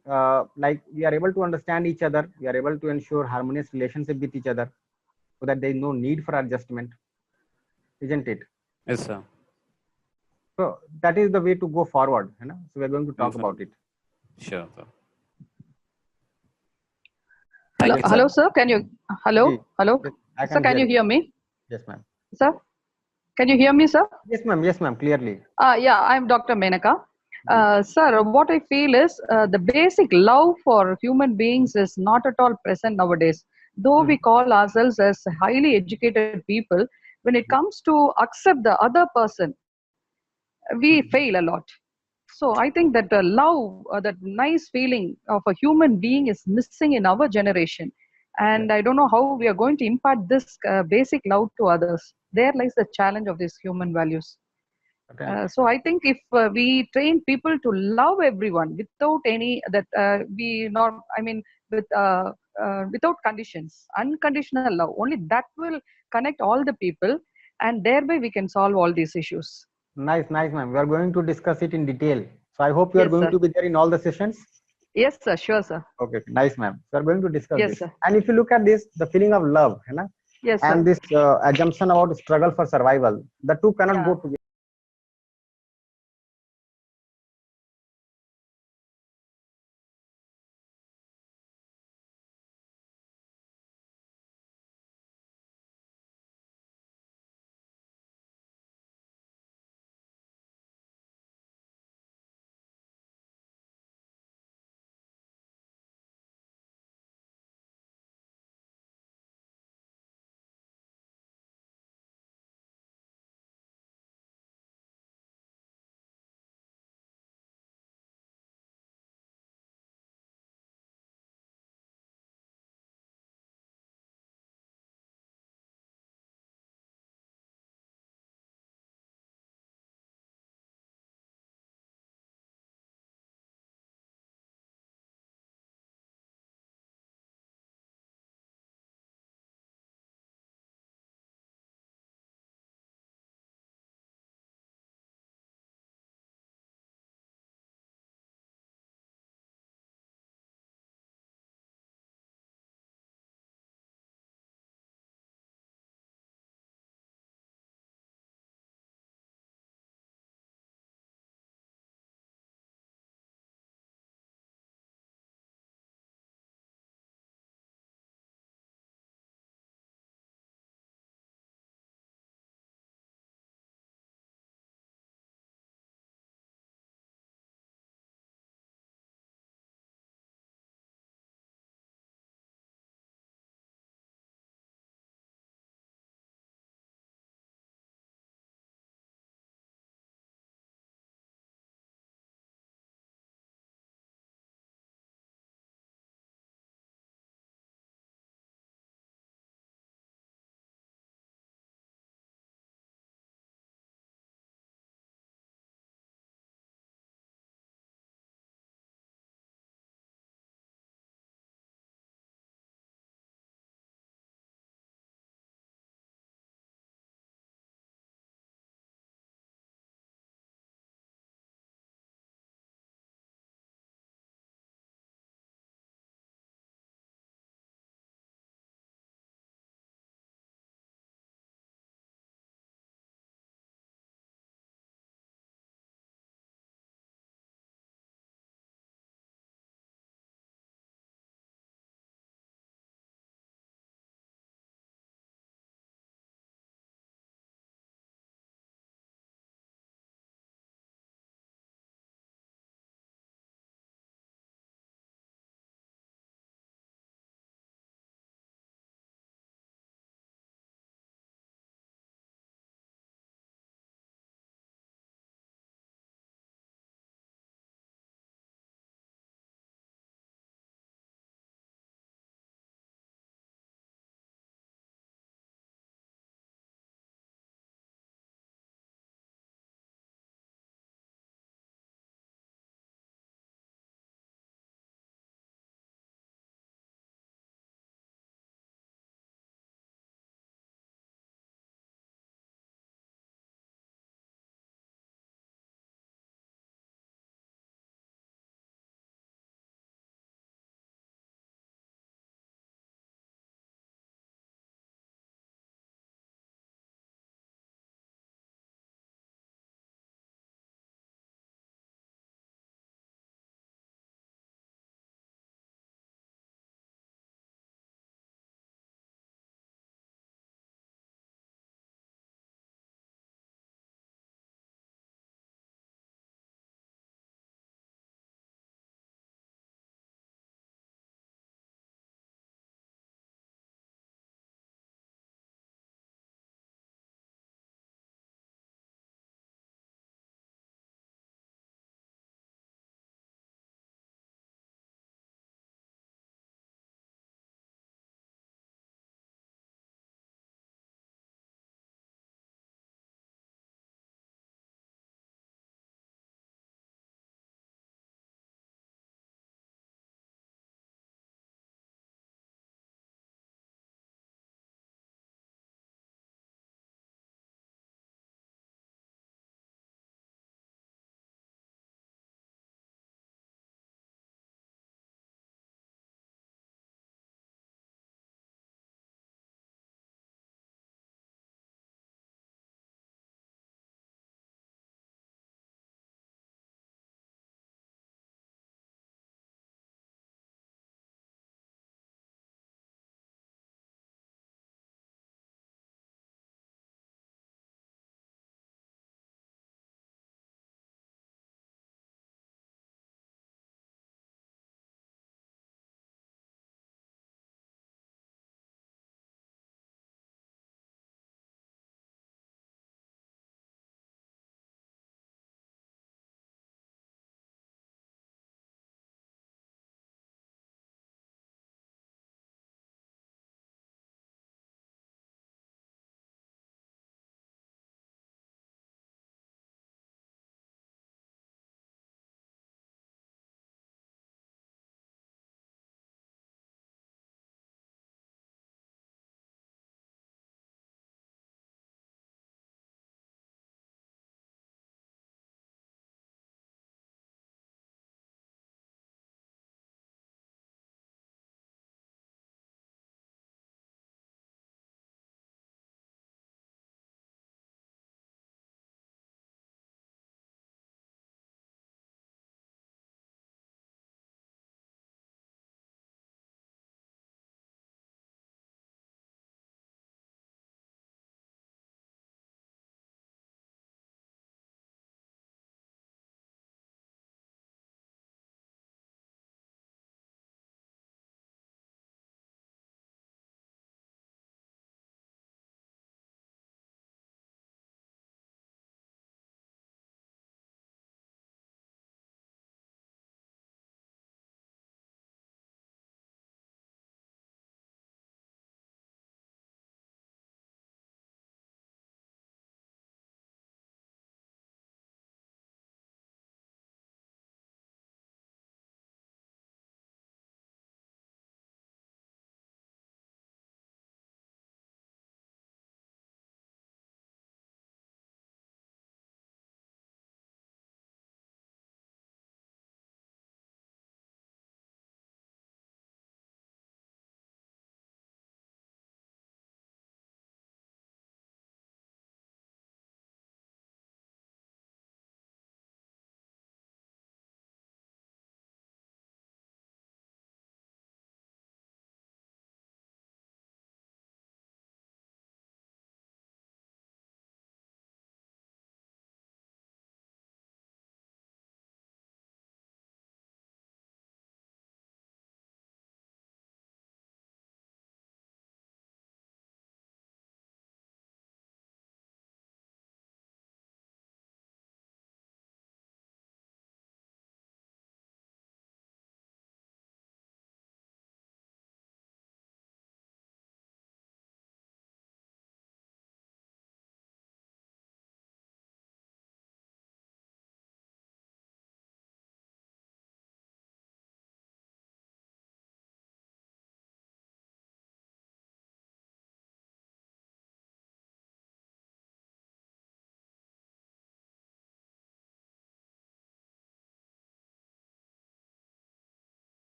like we are able to understand each other. We are able to ensure harmonious relationship with each other, so that there is no need for adjustment, isn't it? Yes, sir. So that is the way to go forward. So we are going to talk about it. Sure, sir. Hello, Thank you, hello, sir. sir. Can you? Hello, hello. Yes, I Sir, can can hear you you. hear me? Yes, ma'am. Sir, can you hear me, sir? Yes, ma'am. Yes, ma'am. Clearly. Yeah, I'm Dr. Menaka. Sir, what I feel is the basic love for human beings is not at all present nowadays. Though we call ourselves as highly educated people, when it comes to accept the other person, we fail a lot. So I think that the love, that nice feeling of a human being is missing in our generation. And I don't know how we are going to impart this basic love to others. There lies the challenge of these human values. So I think if we train people to love everyone without any that we not, I mean, without conditions, unconditional love, only that will connect all the people, and thereby we can solve all these issues. Nice, nice, ma'am. We are going to discuss it in detail. So I hope you are Yes, going sir. to be there in all the sessions. Yes, sir. Sure, sir. Okay, nice, ma'am. So we are going to discuss Yes, this. sir. And if you look at this, the feeling of love, Yes, and sir. this assumption about struggle for survival, the two cannot Yeah. go together.